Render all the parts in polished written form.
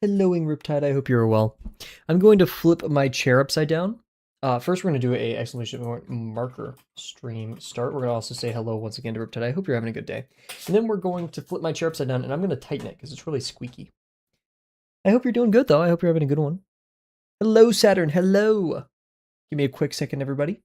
Helloing Riptide, I hope you're well. I'm going to flip my chair upside down. First, we're going to do a exclamation marker stream start. We're going to also say hello once again to Riptide. I hope you're having a good day. And then we're going to flip my chair upside down, and I'm going to tighten it because it's really squeaky. I hope you're doing good, though. I hope you're having a good one. Hello, Saturn. Hello. Give me a quick second, everybody.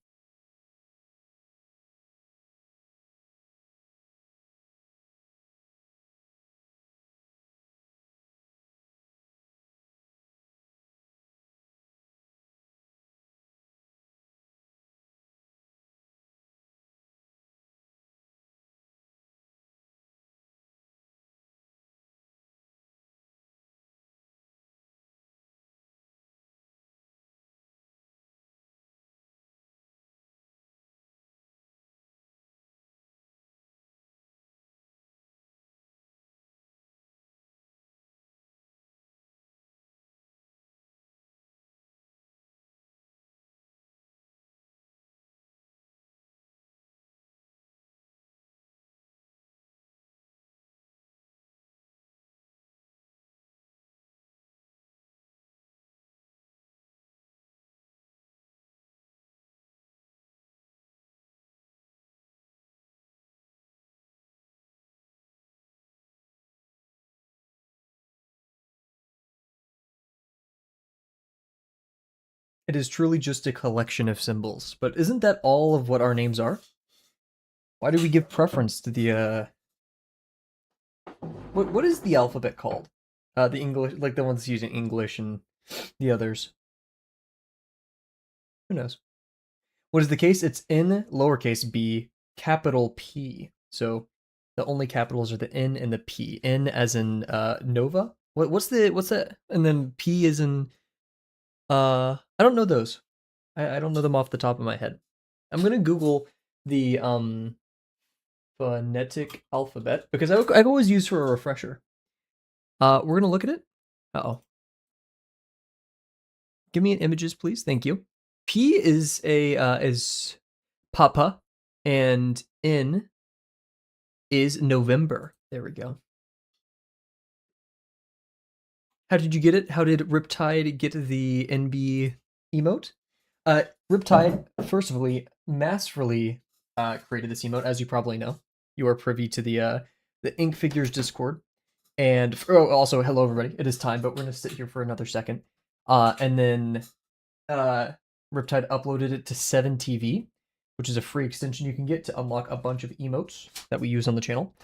It is truly just a collection of symbols, but isn't that all of what our names are? Why do we give preference to the, What is the alphabet called? The English, like the ones using English and the others. Who knows? What is the case? It's in lowercase b, capital P. So the only capitals are the N and the P. N as in Nova. What's that? And then P is in I don't know those. I don't know them off the top of my head. I'm gonna Google the phonetic alphabet because I always use for a refresher. We're gonna look at it. Uh-oh. Give me an images, please. Thank you. P is is Papa, and N is November. There we go. How did you get it? How did Riptide get the NB emote? Riptide, first of all, masterfully created this emote, as you probably know. You are privy to the Ink Figures Discord. And also, hello everybody. It is time, but we're gonna sit here for another second. And then Riptide uploaded it to 7TV, which is a free extension you can get to unlock a bunch of emotes that we use on the channel.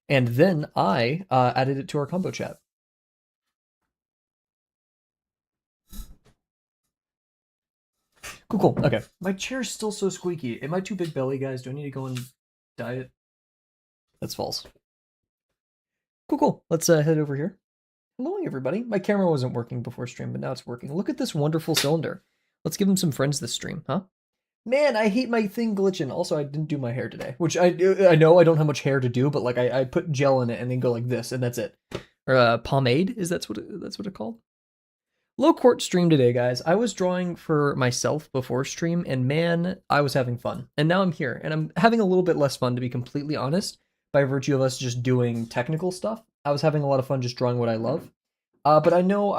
And then I added it to our combo chat. Cool. Okay. My chair's still so squeaky. Am I too big belly, guys? Do I need to go and diet? That's false. Cool. Let's head over here. Hello, everybody. My camera wasn't working before stream, but now it's working. Look at this wonderful cylinder. Let's give him some friends this stream, huh? Man, I hate my thing glitching. Also, I didn't do my hair today, which I know I don't have much hair to do, but like I put gel in it and then go like this, and that's it. Or pomade, is that's what it's called? Low court stream today, guys. I was drawing for myself before stream, and man, I was having fun. And now I'm here, and I'm having a little bit less fun, to be completely honest, by virtue of us just doing technical stuff. I was having a lot of fun just drawing what I love. But I know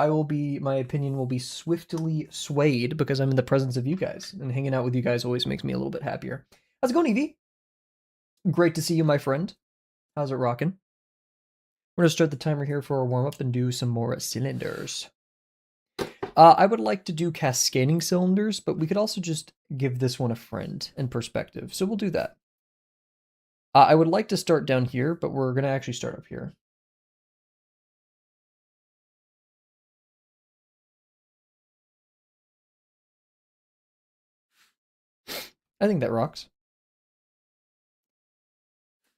my opinion will be swiftly swayed because I'm in the presence of you guys, and hanging out with you guys always makes me a little bit happier. How's it going, Evie? Great to see you, my friend. How's it rocking? We're gonna start the timer here for a warm-up and do some more cylinders. I would like to do cascading cylinders, but we could also just give this one a friend and perspective, so we'll do that. I would like to start down here, but we're going to actually start up here. I think that rocks.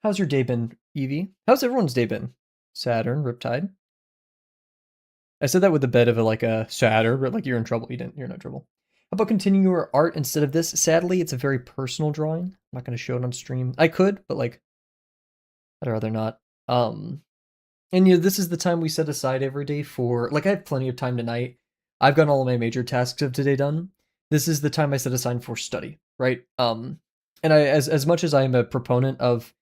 How's your day been, Evie? How's everyone's day been? Saturn, Riptide. I said that with the bit of like a Saturn, but like you're in trouble. You're not in trouble. How about continuing your art instead of this? Sadly, it's a very personal drawing. I'm not going to show it on stream. I could, but like, I'd rather not. And this is the time we set aside every day for, like, I have plenty of time tonight. I've gotten all of my major tasks of today done. This is the time I set aside for study, right? And as much as I am a proponent of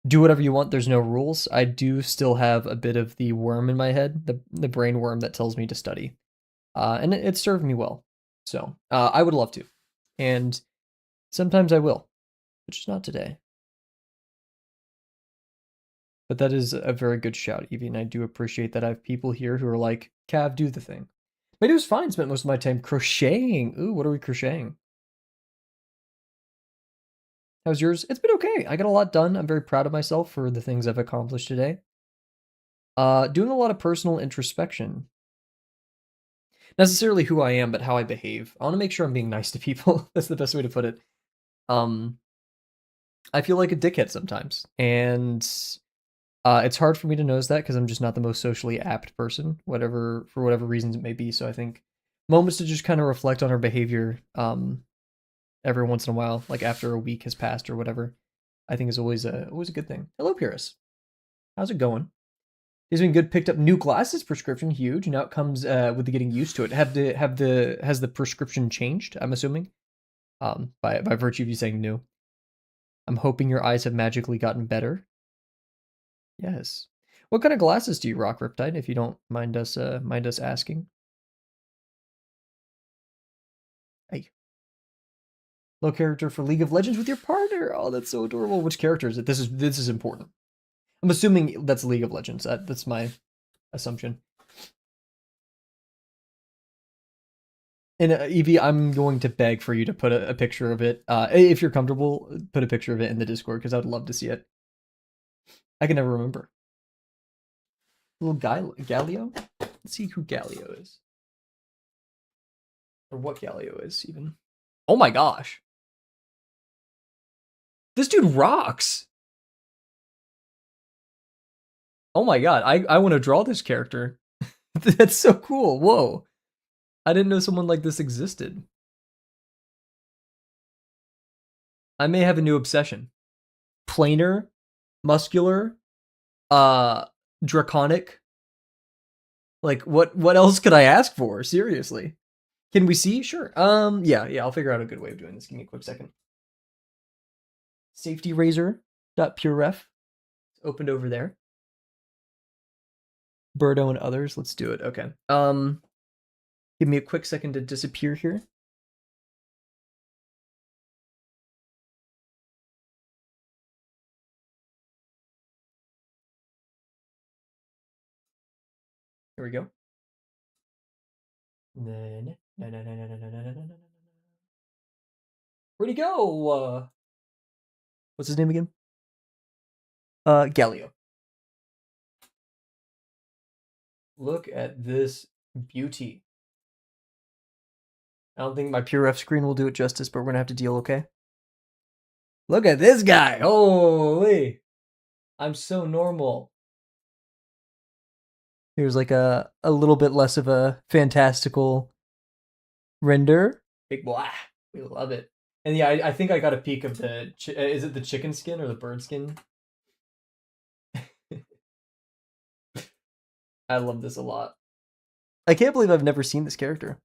do whatever you want. There's no rules. I do still have a bit of the worm in my head, the brain worm that tells me to study, and it served me well. So I would love to, and sometimes I will, which is not today. But that is a very good shout, Evie, and I do appreciate that I have people here who are like, Cav, do the thing. But it was fine. Spent most of my time crocheting. Ooh, what are we crocheting? How's yours? It's been okay. I got a lot done. I'm very proud of myself for the things I've accomplished today. Doing a lot of personal introspection. Necessarily who I am, but how I behave. I want to make sure I'm being nice to people. That's the best way to put it. I feel like a dickhead sometimes, and it's hard for me to notice that because I'm just not the most socially apt person, for whatever reasons it may be. So I think moments to just kind of reflect on our behavior, every once in a while, like after a week has passed or whatever, I think is always a good thing. Hello, Pyrrhus. How's it going? He's been good. Picked up new glasses prescription, huge. Now it comes with the getting used to it. Has the prescription changed? I'm assuming, by virtue of you saying new. I'm hoping your eyes have magically gotten better. Yes. What kind of glasses do you rock, Riptide? If you don't mind us asking. Hey. Low character for League of Legends with your partner. Oh, that's so adorable. Which character is it? This is important. I'm assuming that's League of Legends. That's my assumption. And Evie, I'm going to beg for you to put a picture of it. If you're comfortable, put a picture of it in the Discord because I would love to see it. I can never remember. Little guy, Galio? Let's see who Galio is. Or what Galio is, even. Oh my gosh. This dude rocks. Oh my god, I want to draw this character. That's so cool. Whoa. I didn't know someone like this existed. I may have a new obsession. Planar, muscular, draconic. Like what else could I ask for? Seriously. Can we see? Sure. Yeah, I'll figure out a good way of doing this. Give me a quick second. Safety razor.pureref. It's opened over there. Birdo and others. Let's do it. Okay. Give me a quick second to disappear here. Here we go. Where'd he go? What's his name again? Galio. Look at this beauty. I don't think my PureRef screen will do it justice, but we're gonna have to deal, okay? Look at this guy! Holy! I'm so normal. Here's like a little bit less of a fantastical render. Big boy. We love it. And yeah, I think I got a peek of the... is it the chicken skin or the bird skin? I love this a lot. I can't believe I've never seen this character.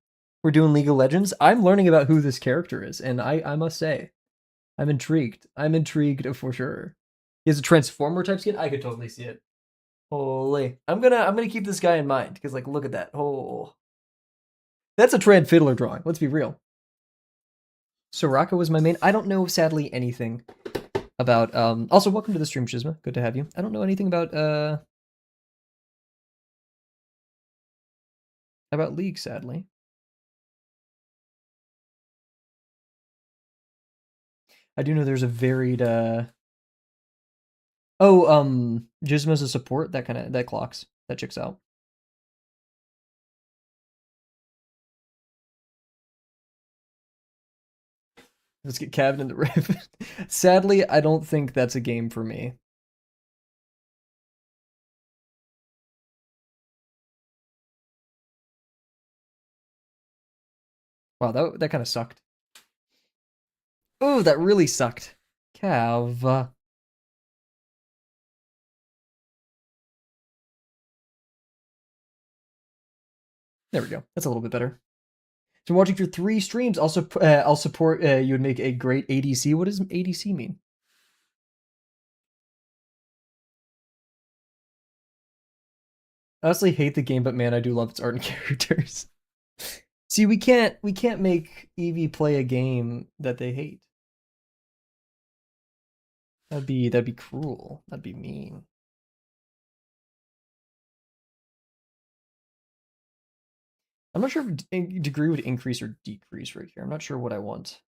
We're doing League of Legends. I'm learning about who this character is, and I must say, I'm intrigued. I'm intrigued for sure. He has a Transformer type skin. I could totally see it. Holy. I'm gonna keep this guy in mind, because like look at that. Oh. That's a Trad Fiddler drawing, let's be real. Soraka was my main. I don't know sadly anything about also welcome to the stream, Shizma. Good to have you. I don't know anything about League, sadly. I do know there's a varied Gizmo's a support, that clocks. That checks out. Let's get Cav in the riff. Sadly, I don't think that's a game for me. Wow, that kind of sucked. Oh, that really sucked. Cav. There we go. That's a little bit better. So watching for 3 streams. Also, I'll support. You would make a great ADC. What does ADC mean? I honestly hate the game, but man, I do love its art and characters. See, we can't make Evie play a game that they hate. That'd be cruel. That'd be mean. I'm not sure if degree would increase or decrease right here. I'm not sure what I want.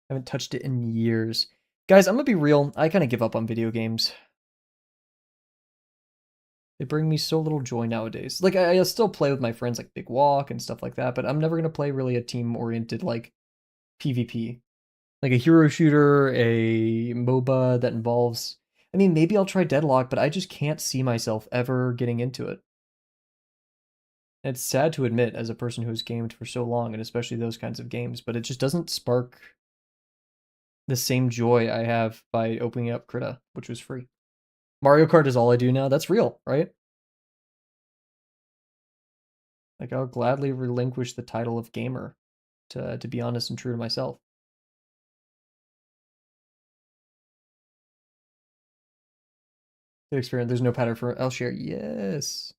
I haven't touched it in years. Guys, I'm gonna be real. I kind of give up on video games. They bring me so little joy nowadays. Like, I still play with my friends, like Big Walk and stuff like that, but I'm never gonna play really a team-oriented, like, PvP. Like a hero shooter, a MOBA that involves... I mean, maybe I'll try Deadlock, but I just can't see myself ever getting into it. It's sad to admit as a person who's gamed for so long, and especially those kinds of games, but it just doesn't spark the same joy I have by opening up Krita, which was free. Mario Kart is all I do now. That's real, right? Like, I'll gladly relinquish the title of gamer to be honest and true to myself. The experience, there's no pattern for I'll share. Yes.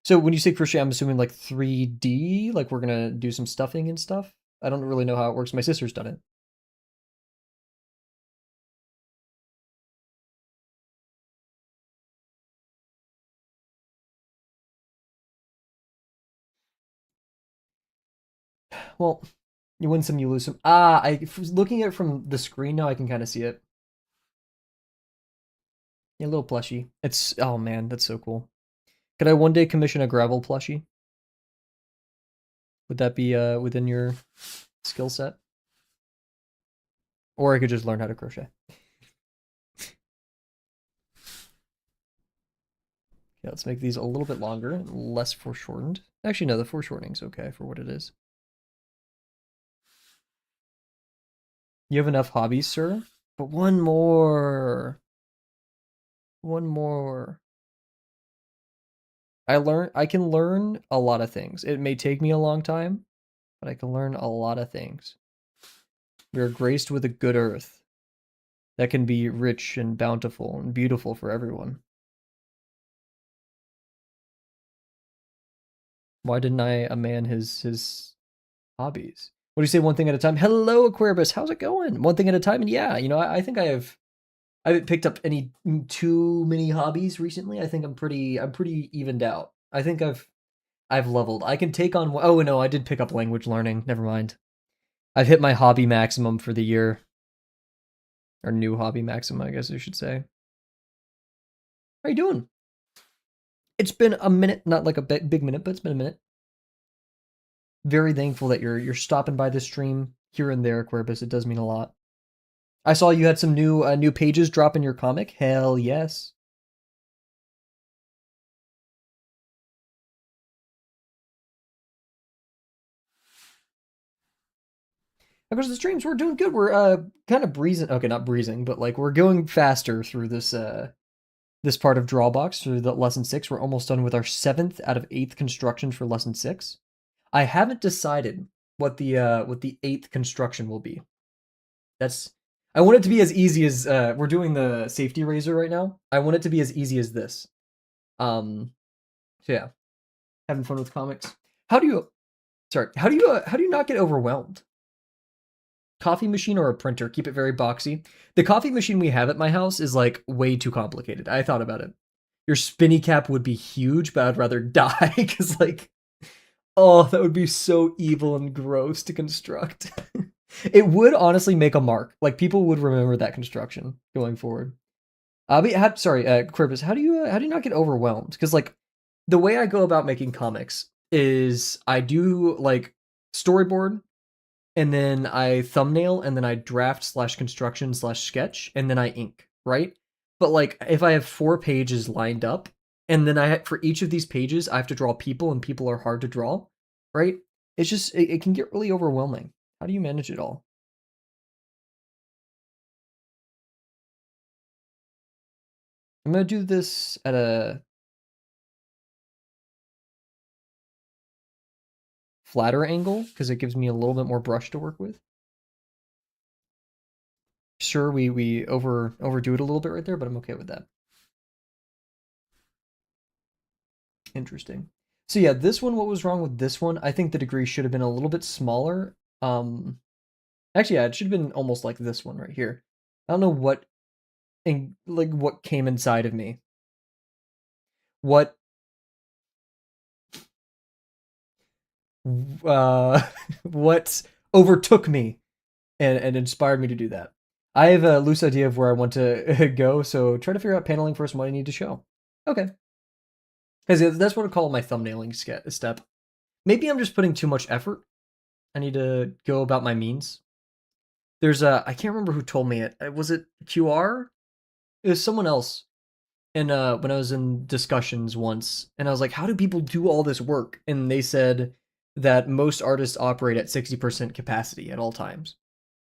So when you say crochet, I'm assuming like 3D, like we're gonna do some stuffing and stuff. I don't really know how it works. My sister's done it. Well, you win some, you lose some. Ah, looking at it from the screen now, I can kind of see it. Yeah, a little plushie. It's, oh man, that's so cool. Could I one day commission a gravel plushie? Would that be within your skill set? Or I could just learn how to crochet. Yeah, let's make these a little bit longer, less foreshortened. Actually, no, the foreshortening's okay for what it is. You have enough hobbies, sir? But one more. One more. I can learn a lot of things. It may take me a long time, but I can learn a lot of things. We are graced with a good earth that can be rich and bountiful and beautiful for everyone. Why deny a man his hobbies? What do you say? One thing at a time. Hello, Aquarius. How's it going? One thing at a time. And yeah, I think I haven't picked up any too many hobbies recently. I think I'm pretty evened out. I think I've leveled. I can take on. Oh no, I did pick up language learning. Never mind. I've hit my hobby maximum for the year, or new hobby maximum, I guess I should say. How you doing? It's been a minute, not like a big minute, but it's been a minute. Very thankful that you're stopping by the stream here and there, Aquarius. It does mean a lot. I saw you had some new pages drop in your comic. Hell yes. How goes the streams? We're doing good. We're kind of breezing. Okay, not breezing, but like we're going faster through this part of Drawbox through the lesson 6. We're almost done with our 7th out of 8th construction for lesson 6. I haven't decided what the 8th construction will be. That's I want it to be as easy as we're doing the safety razor right now. I want it to be as easy as this. So yeah, having fun with comics. How do you how do you not get overwhelmed? Coffee machine or a printer? Keep it very boxy. The coffee machine we have at my house is like way too complicated. I thought about it. Your spinny cap would be huge, but I'd rather die because like, oh, that would be so evil and gross to construct. It would honestly make a mark. Like people would remember that construction going forward. But sorry, Corvus, how do you not get overwhelmed? Because like the way I go about making comics is I do like storyboard, and then I thumbnail, and then I draft slash construction slash sketch, and then I ink, right? But like if I have 4 pages lined up, and then for each of these pages I have to draw people, and people are hard to draw, right? It's just it can get really overwhelming. How do you manage it all? I'm gonna do this at a flatter angle because it gives me a little bit more brush to work with. Sure, we overdo it a little bit right there, but I'm okay with that. Interesting. So yeah, this one, what was wrong with this one? I think the degree should have been a little bit smaller. Actually, yeah, it should have been almost like this one right here. I don't know what came inside of me. What what overtook me and inspired me to do that. I have a loose idea of where I want to go, so try to figure out paneling first and what I need to show. Okay. Because that's what I call my thumbnailing step. Maybe I'm just putting too much effort. I need to go about my means. There's I can't remember who told me it. Was it QR? It was someone else. And when I was in discussions once, and I was like, how do people do all this work? And they said that most artists operate at 60% capacity at all times.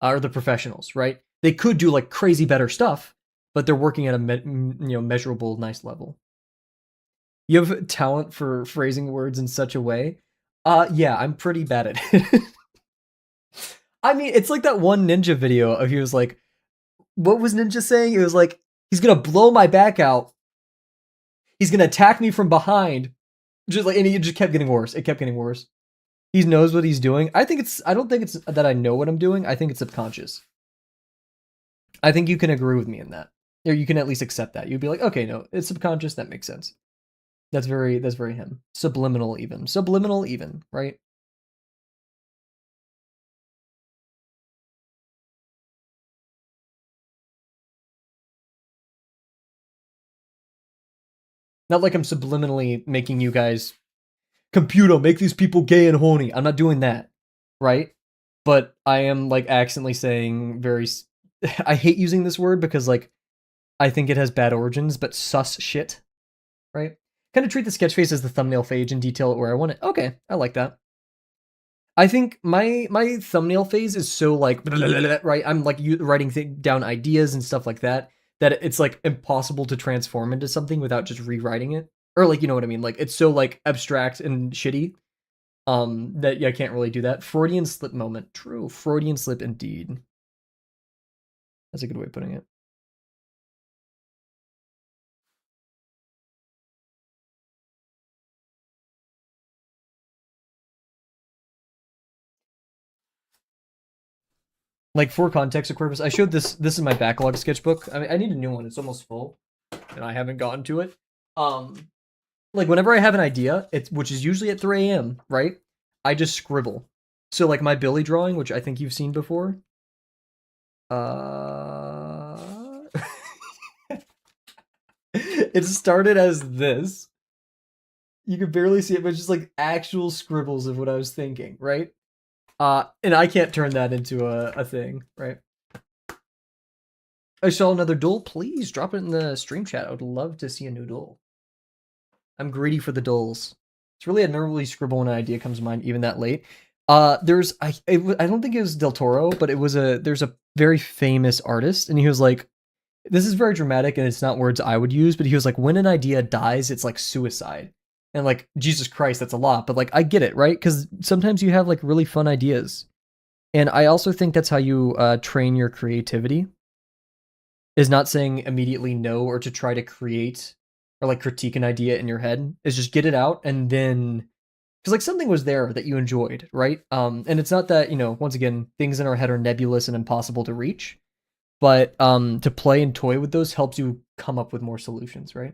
Are the professionals, right? They could do like crazy better stuff, but they're working at a measurable, nice level. You have talent for phrasing words in such a way. Yeah, I'm pretty bad at it. I mean, it's like that one Ninja video of he was like, what was Ninja saying? It was like, he's gonna blow my back out. He's gonna attack me from behind. Just like, and it just kept getting worse. It kept getting worse. He knows what he's doing. I don't think it's that I know what I'm doing. I think it's subconscious. I think you can agree with me in that. Or you can at least accept that. You'd be like, okay, no, it's subconscious. That makes sense. That's very him. Subliminal even, right? Not like I'm subliminally making you guys computer make these people gay and horny. I'm not doing that, right? But I am like accidentally saying very. I hate using this word because like I think it has bad origins, but sus shit, right? Kind of treat the sketch face as the thumbnail phase and detail it where I want it. Okay, I like that. I think my thumbnail phase is so like right. I'm like writing down ideas and stuff like that it's like impossible to transform into something without just rewriting it, or like you know what I mean. Like it's so like abstract and shitty that yeah, I can't really do that. Freudian slip moment. True, Freudian slip indeed. That's a good way of putting it. Like for context purpose, I showed this. This is my backlog sketchbook. I mean, I need a new one. It's almost full, and I haven't gotten to it. Like whenever I have an idea, it's which is usually at 3 a.m. Right? I just scribble. So like my Billy drawing, which I think you've seen before. Uh, it started as this. You could barely see it, but it's just like actual scribbles of what I was thinking, right? And I can't turn that into a thing, right? I saw another duel. Please drop it in the stream chat. I would love to see a new duel. I'm greedy for the duels. It's really a nervily scribble when an idea comes to mind, even that late. There's I don't think it was Del Toro, but there's a very famous artist, and he was like, this is very dramatic, and it's not words I would use, but he was like, when an idea dies, it's like suicide. And like, Jesus Christ, that's a lot, but like, I get it, right? Because sometimes you have like really fun ideas. And I also think that's how you train your creativity, is not saying immediately no or to try to create or like critique an idea in your head, is just get it out and then because like something was there that you enjoyed, right? And it's not that, you know, once again, things in our head are nebulous and impossible to reach, but to play and toy with those helps you come up with more solutions, right?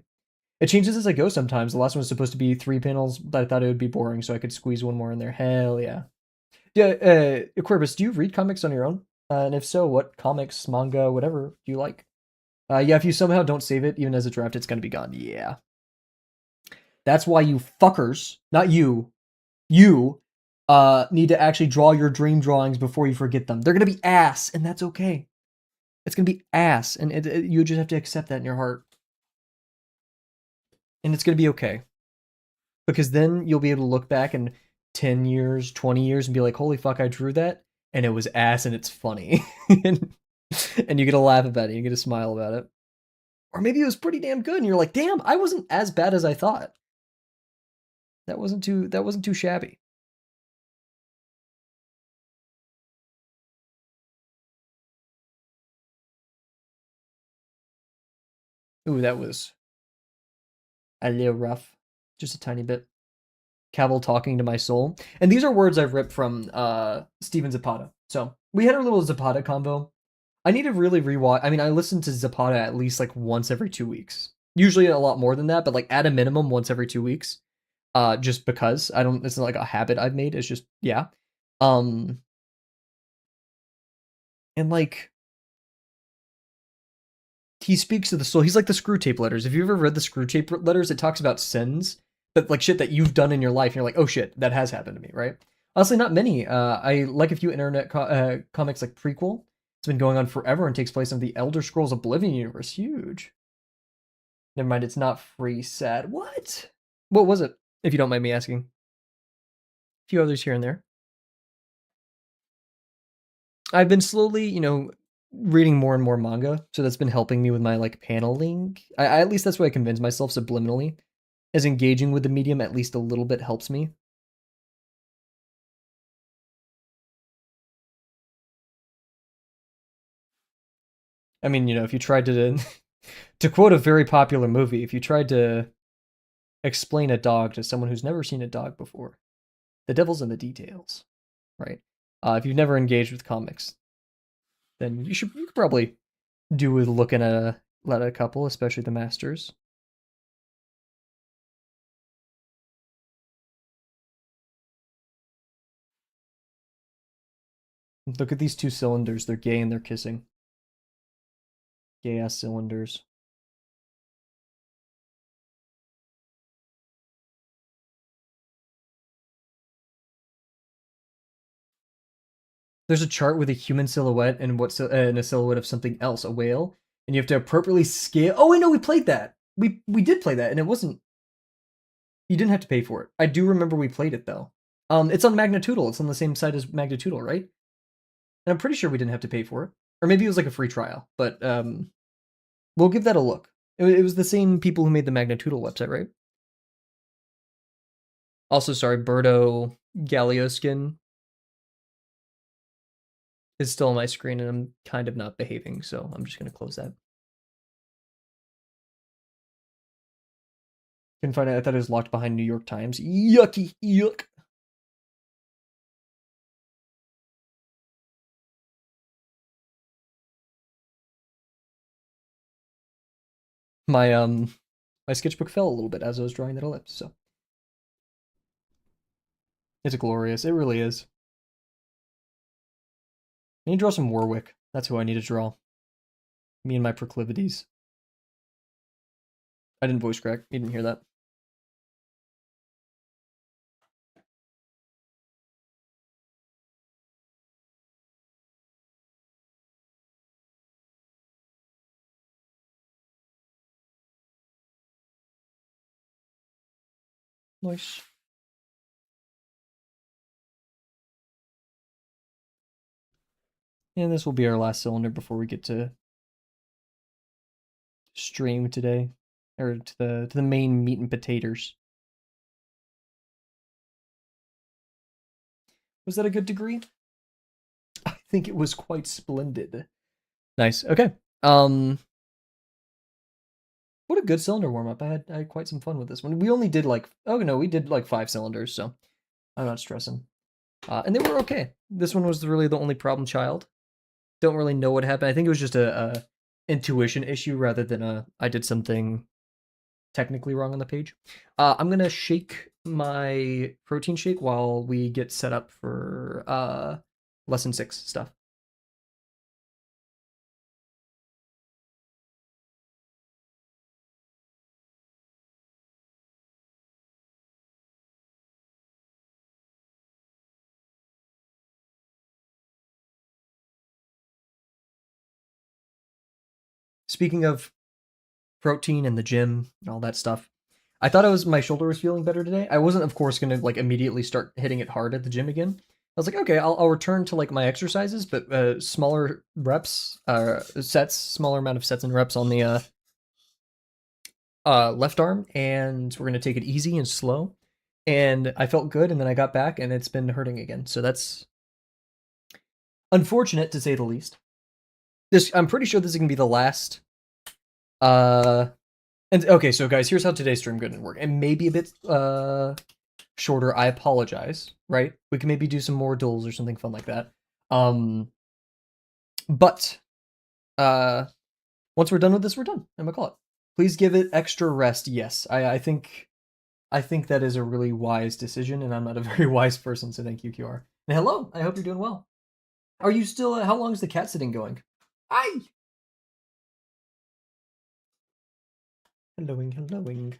It changes as I go sometimes. The last one was supposed to be 3 panels, but I thought it would be boring, so I could squeeze one more in there. Hell yeah. Yeah, Aquarius, do you read comics on your own? And if so, what comics, manga, whatever do you like? Yeah, if you somehow don't save it, even as a draft, it's gonna be gone. Yeah. That's why you fuckers, not you, need to actually draw your dream drawings before you forget them. They're gonna be ass, and that's okay. It's gonna be ass, and you just have to accept that in your heart. And it's gonna be okay. Because then you'll be able to look back in 10 years, 20 years, and be like, holy fuck, I drew that, and it was ass, and it's funny. and you get to laugh about it, you get to smile about it. Or maybe it was pretty damn good, and you're like, damn, I wasn't as bad as I thought. That wasn't too shabby. Ooh, that was a little rough. Just a tiny bit. Kavel talking to my soul. And these are words I've ripped from Steven Zapata. So we had our little Zapata convo. I need to really rewatch. I mean, I listen to Zapata at least like once every 2 weeks. Usually a lot more than that, but like at a minimum once every 2 weeks. Just because I don't. It's not like a habit I've made. It's just yeah. Um, and like he speaks to the soul. He's like the screw tape letters. If you ever read the screw tape letters, it talks about sins, but like shit that you've done in your life. And you're like, oh shit, that has happened to me, right? Honestly, not many. I like a few internet comics like Prequel. It's been going on forever and takes place in the Elder Scrolls Oblivion universe. Huge. Never mind, it's not free. Sad. What? What was it? If you don't mind me asking. A few others here and there. I've been slowly, reading more and more manga, so that's been helping me with my like paneling. I at least that's what I convince myself subliminally, as engaging with the medium at least a little bit helps me. I mean, if you tried to to quote a very popular movie, if you tried to explain a dog to someone who's never seen a dog before, the devil's in the details, right? If you've never engaged with comics, then you could probably do with looking at a couple, especially the masters. Look at these two cylinders. They're gay and they're kissing. Gay ass cylinders. There's a chart with a human silhouette and and a silhouette of something else, a whale, and you have to appropriately scale. Oh, I know we played that. We did play that, and it wasn't. You didn't have to pay for it. I do remember we played it though. It's on Magnitude. It's on the same site as Magnitude, right? And I'm pretty sure we didn't have to pay for it, or maybe it was like a free trial. But we'll give that a look. It was the same people who made the Magnitude website, right? Also, sorry, Birdo Gallio skin is still on my screen, and I'm kind of not behaving, so I'm just gonna close that. Couldn't find it. I thought it was locked behind New York Times. Yucky, yuck. My sketchbook fell a little bit as I was drawing that ellipse, so it's glorious. It really is. I need to draw some Warwick. That's who I need to draw. Me and my proclivities. I didn't voice crack. You didn't hear that. Nice. And this will be our last cylinder before we get to stream today, or to the main meat and potatoes. Was that a good degree? I think it was quite splendid. Nice. Okay. What a good cylinder warm up. I had quite some fun with this one. We only did like we did like 5 cylinders, so I'm not stressing. And they were okay. This one was really the only problem child. Don't really know what happened. I think it was just a intuition issue rather than I did something technically wrong on the page. I'm gonna shake my protein shake while we get set up for lesson 6 stuff. Speaking of protein and the gym and all that stuff, I thought my shoulder was feeling better today. I wasn't, of course, gonna like immediately start hitting it hard at the gym again. I was like, okay, I'll return to like my exercises, but smaller reps, sets, smaller amount of sets and reps on the left arm, and we're gonna take it easy and slow. And I felt good, and then I got back, and it's been hurting again. So that's unfortunate to say the least. I'm pretty sure this is gonna be the last And okay, so guys, here's how today's stream gonna work. It may be a bit shorter. I apologize. Right? We can maybe do some more duels or something fun like that. But once we're done with this, we're done. I'm gonna call it. Please give it extra rest. Yes, I think that is a really wise decision, and I'm not a very wise person, so thank you, QR. And hello, I hope you're doing well. Are you still? How long is the cat sitting going? Hi. Helloing.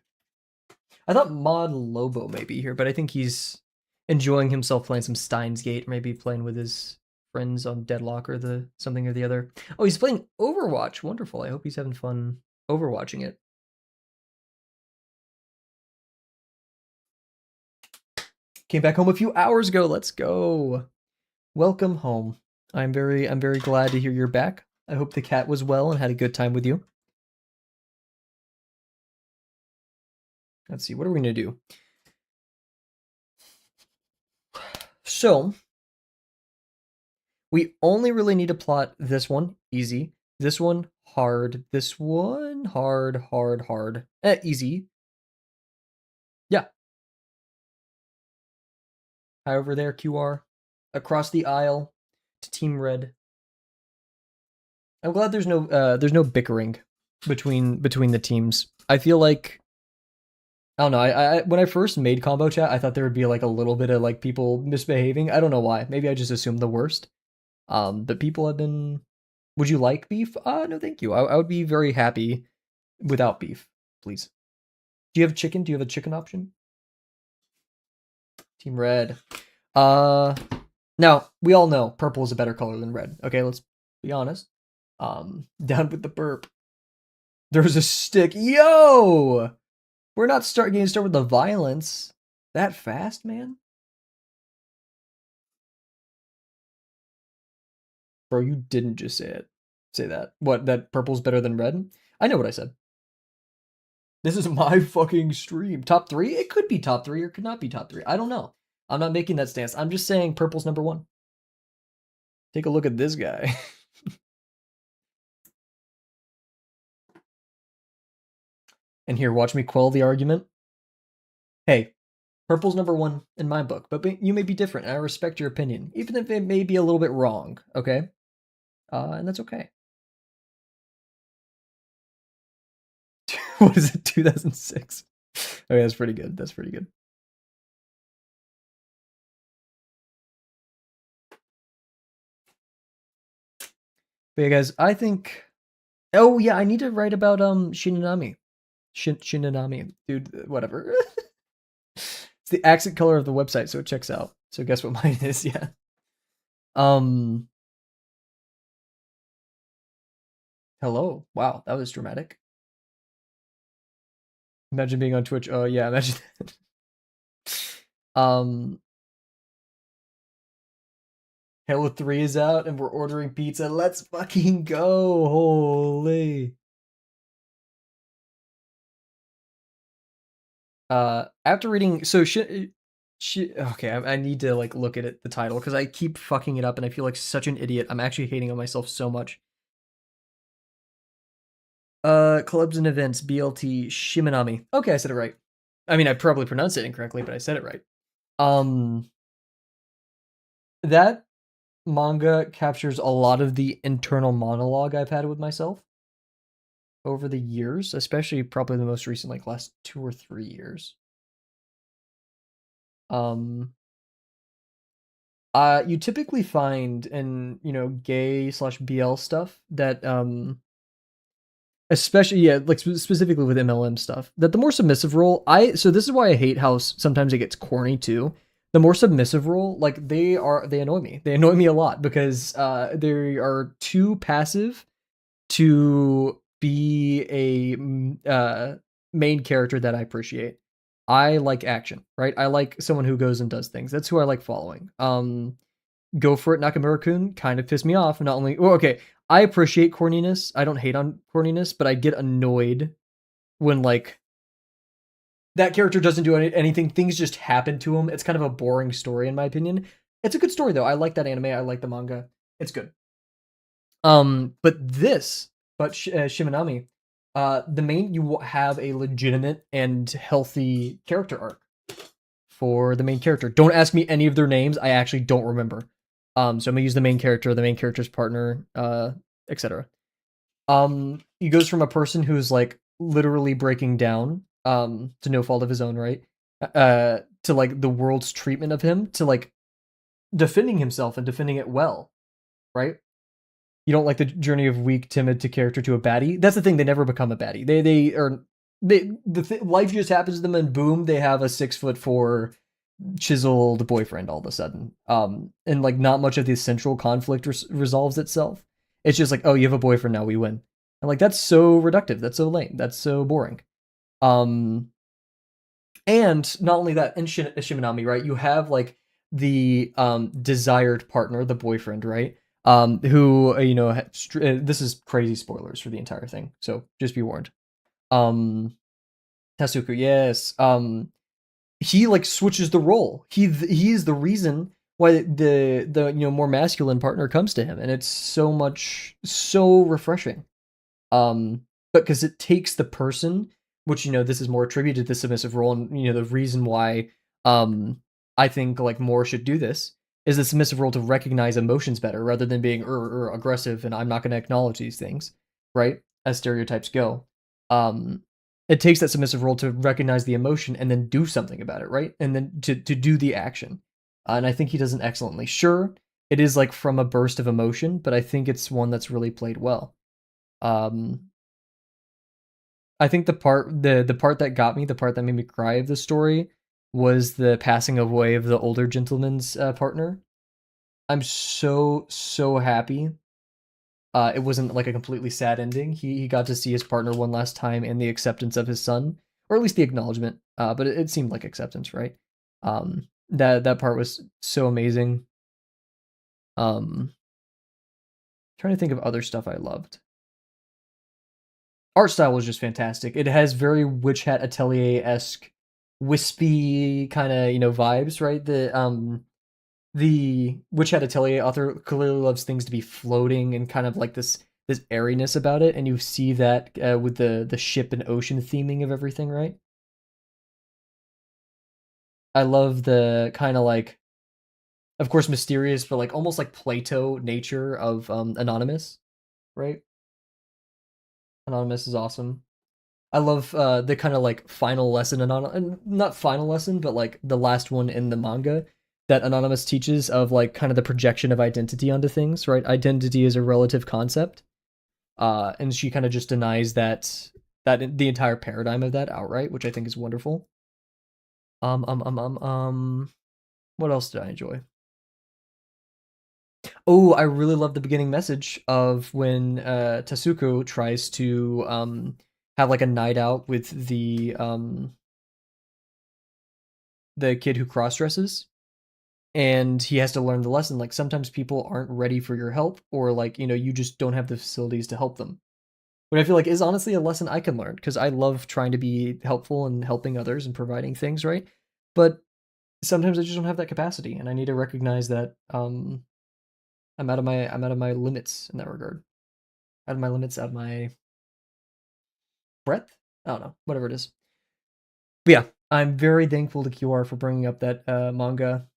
I thought Mod Lobo may be here, but I think he's enjoying himself playing some Steins Gate, maybe playing with his friends on Deadlock or the something or the other. Oh, he's playing Overwatch. Wonderful. I hope he's having fun overwatching it. Came back home a few hours ago. Let's go. Welcome home. I'm very glad to hear you're back. I hope the cat was well and had a good time with you. Let's see, what are we going to do? So, we only really need to plot this one, easy. This one, hard. This one, hard. Easy. Yeah. Hi over there, QR. Across the aisle to Team Red. I'm glad there's no bickering between the teams. I feel like I don't know. I when I first made combo chat, I thought there would be like a little bit of like people misbehaving. I don't know why. Maybe I just assumed the worst. But people have been. Would you like beef? No, thank you. I would be very happy without beef, please. Do you have chicken? Do you have a chicken option? Team Red. Now we all know purple is a better color than red. Okay, let's be honest. Down with the burp. There's a stick. Yo! We're not getting to start with the violence that fast, man. Bro, you didn't just say that. What, that purple's better than red? I know what I said. This is my fucking stream. Top 3? It could be top 3 or could not be top 3. I don't know. I'm not making that stance. I'm just saying purple's number 1. Take a look at this guy. And here, watch me quell the argument. Hey, purple's number 1 in my book, but you may be different, and I respect your opinion, even if it may be a little bit wrong, okay? And that's okay. What is it, 2006? Okay, that's pretty good. That's pretty good. But yeah, guys, I think... Oh, yeah, I need to write about Shinanami. Shinanami. Dude, whatever. It's the accent color of the website, so it checks out. So guess what mine is, yeah. Hello. Wow, that was dramatic. Imagine being on Twitch. Oh, yeah, imagine that. Halo 3 is out and we're ordering pizza. Let's fucking go. Holy. After reading, so okay, I need to like look at the title because I keep fucking it up and I feel like such an idiot. I'm actually hating on myself so much. Clubs and events, BLT, Shimanami. Okay, I said it right. I mean, I probably pronounced it incorrectly, but I said it right. That manga captures a lot of the internal monologue I've had with myself over the years, especially probably the most recent, like last 2 or 3 years. You typically find in, gay/BL stuff that, especially, yeah, like specifically with MLM stuff, that the more submissive role, so this is why I hate how sometimes it gets corny too. The more submissive role, like they annoy me. They annoy me a lot because they are too passive to be a main character that I appreciate. I like action, right? I like someone who goes and does things. That's who I like following. Go for it, Nakamura-kun kind of pissed me off. Not only, well, okay, I appreciate corniness. I don't hate on corniness, but I get annoyed when like that character doesn't do anything. Things just happen to him. It's kind of a boring story in my opinion. It's a good story though. I like that anime. I like the manga. It's good. But Shimanami, The main you have a legitimate and healthy character arc for the main character. Don't ask me any of their names. I actually don't remember. So I'm gonna use the main character, the main character's partner, etc. He goes from a person who's like literally breaking down, to no fault of his own, right? To like the world's treatment of him, to like defending himself and defending it well, right? You don't like the journey of weak, timid to character to a baddie. That's the thing. They never become a baddie. They are life just happens to them, and boom, they have a 6'4" chiseled boyfriend all of a sudden. And like not much of the central conflict resolves itself. It's just like, oh, you have a boyfriend now, we win. And like that's so reductive. That's so lame. That's so boring. Um, and not only that, in Shiminami, right? You have like the desired partner, the boyfriend, right? Who this is crazy spoilers for the entire thing, so just be warned. Um, Tasuku, yes. He like switches the role. He's the reason why the more masculine partner comes to him, and it's so refreshing. But because it takes the person, which this is more attributed to the submissive role, and the reason why I think like more should do this is the submissive role to recognize emotions better rather than being aggressive and I'm not going to acknowledge these things, right? As stereotypes go. It takes that submissive role to recognize the emotion and then do something about it, right? And then to do the action. And I think he does it excellently. Sure, it is like from a burst of emotion, but I think it's one that's really played well. I think the part that got me, the part that made me cry of the story, was the passing away of the older gentleman's partner. I'm so happy. It wasn't like a completely sad ending. He got to see his partner one last time and the acceptance of his son, or at least the acknowledgement. But it seemed like acceptance, right? That part was so amazing. Trying to think of other stuff I loved. Art style was just fantastic. It has very Witch Hat Atelier-esque, wispy kind of vibes, right? The Witch Hat Atelier author clearly loves things to be floating and kind of like this airiness about it, and you see that with the ship and ocean theming of everything, right? I love the kind of like, of course, mysterious, but like almost like Plato nature of Anonymous, right? Anonymous is awesome. I love the kind of like final lesson, not final lesson, but like the last one in the manga that Anonymous teaches of like kind of the projection of identity onto things, right? Identity is a relative concept, and she kind of just denies that the entire paradigm of that outright, which I think is wonderful. What else did I enjoy? Oh, I really love the beginning message of when Tasuku tries to have like a night out with the kid who cross dresses, and he has to learn the lesson. Like sometimes people aren't ready for your help, or like you just don't have the facilities to help them. What I feel like is honestly a lesson I can learn because I love trying to be helpful and helping others and providing things, right? But sometimes I just don't have that capacity, and I need to recognize that I'm out of my limits in that regard. Out of my limits, out of my breadth. I don't know, whatever it is. But yeah, I'm very thankful to QR for bringing up that manga.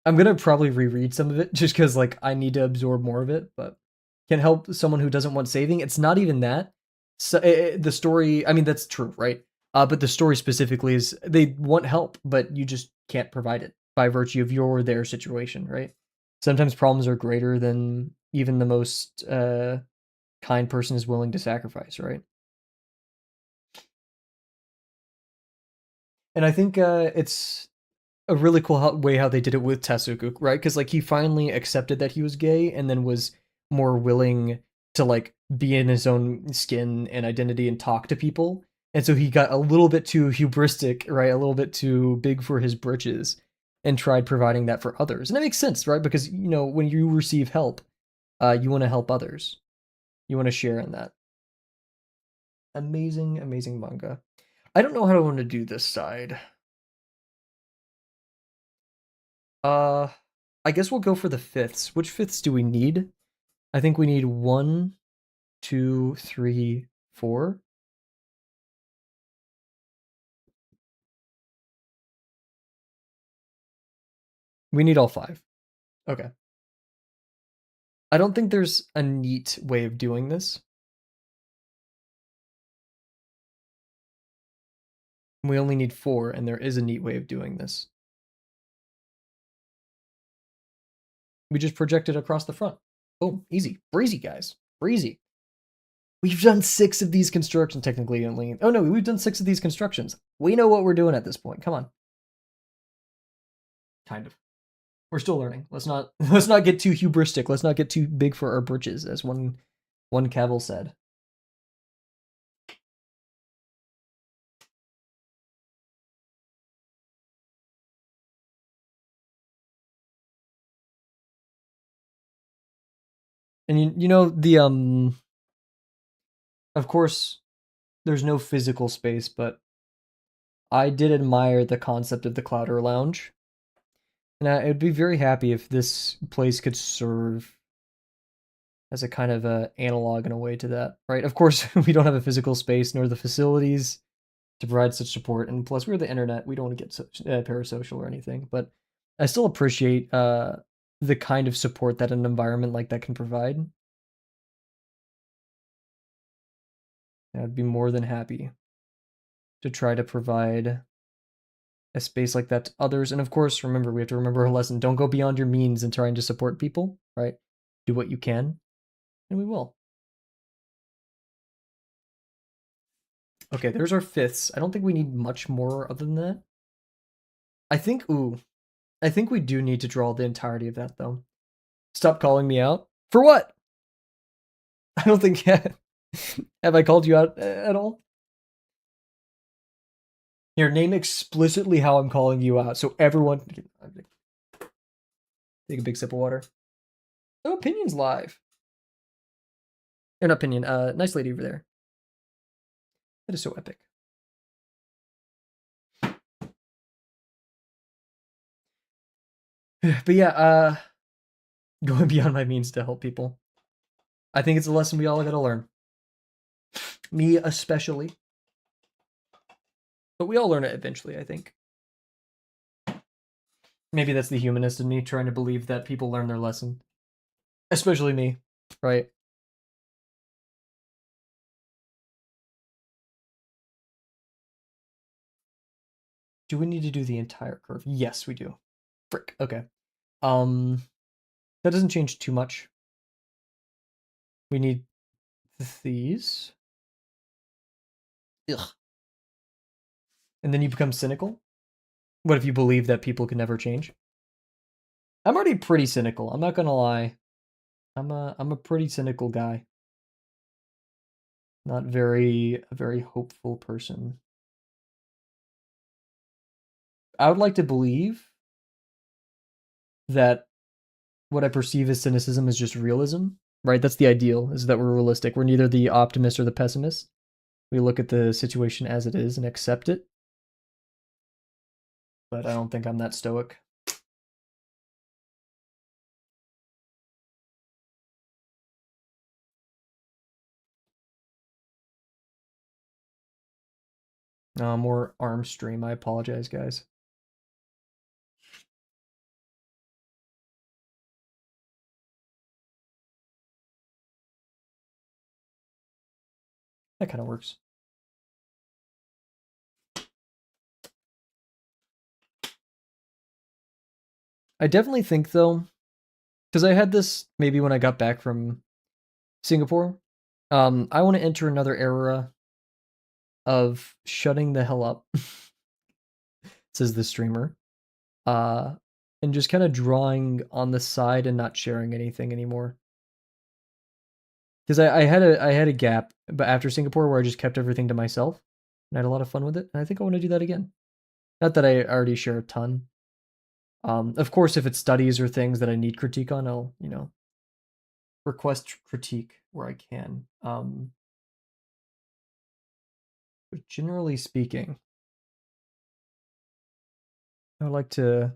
I'm gonna probably reread some of it just because like I need to absorb more of it, but can help someone who doesn't want saving. It's not even that. So the story, I mean, that's true, right? But the story specifically is they want help, but you just can't provide it by virtue of your their situation, right? Sometimes problems are greater than even the most kind person is willing to sacrifice, right? And I think it's a really cool way how they did it with Tasuku, right? Because like he finally accepted that he was gay, and then was more willing to like be in his own skin and identity and talk to people. And so he got a little bit too hubristic, right? A little bit too big for his britches, and tried providing that for others. And it makes sense, right? Because when you receive help, you want to help others. You want to share in that. Amazing, amazing manga. I don't know how I want to do this side. Uh, I guess we'll go for the fifths. Which fifths do we need? I think we need 1, 2, 3, 4. We need all 5. Okay. I don't think there's a neat way of doing this. We only need 4, and there is a neat way of doing this. We just project it across the front. Boom, easy. Breezy, guys. Breezy. We've done 6 of these constructions, technically. Oh no, we've done 6 of these constructions. We know what we're doing at this point. Come on. Kind of. We're still learning. Let's not get too hubristic. Let's not get too big for our britches, as one Kavel said. And you know the of course there's no physical space, but I did admire the concept of the Clouder Lounge. And I'd be very happy if this place could serve as a kind of a analog in a way to that, right? Of course, we don't have a physical space nor the facilities to provide such support, and plus we're the internet. We don't want to get parasocial or anything, but I still appreciate the kind of support that an environment like that can provide. I'd be more than happy to try to provide a space like that to others. And of course, remember, we have to remember our lesson. Don't go beyond your means in trying to support people, right? Do what you can, and we will. Okay, there's our 5ths. I don't think we need much more other than that. I think we do need to draw the entirety of that, though. Stop calling me out. For what? I don't think have I called you out at all? Here, name explicitly how I'm calling you out, so everyone... Take a big sip of water. Oh, Opinion's live. Or not Opinion, nice lady over there. That is so epic. But yeah, going beyond my means to help people. I think it's a lesson we all gotta learn. Me especially. But we all learn it eventually, I think. Maybe that's the humanist in me trying to believe that people learn their lesson. Especially me, right? Do we need to do the entire curve? Yes, we do. Frick. Okay. That doesn't change too much. We need these. Ugh. And then you become cynical? What if you believe that people can never change? I'm already pretty cynical. I'm not gonna lie. I'm a pretty cynical guy. Not a very hopeful person. I would like to believe that what I perceive as cynicism is just realism, right? That's the ideal, is that we're realistic. We're neither the optimist or the pessimist. We look at the situation as it is and accept it. But I don't think I'm that stoic. More arm stream. I apologize, guys. That kind of works. I definitely think, though, because I had this maybe when I got back from Singapore, I want to enter another era of shutting the hell up, says the streamer, and just kind of drawing on the side and not sharing anything anymore. Because I had a gap, but after Singapore where I just kept everything to myself, and I had a lot of fun with it, and I think I want to do that again. Not that I already share a ton. Of course, if it's studies or things that I need critique on, I'll, request critique where I can. But generally speaking, I would like to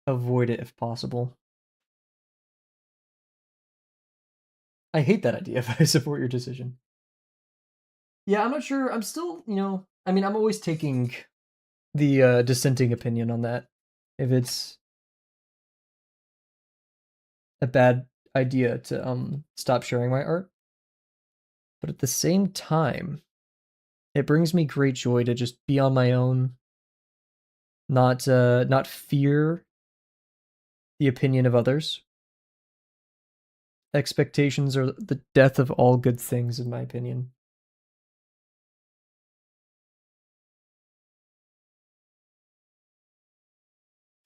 avoid it if possible. I hate that idea, but I support your decision. Yeah, I'm not sure. I'm still, I'm always taking the dissenting opinion on that. If it's a bad idea to stop sharing my art. But at the same time, it brings me great joy to just be on my own, not fear the opinion of others. Expectations are the death of all good things, in my opinion.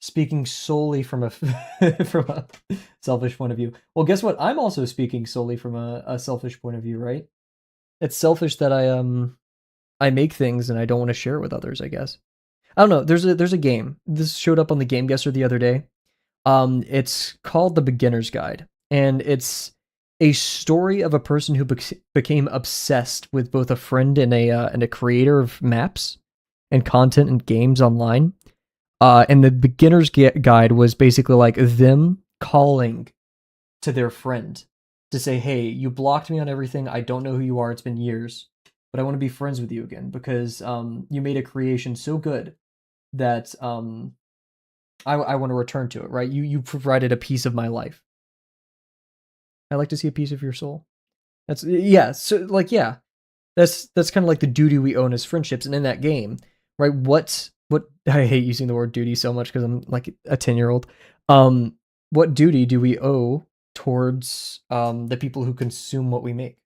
Speaking solely from a from a selfish point of view. Well, guess what? I'm also speaking solely from a selfish point of view, right? It's selfish that I make things and I don't want to share it with others, I guess. I don't know. There's a game. This showed up on the Game Guesser the other day. It's called The Beginner's Guide, and it's a story of a person who became obsessed with both a friend and a creator of maps and content and games online. And the beginner's guide was basically like them calling to their friend to say, "Hey, you blocked me on everything. I don't know who you are. It's been years, but I want to be friends with you again because you made a creation so good that I want to return to it. Right? You provided a piece of my life. I like to see a piece of your soul. That's yeah. So like yeah, that's kind of like the duty we own as friendships. And in that game, right? What I hate using the word duty so much because I'm like a 10-year-old. Um, what duty do we owe towards the people who consume what we make?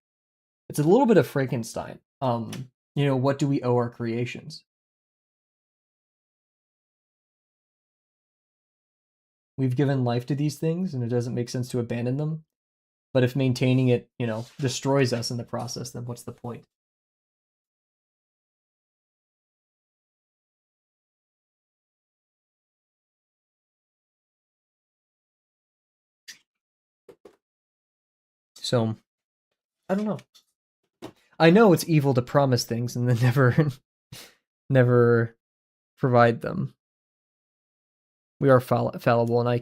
It's a little bit of Frankenstein. What do we owe our creations? We've given life to these things, and it doesn't make sense to abandon them. But if maintaining it, destroys us in the process, then what's the point? So I don't know. I know it's evil to promise things and then never provide them. We are fallible, and I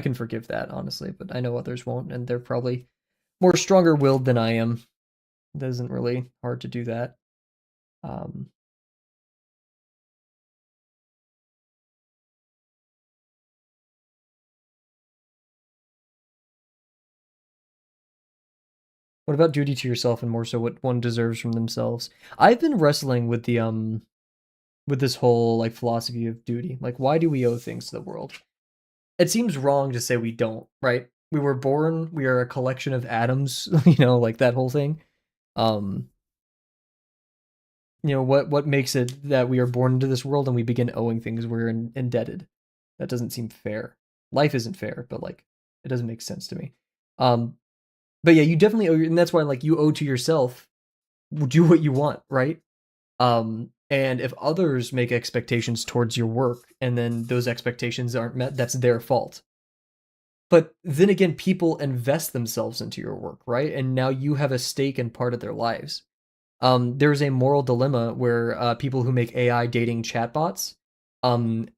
can forgive that honestly, but I know others won't, and they're probably more stronger-willed than I am. It isn't really hard to do that. Um, what about duty to yourself, and more so what one deserves from themselves? I've been wrestling with this whole like philosophy of duty. Like, why do we owe things to the world? It seems wrong to say we don't, right? We were born, we are a collection of atoms, like that whole thing. Um, what makes it that we are born into this world and we begin owing things we're indebted? That doesn't seem fair. Life isn't fair, but like it doesn't make sense to me. Um, but yeah, you definitely owe, and that's why like you owe to yourself. Do what you want, right? And if others make expectations towards your work and then those expectations aren't met, that's their fault. But then again, people invest themselves into your work, right? And now you have a stake in part of their lives. There's a moral dilemma where people who make AI dating chatbots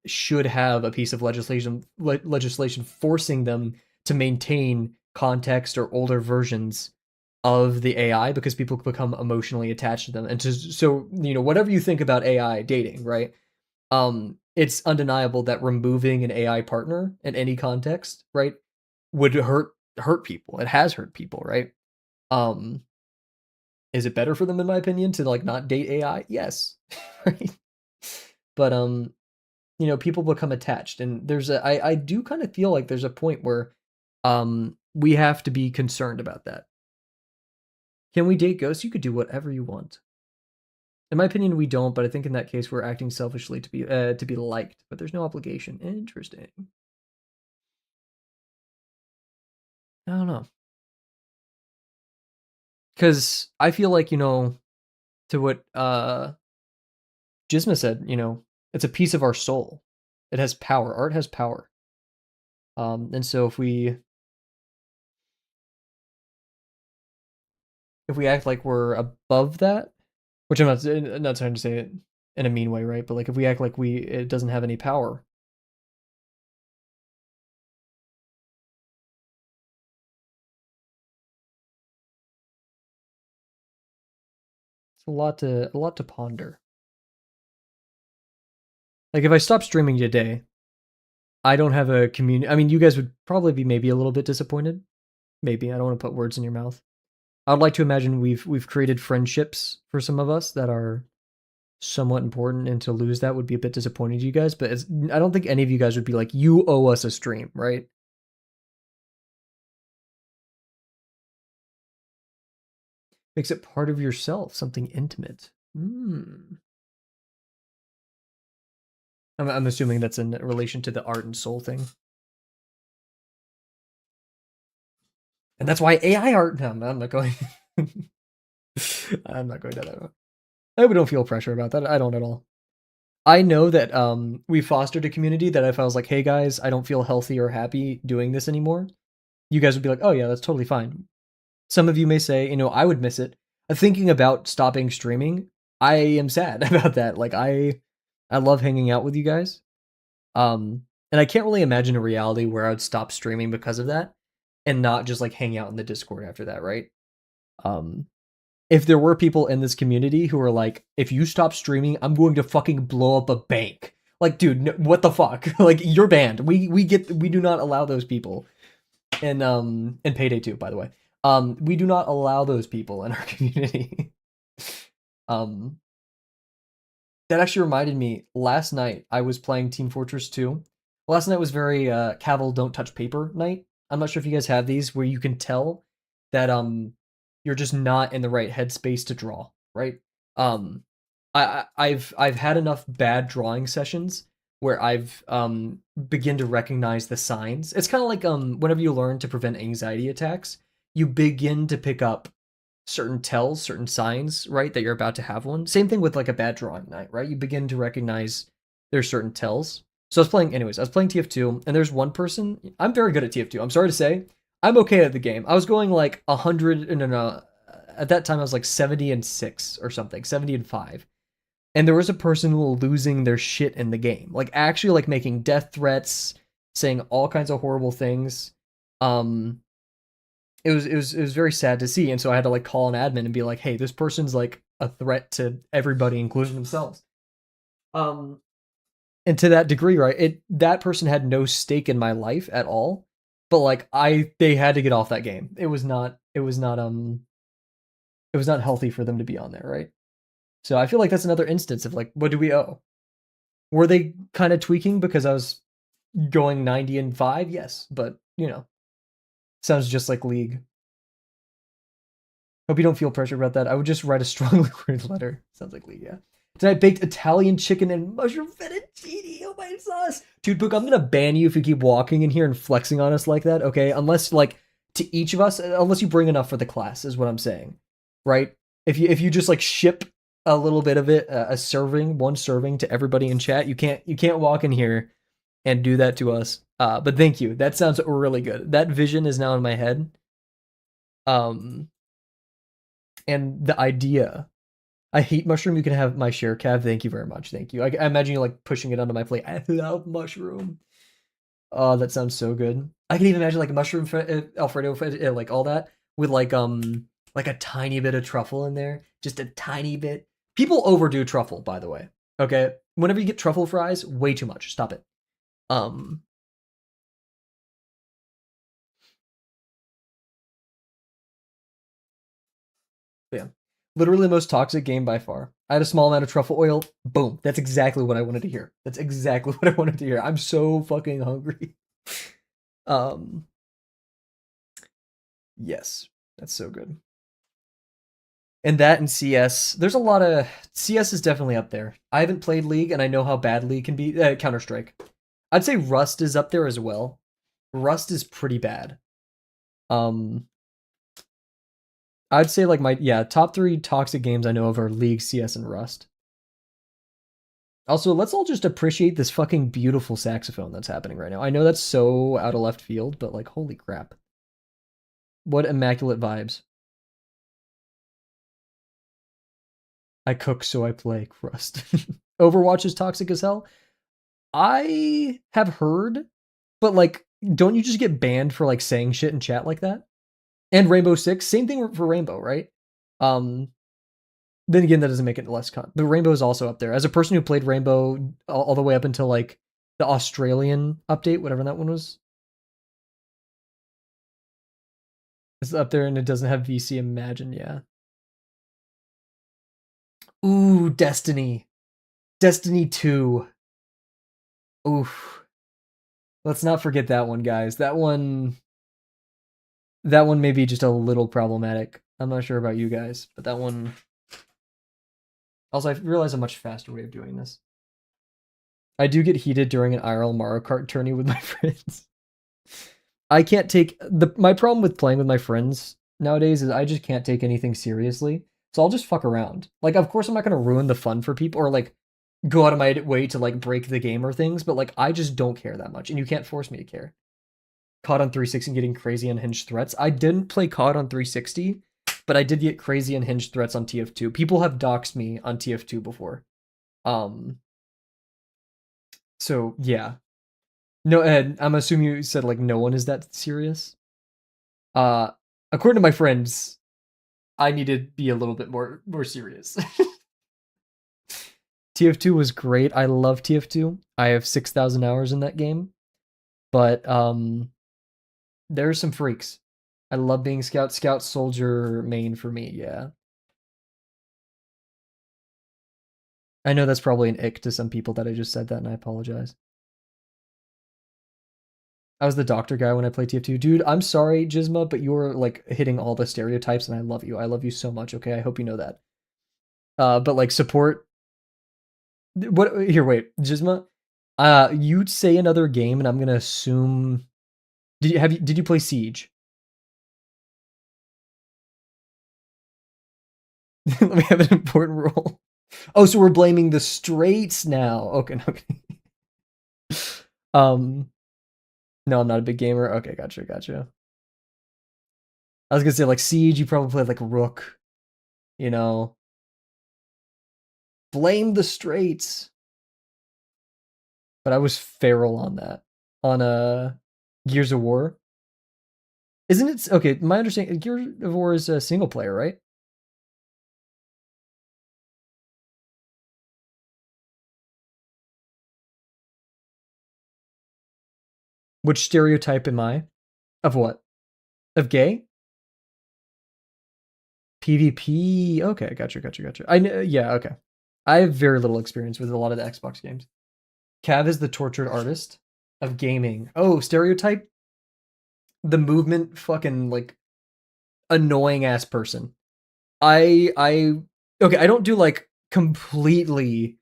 should have a piece of legislation forcing them to maintain context or older versions of the AI because people become emotionally attached to them. And so whatever you think about AI dating, right? It's undeniable that removing an AI partner in any context, right, would hurt people. It has hurt people, right? Um, is it better for them, in my opinion, to like not date AI? Yes, right. But people become attached, and I do kind of feel like there's a point where we have to be concerned about that. Can we date ghosts? You could do whatever you want. In my opinion, we don't, but I think in that case we're acting selfishly to be liked, but there's no obligation. Interesting. I don't know. Because I feel like, to what Jisma said, it's a piece of our soul. It has power. Art has power. And so if we act like we're above that, which I'm not trying to say it in a mean way, right? But like if we act like it doesn't have any power, it's a lot to ponder. Like if I stop streaming today, I don't have a community. I mean, you guys would probably be maybe a little bit disappointed. Maybe. I don't want to put words in your mouth. I'd like to imagine we've created friendships for some of us that are somewhat important, and to lose that would be a bit disappointing to you guys, but I don't think any of you guys would be like, you owe us a stream, right? Makes it part of yourself, something intimate. I'm assuming that's in relation to the art and soul thing. And that's why AI art. No, I'm not going. I'm not going down that road. I hope we don't feel pressure about that. I don't at all. I know that we fostered a community that if I was like, hey guys, I don't feel healthy or happy doing this anymore, you guys would be like, oh yeah, that's totally fine. Some of you may say, I would miss it. Thinking about stopping streaming, I am sad about that. Like I love hanging out with you guys. And I can't really imagine a reality where I would stop streaming because of that and not just like hang out in the Discord after that, right? If there were people in this community who are like, if you stop streaming, I'm going to fucking blow up a bank. Like, dude, no, what the fuck? Like, you're banned. We do not allow those people. And Payday 2, by the way. We do not allow those people in our community. That actually reminded me, last night I was playing Team Fortress 2. Last night was very Kavel don't touch paper night. I'm not sure if you guys have these where you can tell that you're just not in the right headspace to draw, right? I've had enough bad drawing sessions where I've begin to recognize the signs. It's kind of like whenever you learn to prevent anxiety attacks, you begin to pick up certain tells, certain signs, right, that you're about to have one. Same thing with like a bad drawing night, right? You begin to recognize there's certain tells. So I was playing TF2, and there's one person. I'm very good at TF2. I'm sorry to say, I'm okay at the game. I was going like 100, no, at that time I was like 70-6 or something, 70-5. And there was a person losing their shit in the game, like actually like making death threats, saying all kinds of horrible things. It was very sad to see, and so I had to like call an admin and be like, hey, this person's like a threat to everybody, including themselves. And to that degree, right, that person had no stake in my life at all, but like they had to get off that game. It was not healthy for them to be on there, right? So I feel like that's another instance of like, what do we owe? Were they kind of tweaking because I was going 90-5? Yes, but sounds just like League. Hope you don't feel pressure about that. I would just write a strongly worded letter. Sounds like League, yeah. Tonight baked Italian chicken and mushroom fettuccine. Oh my sauce. Dude, Book, I'm gonna ban you if you keep walking in here and flexing on us like that, okay? Unless like to each of us, unless you bring enough for the class, is what I'm saying. Right? If you just like ship a little bit of it, one serving to everybody in chat, you can't walk in here and do that to us. But thank you. That sounds really good. That vision is now in my head. And the idea, I hate mushroom. You can have my share, Cav. Thank you very much. Thank you. I imagine you like pushing it onto my plate. I love mushroom. Oh, that sounds so good. I can even imagine like a mushroom Alfredo, like all that with like a tiny bit of truffle in there, just a tiny bit. People overdo truffle, by the way. Okay, whenever you get truffle fries, way too much. Stop it. Yeah. Literally the most toxic game by far. I had a small amount of truffle oil. Boom. That's exactly what I wanted to hear. That's exactly what I wanted to hear. I'm so fucking hungry. Yes. That's so good. And that and CS. There's a lot of... CS is definitely up there. I haven't played League, and I know how bad League can be. Counter-Strike. I'd say Rust is up there as well. Rust is pretty bad. I'd say like top 3 toxic games I know of are League, CS, and Rust. Also, let's all just appreciate this fucking beautiful saxophone that's happening right now. I know that's so out of left field, but like, holy crap. What immaculate vibes. I cook, so I play. Rust. Overwatch is toxic as hell. I have heard, but like, don't you just get banned for like saying shit in chat like that? And Rainbow Six, same thing for Rainbow, right? Then again, that doesn't make it less but Rainbow is also up there. As a person who played Rainbow all the way up until like The Australian update, whatever that one was. It's up there and it doesn't have VC. Imagine, yeah. Ooh, Destiny. Destiny 2. Oof. Let's not forget that one, guys. That one may be just a little problematic. I'm not sure about you guys, but that one. Also, I realize a much faster way of doing this. I do get heated during an IRL Mario Kart tourney with my friends. I can't take my problem with playing with my friends nowadays is I just can't take anything seriously. So I'll just fuck around. Like, of course, I'm not gonna ruin the fun for people or like go out of my way to like break the game or things, but like I just don't care that much, and you can't force me to care. COD on 360 and getting crazy unhinged threats. I didn't play COD on 360, but I did get crazy unhinged threats on TF2. People have doxed me on TF2 before. So yeah. No, Ed, I'm assuming you said like no one is that serious. According to my friends, I need to be a little bit more serious. TF2 was great. I love TF2. I have 6,000 hours in that game. But there are some freaks. I love being scout soldier main for me, yeah. I know that's probably an ick to some people that I just said that, and I apologize. I was the doctor guy when I played TF2. Dude, I'm sorry, Jizma, but you're like hitting all the stereotypes, and I love you. I love you so much, okay? I hope you know that. But like support. What here, wait, Jizma? You'd say another game, and I'm gonna assume did you play Siege? Let me have an important role. Oh, so we're blaming the straights now. Okay, okay. No, I'm not a big gamer. Okay, gotcha. I was gonna say like Siege, you probably played like Rook, you know. Blame the straights. But I was feral on that. On Gears of War. Isn't it okay, my understanding Gears of War is a single player, right? Which stereotype am I? Of what? Of gay? PvP. Okay, gotcha. I know, yeah, okay. I have very little experience with a lot of the Xbox games. Cav is the tortured artist of gaming. Oh, stereotype? The movement fucking like annoying ass person. I okay, I don't do like completely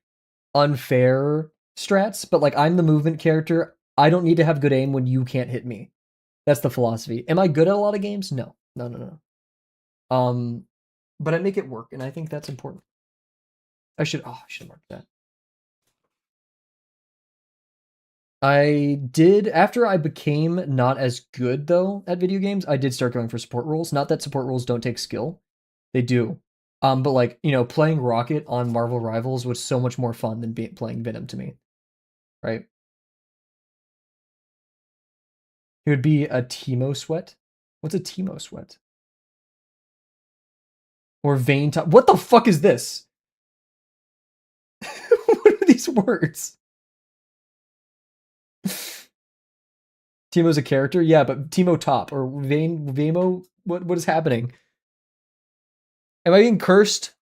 unfair strats, but like I'm the movement character. I don't need to have good aim when you can't hit me. That's the philosophy. Am I good at a lot of games? No. But I make it work, and I think that's important. I should mark that. I did after I became not as good though at video games. I did start going for support roles. Not that support roles don't take skill, they do. But like playing Rocket on Marvel Rivals was so much more fun than playing Venom to me, right? It would be a Teemo sweat. What's a Teemo sweat? Or vein top? What the fuck is this? What are these words? Teemo's a character? Yeah, but Teemo top or Vamo? What is happening? Am I being cursed?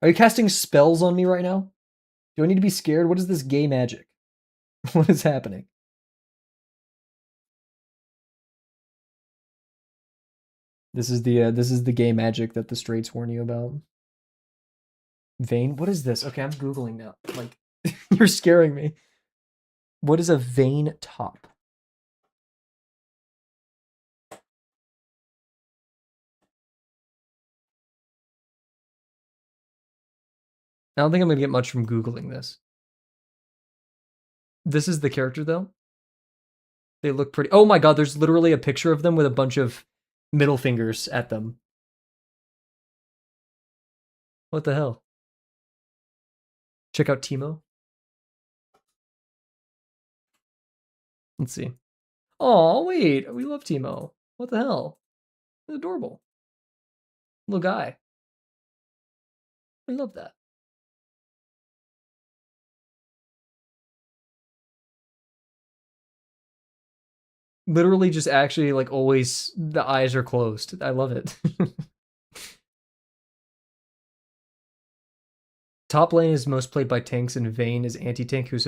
Are you casting spells on me right now? Do I need to be scared? What is this gay magic? What is happening? This is the gay magic that the straights warn you about. Vein? What is this? Okay, I'm googling now. Like you're scaring me. What is a vein top? I don't think I'm gonna get much from googling this. This is the character though. They look pretty. Oh my god, there's literally a picture of them with a bunch of middle fingers at them. What the hell? Check out Teemo. Let's see. Oh wait, we love Teemo. What the hell? He's adorable. Little guy. I love that. Literally just actually like always the eyes are closed. I love it. Top lane is most played by tanks, and Vayne is anti-tank who's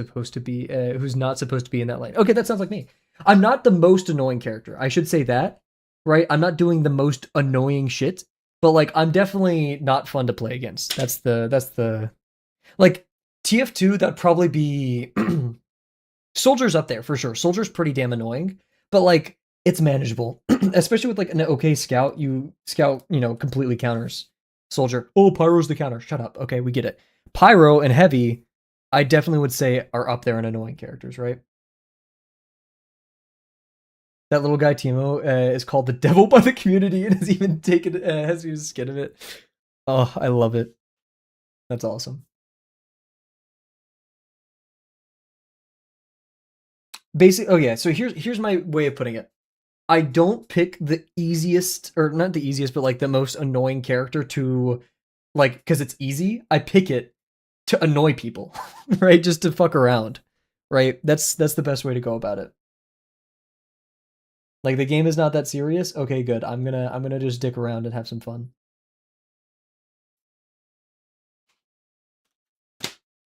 not supposed to be in that lane. Okay, that sounds like me. I'm not the most annoying character. I should say that, right? I'm not doing the most annoying shit, but like I'm definitely not fun to play against. That's the like TF2. That'd probably be Soldier's up there for sure. Soldier's pretty damn annoying, but like it's manageable, especially with like an okay scout. Scout, completely counters Soldier. Oh, Pyro's the counter. Shut up. Okay, we get it. Pyro and Heavy, I definitely would say are up there in annoying characters, right? That little guy Timo is called the devil by the community and has even taken has used skin of it. Oh, I love it. That's awesome. Basically, oh yeah. So here's my way of putting it. I don't pick the easiest, or not the easiest, but like the most annoying character to like because it's easy. I pick it to annoy people, right? Just to fuck around, right? That's the best way to go about it. Like the game is not that serious. Okay, good. I'm gonna just dick around and have some fun.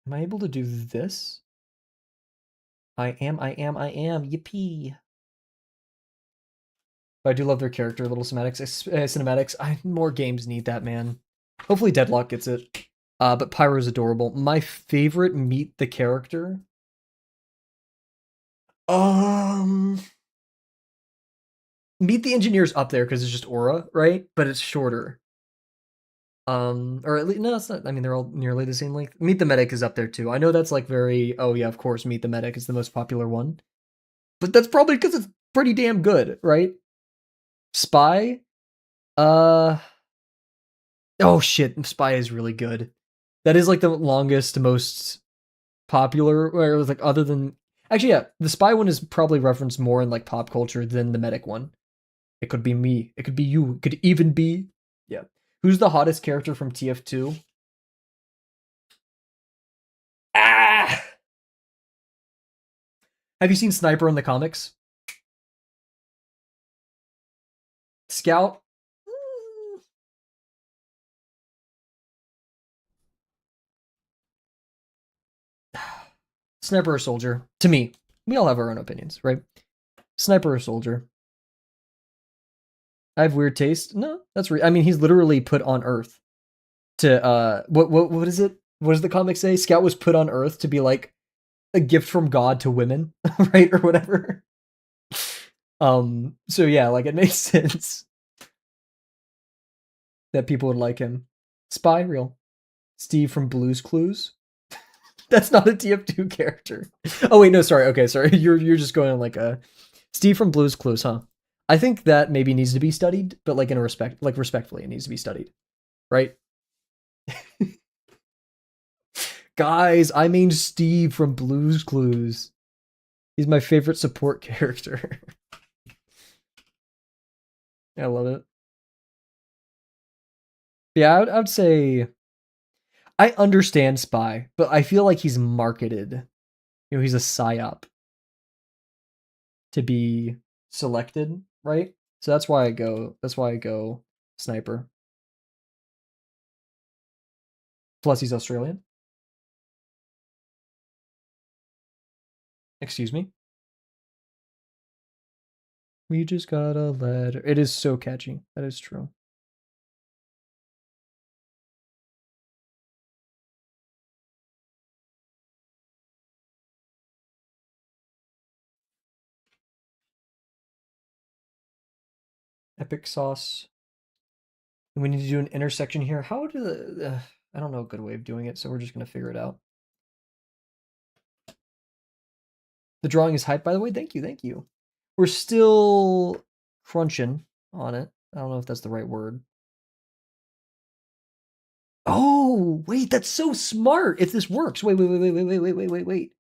Am I able to do this? I am. Yippee. But I do love their character, little cinematics. More games need that, man. Hopefully Deadlock gets it. But Pyro's adorable. My favorite meet the character. Um, Meet the Engineer's up there because it's just aura, right? But it's shorter. Or at least no, it's not. I mean, they're all nearly the same length. Meet the Medic is up there too. I know that's like very. Oh yeah, of course, Meet the Medic is the most popular one, but that's probably because it's pretty damn good, right? Spy. Uh. Oh shit, Spy is really good. That is like the longest, most popular. Where it was like other than actually, yeah, the Spy one is probably referenced more in like pop culture than the Medic one. It could be me. It could be you. It could even be yeah. Who's the hottest character from TF2? Ah! Have you seen Sniper in the comics? Scout? Sniper or Soldier? To me, we all have our own opinions, right? Sniper or Soldier? I have weird taste. No, that's I mean, he's literally put on Earth to what is it? What does the comic say? Scout was put on Earth to be like a gift from God to women, right, or whatever. So yeah, like it makes sense that people would like him. Spy, real. Steve from Blue's Clues. That's not a TF2 character. Oh wait, no, sorry. Okay, sorry. You're just going on like a Steve from Blue's Clues, huh? I think that maybe needs to be studied, but like in a respectfully, it needs to be studied, right? Guys, I mean Steve from Blue's Clues. He's my favorite support character. I love it. Yeah, I would say I understand Spy, but I feel like he's marketed. He's a psyop to be selected, right? So that's why I go. That's why I go Sniper. Plus, he's Australian. Excuse me. We just got a letter. It is so catchy. That is true. Epic sauce. And we need to do an intersection here. How do the? I don't know a good way of doing it, so we're just gonna figure it out. The drawing is hyped, by the way. Thank you, thank you. We're still crunching on it. I don't know if that's the right word. Oh, wait, that's so smart. If this works. Wait.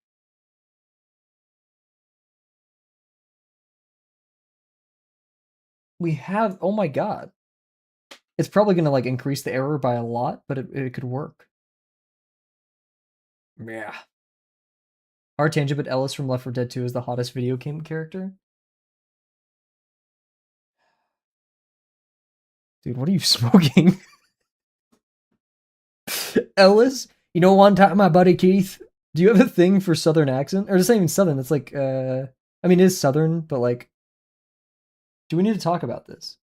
We have, oh my god. It's probably going to like increase the error by a lot, but it could work. Yeah. Our tangent, but Ellis from Left 4 Dead 2 is the hottest video game character. Dude, what are you smoking? Ellis? You know, one time my buddy Keith, do you have a thing for Southern accent? Or it's not even Southern, it's like, I mean, it is Southern, but like, do we need to talk about this?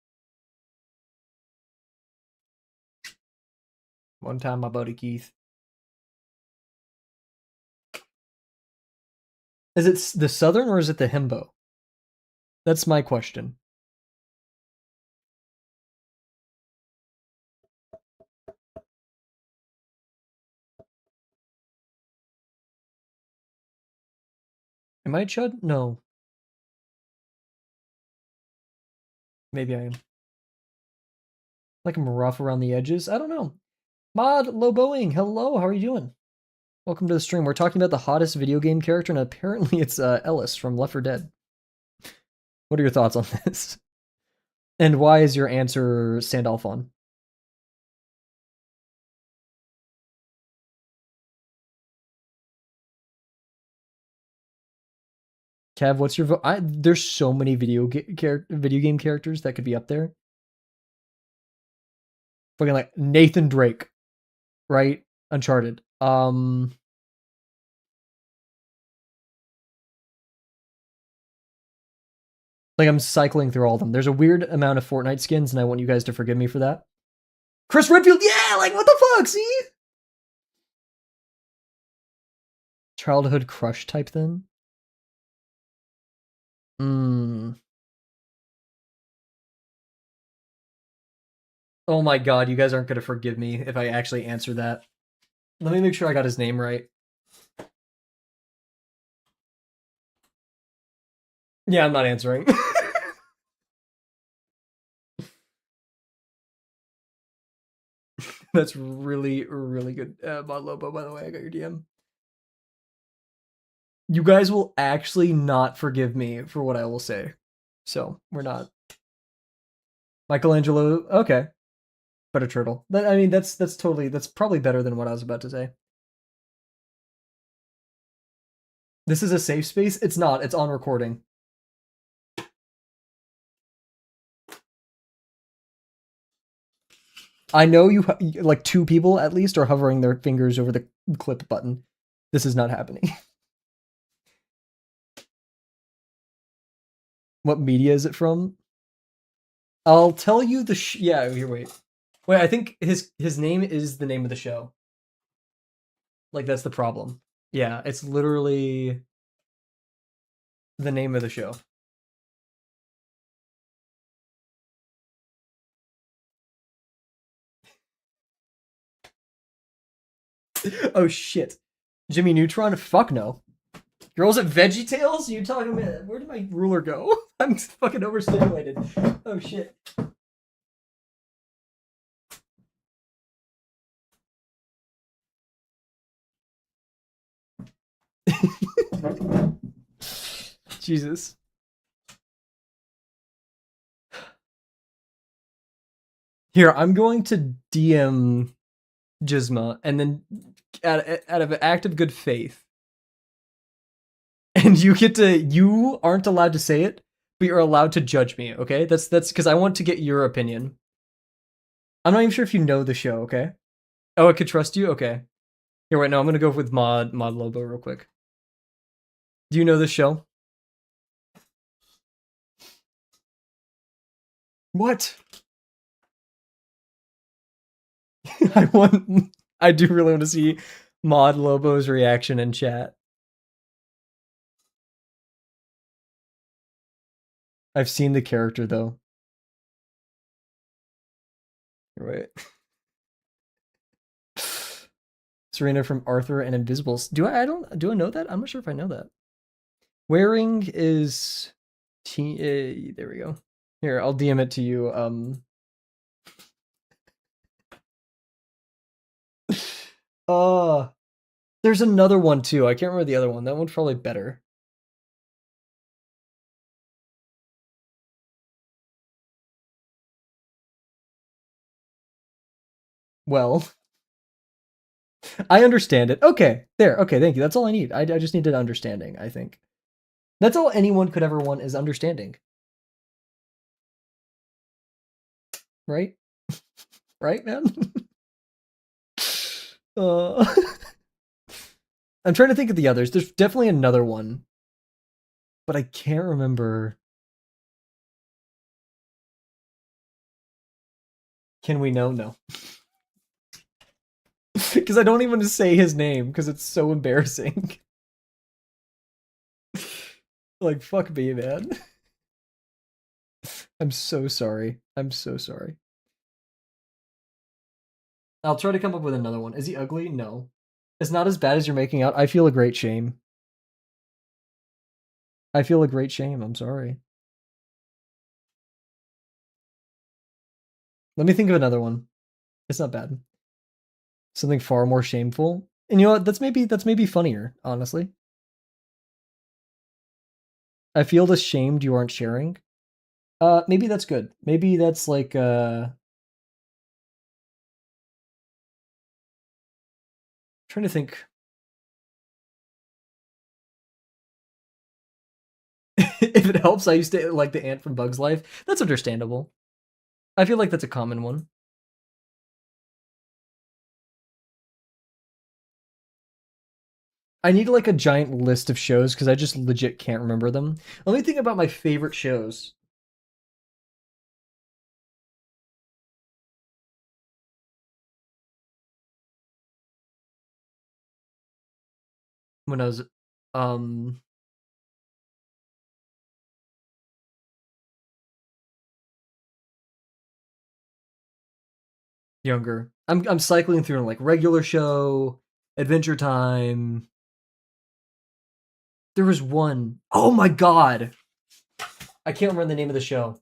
One time my buddy Keith. Is it the Southern or is it the himbo? That's my question. Am I Chud? No. Maybe I am. Like I'm rough around the edges? I don't know. Mod Loboing, hello, how are you doing? Welcome to the stream. We're talking about the hottest video game character, and apparently it's Ellis from Left 4 Dead. What are your thoughts on this? And why is your answer Sandalphon? Cav, what's your vote? There's so many video game characters that could be up there. Fucking like Nathan Drake, right? Uncharted. Like I'm cycling through all of them. There's a weird amount of Fortnite skins, and I want you guys to forgive me for that. Chris Redfield, yeah, like what the fuck? See, childhood crush type then. Oh my god, you guys aren't gonna forgive me if I actually answer that. Let me make sure I got his name right. Yeah, I'm not answering. That's really, really good, Mod Lobo, by the way. I got your DM. You guys will actually not forgive me for what I will say. So, we're not. Michelangelo, okay. But a turtle. I mean, that's probably better than what I was about to say. This is a safe space? It's not. It's on recording. I know you, like, 2 people at least are hovering their fingers over the clip button. This is not happening. What media is it from? I'll tell you the yeah, here, wait. Wait, I think his name is the name of the show. Like, that's the problem. Yeah, it's literally the name of the show. Oh shit. Jimmy Neutron? Fuck no. Girls at VeggieTales? You talking about, where did my ruler go? I'm fucking overstimulated. Oh shit. Jesus. Here, I'm going to DM Gizma, and then out of an act of good faith, and you aren't allowed to say it, but you're allowed to judge me, okay? That's because I want to get your opinion. I'm not even sure if you know the show, okay? Oh, I could trust you? Okay. Here, wait, no, I'm gonna go with Mod Lobo real quick. Do you know this show? What? I do really want to see Mod Lobo's reaction in chat. I've seen the character though. Wait. Serena from Arthur and Invisibles. Do I know that? I'm not sure if I know that. Wearing is there we go. Here, I'll DM it to you. There's another one too. I can't remember the other one. That one's probably better. Well, I understand it. Okay, there. Okay, thank you. That's all I need. I just needed understanding, I think. That's all anyone could ever want is understanding. Right? right, man? uh, I'm trying to think of the others. There's definitely another one, but I can't remember. Can we know? No. Because I don't even say his name because it's so embarrassing. Like, fuck me, man. I'm so sorry. I'm so sorry. I'll try to come up with another one. Is he ugly? No. It's not as bad as you're making out. I feel a great shame. I feel a great shame. I'm sorry. Let me think of another one. It's not bad. Something far more shameful. And you know what? That's maybe funnier, honestly. I feel ashamed you aren't sharing. Maybe that's good. Maybe that's like trying to think. If it helps, I used to like the ant from Bug's Life. That's understandable. I feel like that's a common one. I need like a giant list of shows because I just legit can't remember them. Let me think about my favorite shows. When I was um younger. I'm cycling through like regular show, Adventure Time. There was one. Oh my god. I can't remember the name of the show.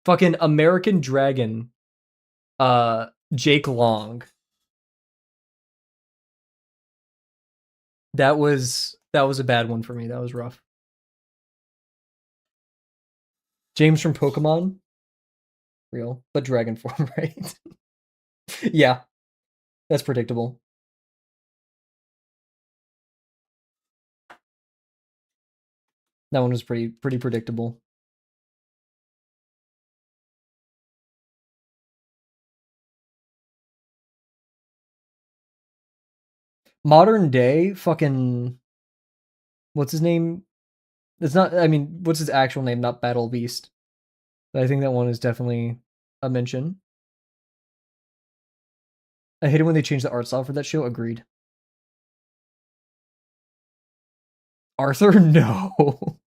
Fucking American Dragon. Jake Long. That was a bad one for me. That was rough. James from Pokemon. Real, but dragon form, right? Yeah, that's predictable. That one was pretty predictable. Modern day, fucking what's his name? It's not. I mean, what's his actual name? Not Battle Beast. But I think that one is definitely a mention. I hate it when they change the art style for that show. Agreed. Arthur, no.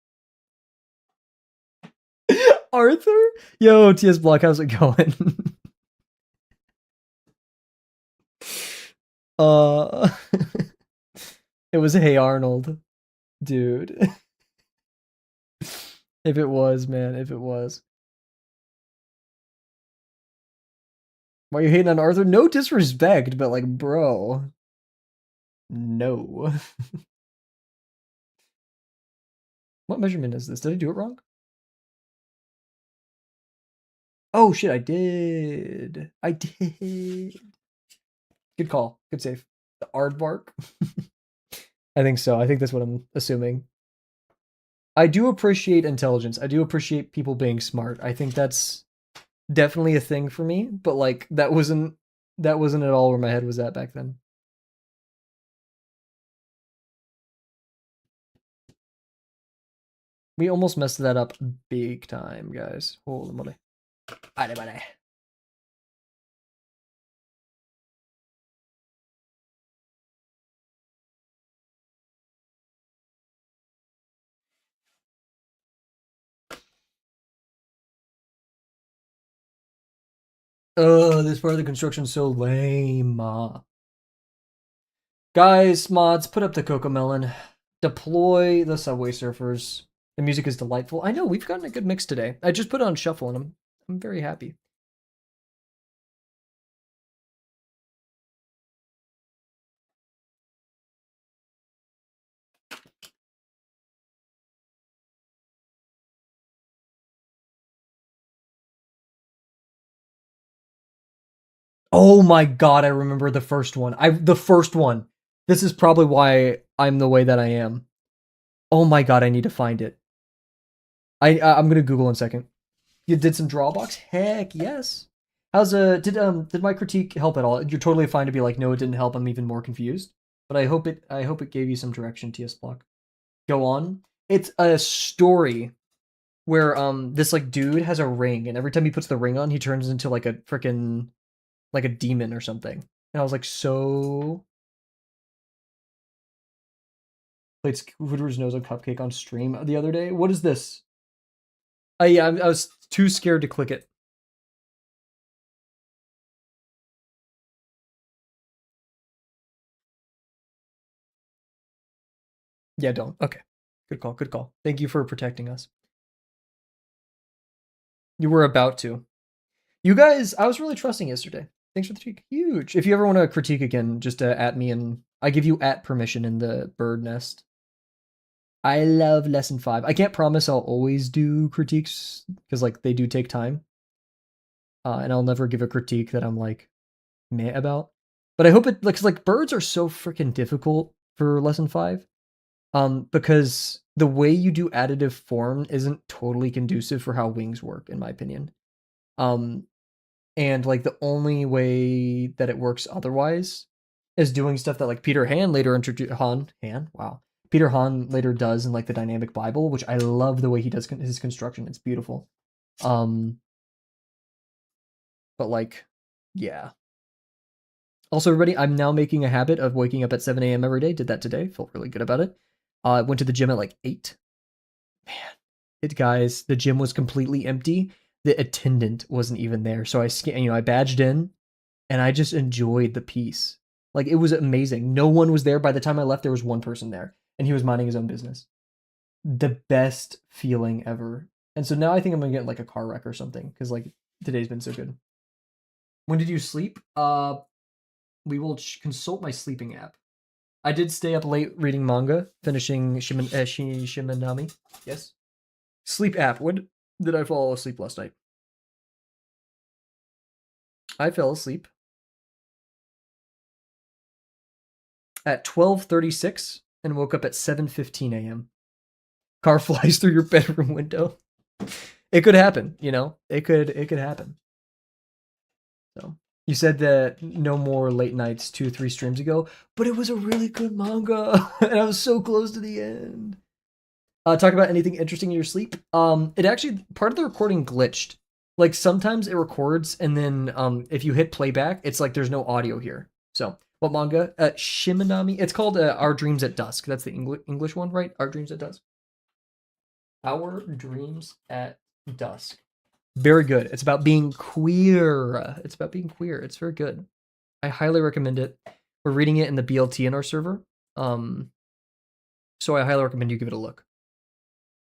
Arthur, yo, TS Block, how's it going? uh, it was Hey Arnold, dude. If it was, man, if it was. Why are you hating on Arthur? No disrespect, but like, bro, no. What measurement is this? Did I do it wrong? Oh shit, I did. I did. Good call. Good save. The aardvark. I think so. I think that's what I'm assuming. I do appreciate intelligence. I do appreciate people being smart. I think that's definitely a thing for me, but like that wasn't at all where my head was at back then. We almost messed that up big time, guys. Holy moly. Bye bye. This part of the construction's so lame. Guys, mods, put up the Cocomelon. Deploy the Subway Surfers. The music is delightful. I know, we've gotten a good mix today. I just put it on shuffle and I'm very happy. Oh my god, I remember the first one. The first one. This is probably why I'm the way that I am. Oh my god, I need to find it. I'm gonna Google in a second. You did some Drawbox? Heck yes. How's did my critique help at all? You're totally fine to be like, no, it didn't help. I'm even more confused. But I hope it gave you some direction, TS Block. Go on. It's a story where this like dude has a ring, and every time he puts the ring on, he turns into like a freaking like a demon or something. And I was like, so played Squidward's nose on Cupcake on stream the other day. What is this? Yeah, I was too scared to click it. Yeah, don't. Okay. Good call. Good call. Thank you for protecting us. You were about to. You guys, I was really trusting yesterday. Thanks for the critique. Huge. If you ever want to critique again, just at me, and I give you at permission in the bird nest. I love lesson 5. I can't promise I'll always do critiques because like they do take time. And I'll never give a critique that I'm like meh about. But I hope it like birds are so freaking difficult for lesson 5. Because the way you do additive form isn't totally conducive for how wings work, in my opinion. And like the only way that it works otherwise is doing stuff that like Peter Han later introduced. Peter Han later does in like the Dynamic Bible, which I love the way he does his construction. It's beautiful. But like, yeah. Also, everybody, I'm now making a habit of waking up at 7 a.m. every day. Did that today. Felt really good about it. I went to the gym at like 8. Man, guys, the gym was completely empty. The attendant wasn't even there. So I badged in and I just enjoyed the peace. Like, it was amazing. No one was there. By the time I left, there was one person there and he was minding his own business. The best feeling ever. And so now I think I'm going to get like a car wreck or something because like today's been so good. When did you sleep? We will consult my sleeping app. I did stay up late reading manga, finishing Shimanami. Yes. Sleep app. When did I fall asleep last night? I fell asleep at 12:36 and woke up at 7:15 a.m. Car flies through your bedroom window. It could happen, you know? It could happen. So, you said that no more late nights 2-3 streams ago, but it was a really good manga and I was so close to the end. Talk about anything interesting in your sleep. It actually, part of the recording glitched. Like sometimes it records and then if you hit playback, it's like there's no audio here. So what manga? Shimanami. It's called Our Dreams at Dusk. That's the English one, right? Our Dreams at Dusk. Our Dreams at Dusk. Very good. It's about being queer. It's about being queer. It's very good. I highly recommend it. We're reading it in the BLT in our server. So I highly recommend you give it a look.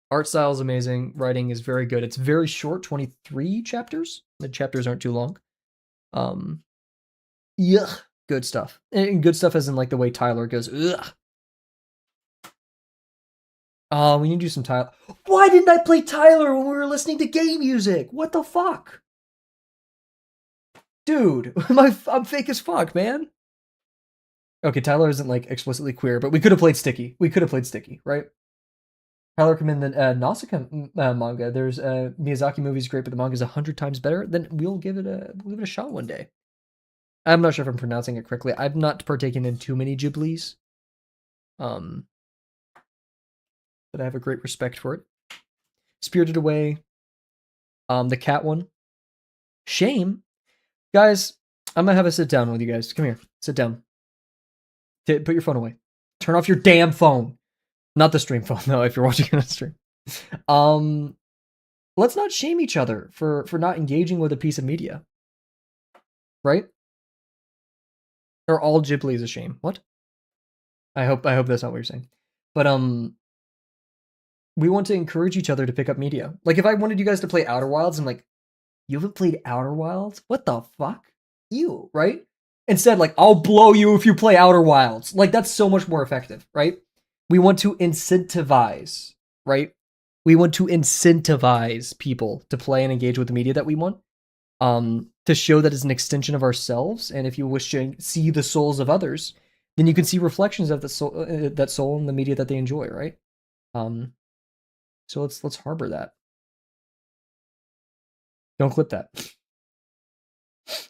Art style is amazing. Writing is very good. It's very short, 23 chapters. The chapters aren't too long. Yeah, good stuff. And good stuff as in like the way Tyler goes, ugh. We need to do some Tyler. Why didn't I play Tyler when we were listening to game music? What the fuck? Dude, I'm fake as fuck, man. Okay, Tyler isn't like explicitly queer, but we could have played Sticky. Right? Tyler recommend the Nausicaa manga. There's Miyazaki movie's great, but the manga is 100 times better. Then we'll give it a shot one day. I'm not sure if I'm pronouncing it correctly. I've not partaken in too many Ghiblis. But I have a great respect for it. Spirited Away. The cat one. Shame. Guys, I'm gonna have a sit down with you guys. Come here. Sit down. Put your phone away. Turn off your damn phone. Not the stream phone, though, if you're watching it on stream. Let's not shame each other for not engaging with a piece of media. Right? Or all Ghibli is a shame. What? I hope that's not what you're saying. But we want to encourage each other to pick up media. Like if I wanted you guys to play Outer Wilds, I'm like, you haven't played Outer Wilds? What the fuck? You, right? Instead, like, I'll blow you if you play Outer Wilds. Like, that's so much more effective, right? We want to incentivize, right? We want to incentivize people to play and engage with the media that we want, to show that it's an extension of ourselves. And if you wish to see the souls of others, then you can see reflections of that soul in the media that they enjoy, right? So let's harbor that. Don't clip that.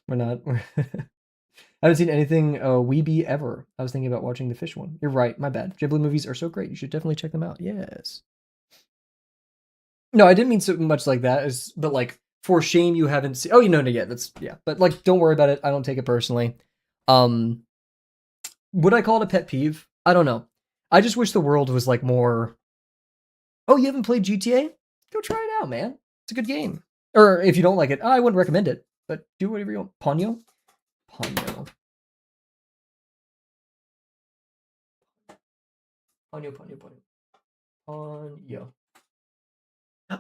We're not. I haven't seen anything Weeby ever. I was thinking about watching the fish one. You're right. My bad. Ghibli movies are so great. You should definitely check them out. Yes. No, I didn't mean so much like that. But like, for shame you haven't seen. Oh, you know, yeah, that's yeah. But like, don't worry about it. I don't take it personally. Would I call it a pet peeve? I don't know. I just wish the world was like more. Oh, you haven't played GTA? Go try it out, man. It's a good game. Or if you don't like it, I wouldn't recommend it. But do whatever you want. Ponyo? Ponyo. Ponyo. Ponyo.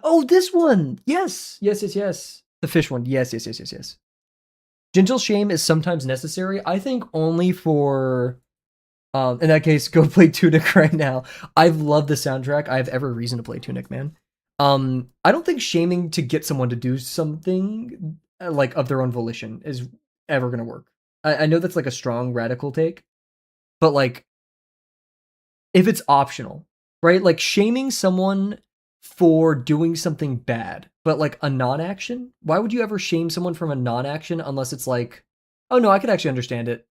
Oh, this one! Yes! Yes. The fish one. Yes. Gentle shame is sometimes necessary. I think only for... in that case, go play Tunic right now. I've loved the soundtrack. I have every reason to play Tunic, man. I don't think shaming to get someone to do something like of their own volition is ever gonna work. I know that's like a strong radical take, but like if it's optional, right? Like shaming someone for doing something bad, but like a non-action. Why would you ever shame someone from a non-action unless it's like, oh no, I could actually understand it.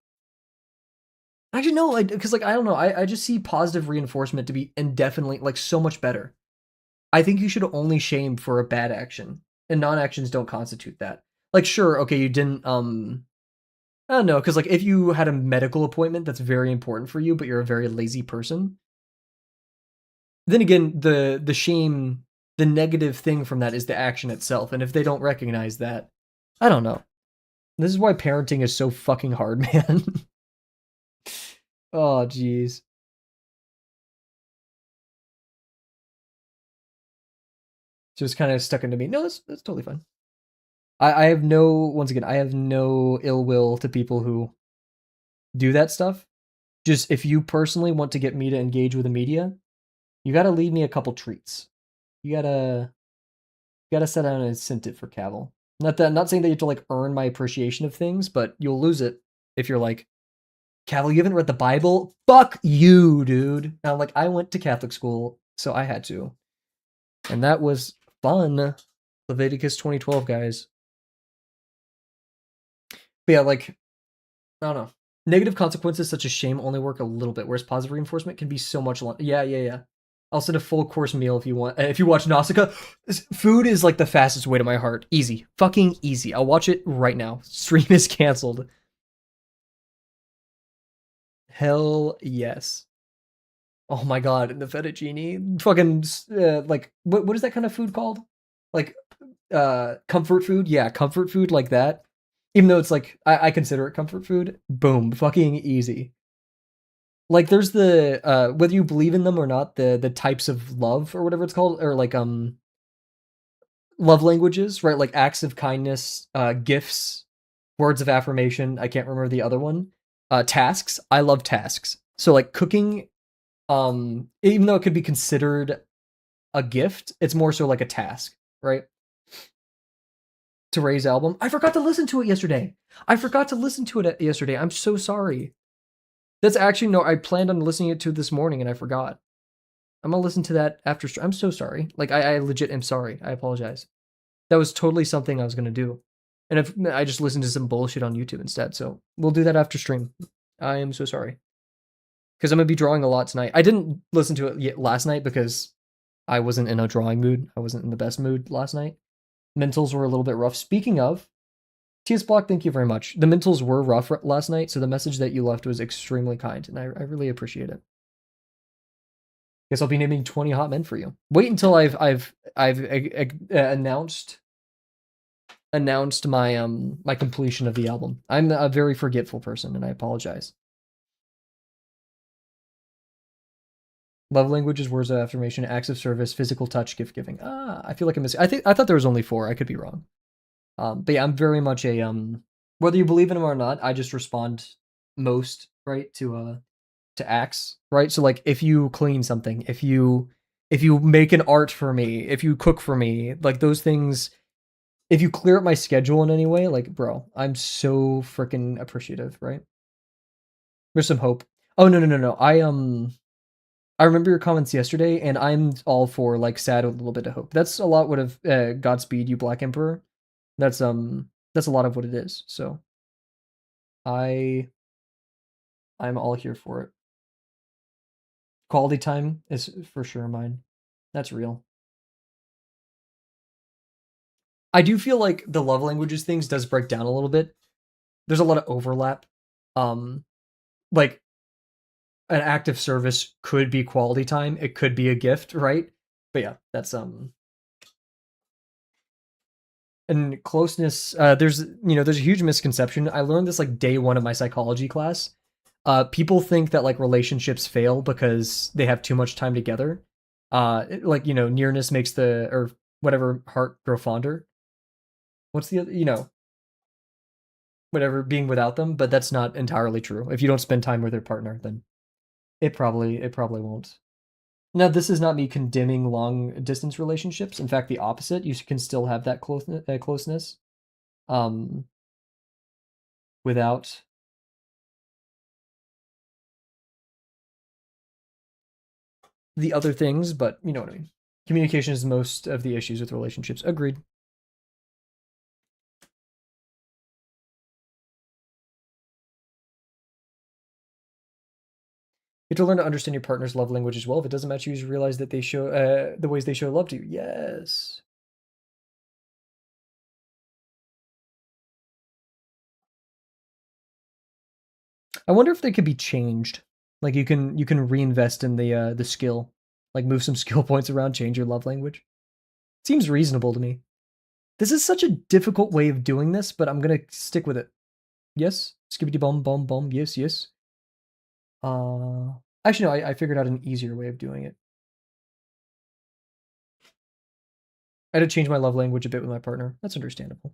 Actually, no, because like I don't know, I just see positive reinforcement to be indefinitely like so much better. I think you should only shame for a bad action, and non-actions don't constitute that. Like, sure, okay, you didn't, I don't know, because like if you had a medical appointment that's very important for you, but you're a very lazy person, then again, the shame, the negative thing from that is the action itself, and if they don't recognize that, I don't know. This is why parenting is so fucking hard, man. Oh, jeez. Just kind of stuck into me. No, that's totally fine. I have no, once again, I have no ill will to people who do that stuff. Just if you personally want to get me to engage with the media, you got to leave me a couple treats. You gotta set out an incentive for Kavel. Not saying that you have to like earn my appreciation of things, but you'll lose it if you're like, Kavel, you haven't read the Bible? Fuck you, dude. And I'm like, I went to Catholic school, so I had to. And that was fun. Leviticus 2012, guys. But yeah, like, I don't know. Negative consequences such as shame only work a little bit, whereas positive reinforcement can be so much longer. Yeah. I'll send a full course meal if you want. If you watch Nausicaa, food is like the fastest way to my heart. Easy. Fucking easy. I'll watch it right now. Stream is canceled. Hell yes. Oh my god, the fettuccine. Fucking, like, what is that kind of food called? Like, comfort food? Yeah, comfort food like that. Even though it's like, I consider it comfort food. Boom. Fucking easy. Like there's the whether you believe in them or not, the types of love or whatever it's called, or like love languages, right? Like acts of kindness, gifts, words of affirmation. I can't remember the other one. Tasks. I love tasks. So like cooking, even though it could be considered a gift, it's more so like a task, right? To Ray's album. I forgot to listen to it yesterday. I'm so sorry. That's actually, no, I planned on listening to it this morning and I forgot. I'm gonna listen to that after. I'm so sorry. Like, I legit am sorry. I apologize. That was totally something I was gonna do. And if I just listened to some bullshit on YouTube instead, so we'll do that after stream. I am so sorry. Because I'm gonna be drawing a lot tonight. I didn't listen to it yet last night because I wasn't in a drawing mood. I wasn't in the best mood last night. Mentals were a little bit rough. Speaking of, TS Block, thank you very much. The mentals were rough last night, so the message that you left was extremely kind, and I really appreciate it. Guess I'll be naming 20 hot men for you. Wait until I've announced my my completion of the album. I'm a very forgetful person, and I apologize. Love languages, words of affirmation, acts of service, physical touch, gift giving. I feel like I'm missing. I thought there was only 4. I could be wrong. But yeah, I'm very much a whether you believe in them or not, I just respond most right to acts, right? So like if you clean something, if you make an art for me, if you cook for me, like those things, if you clear up my schedule in any way, like bro, I'm so freaking appreciative, right? There's some hope. Oh no. I remember your comments yesterday, and I'm all for like sad with a little bit of hope. That's a lot what of Godspeed You Black Emperor. That's a lot of what it is. So I I'm all here for it. Quality time is for sure mine. That's real. I do feel like the love languages things does break down a little bit. There's a lot of overlap. Um, like an act of service could be quality time. It could be a gift, right? But yeah, that's and closeness. There's a huge misconception. I learned this like day one of my psychology class. People think that like relationships fail because they have too much time together. Nearness makes the or whatever heart grow fonder. What's the whatever being without them, but that's not entirely true. If you don't spend time with your partner, then it probably won't. Now, this is not me condemning long distance relationships. In fact, the opposite. You can still have that closeness um, without the other things, but you know what I mean. Communication is most of the issues with relationships. Agreed. You have to learn to understand your partner's love language as well. If it doesn't match you, you realize that they show the ways they show love to you. Yes. I wonder if they could be changed. Like you can reinvest in the skill, like move some skill points around, change your love language. Seems reasonable to me. This is such a difficult way of doing this, but I'm gonna stick with it. Yes, skibbity bum bum bum. Yes, yes. Uh, Actually, no. I figured out an easier way of doing it. I had to change my love language a bit with my partner. That's understandable.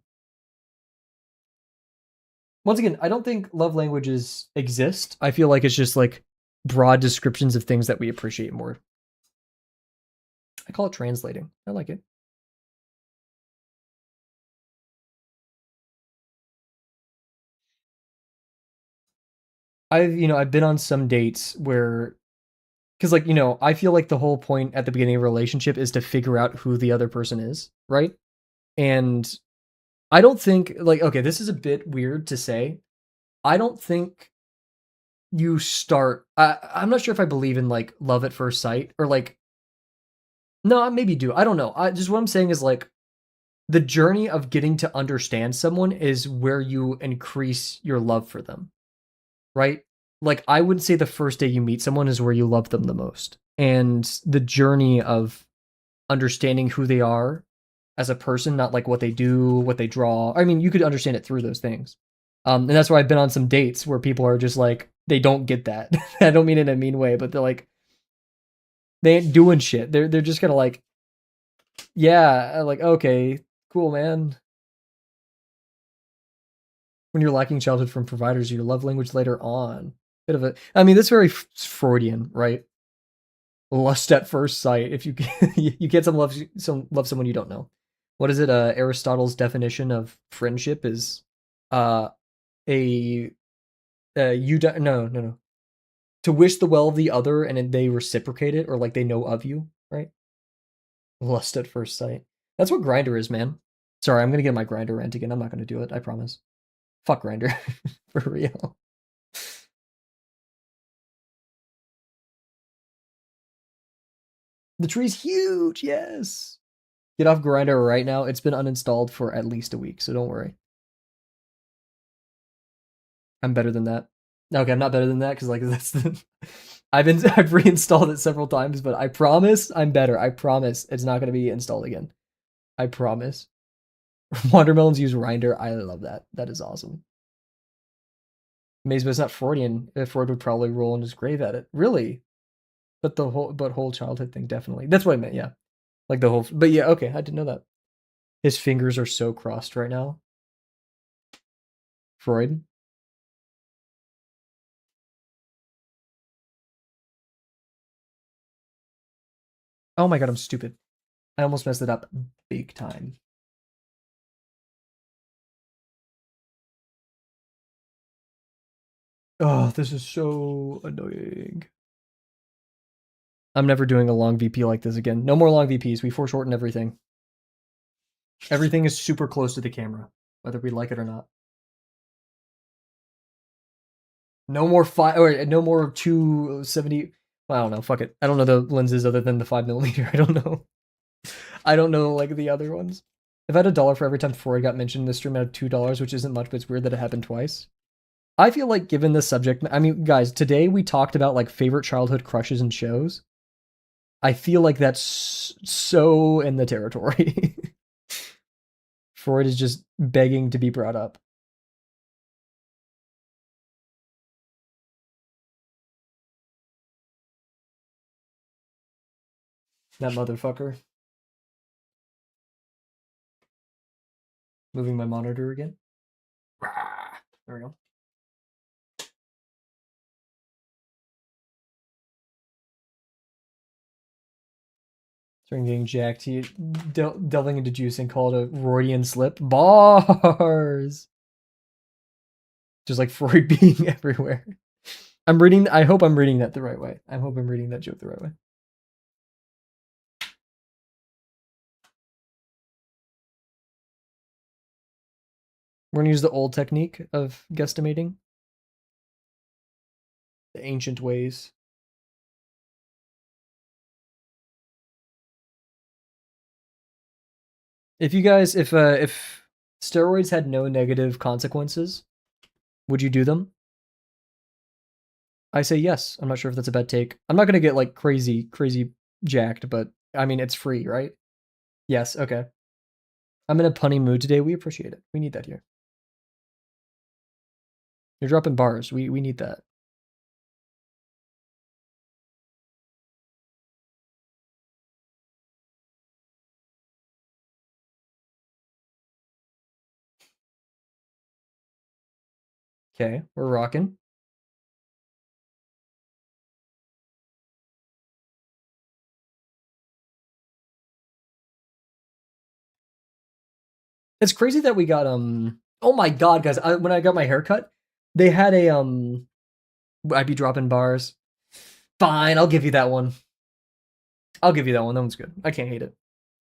Once again, I don't think love languages exist. I feel like it's just like broad descriptions of things that we appreciate more. I call it translating. I like it. I've been on some dates where because I feel like the whole point at the beginning of a relationship is to figure out who the other person is, right? And I don't think like okay, this is a bit weird to say. I don't think you start I'm not sure if I believe in like love at first sight or like no, I maybe do. I don't know. I just what I'm saying is like the journey of getting to understand someone is where you increase your love for them, right? Like I would say the first day you meet someone is where you love them the most. And the journey of understanding who they are as a person, not like what they do, what they draw. I mean, you could understand it through those things. And that's why I've been on some dates where people are just like, they don't get that. I don't mean it in a mean way, but they're like, they ain't doing shit. They're just kind of like, yeah, like okay, cool, man. When you're lacking childhood from providers, your love language later on. Bit of a, I mean, that's very Freudian, right? Lust at first sight. If you you can't love someone you don't know. What is it? Aristotle's definition of friendship is uh a you do, no to wish the well of the other and then they reciprocate it or like they know of you, right? Lust at first sight. That's what Grinder is, man. Sorry, I'm gonna get my Grinder rant again. I'm not gonna do it. I promise. Fuck Grinder, for real. The tree's huge. Yes. Get off Grinder right now. It's been uninstalled for at least a week, so don't worry. I'm better than that. Okay, I'm not better than that because like that's the I've reinstalled it several times, but I promise I'm better. I promise it's not gonna be installed again. I promise. Watermelons use Rinder. I love that. That is awesome. Amazed, but it's not Freudian. Freud would probably roll in his grave at it. Really? But whole childhood thing definitely. That's what I meant. Yeah, like the whole. But yeah, okay, I didn't know that. His fingers are so crossed right now. Freud. Oh my god, I'm stupid. I almost messed it up big time. Oh, this is so annoying. I'm never doing a long VP like this again. No more long VPs. We foreshorten everything. Everything is super close to the camera, whether we like it or not. No more no more 270. I don't know. Fuck it. I don't know the lenses other than the 5mm. I don't know. I don't know like the other ones. If I had $1 for every time Freud got mentioned in this stream, I had $2, which isn't much, but it's weird that it happened twice. I feel like given the subject, I mean, guys, today we talked about like favorite childhood crushes and shows. I feel like that's so in the territory. Freud is just begging to be brought up. That motherfucker. Moving my monitor again. There we go. Starting getting jacked. He delving into juice and called a Freudian slip. Bars. Just like Freud being everywhere. I'm reading. I hope I'm reading that the right way. I hope I'm reading that joke the right way. We're gonna use the old technique of guesstimating. The ancient ways. If you guys, if steroids had no negative consequences, would you do them? I say yes. I'm not sure if that's a bad take. I'm not gonna get like crazy jacked, but I mean it's free, right? Yes. Okay. I'm in a punny mood today. We appreciate it. We need that here. You're dropping bars. We need that. Okay, we're rocking. It's crazy that we got oh my god, guys, when I got my haircut, they had a I'd be dropping bars. Fine, I'll give you that one. I'll give you that one. That one's good. I can't hate it.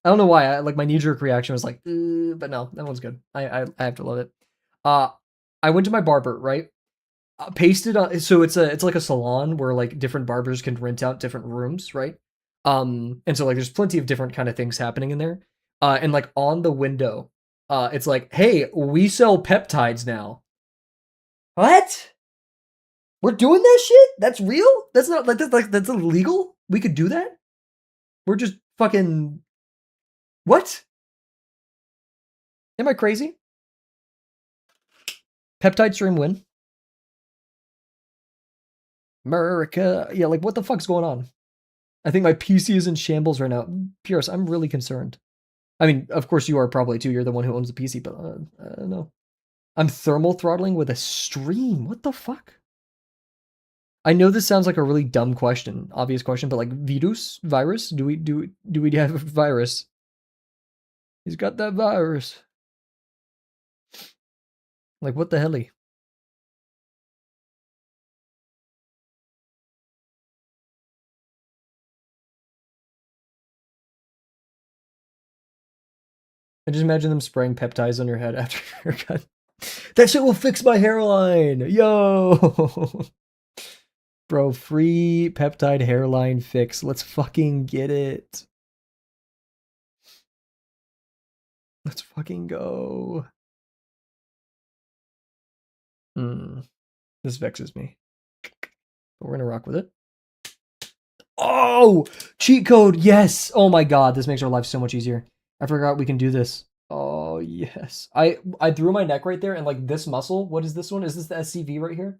I don't know why. Like my knee-jerk reaction was like, but no, that one's good. I have to love it. I went to my barber, right? Pasted on, so it's like a salon where like different barbers can rent out different rooms, right? And so like there's plenty of different kind of things happening in there. And like on the window, it's like, hey, we sell peptides now. What? We're doing that shit? That's real? That's not like that's illegal? We could do that? We're just fucking what? Am I crazy? Peptide stream win. America. Yeah, like what the fuck's going on? I think my PC is in shambles right now. Pierce, I'm really concerned. I mean, of course you are probably too. You're the one who owns the PC, but I don't know. I'm thermal throttling with a stream. What the fuck? I know this sounds like a really dumb question, obvious question, but like virus? Do we have a virus? He's got that virus. Like what the helly? I just imagine them spraying peptides on your head after your haircut. That shit will fix my hairline. Yo. Bro, free peptide hairline fix. Let's fucking get it. Let's fucking go. This vexes me. But we're gonna rock with it. Oh! Cheat code! Yes! Oh my god, this makes our life so much easier. I forgot we can do this. Oh, yes. I threw my neck right there, and like this muscle, what is this one? Is this the SCV right here?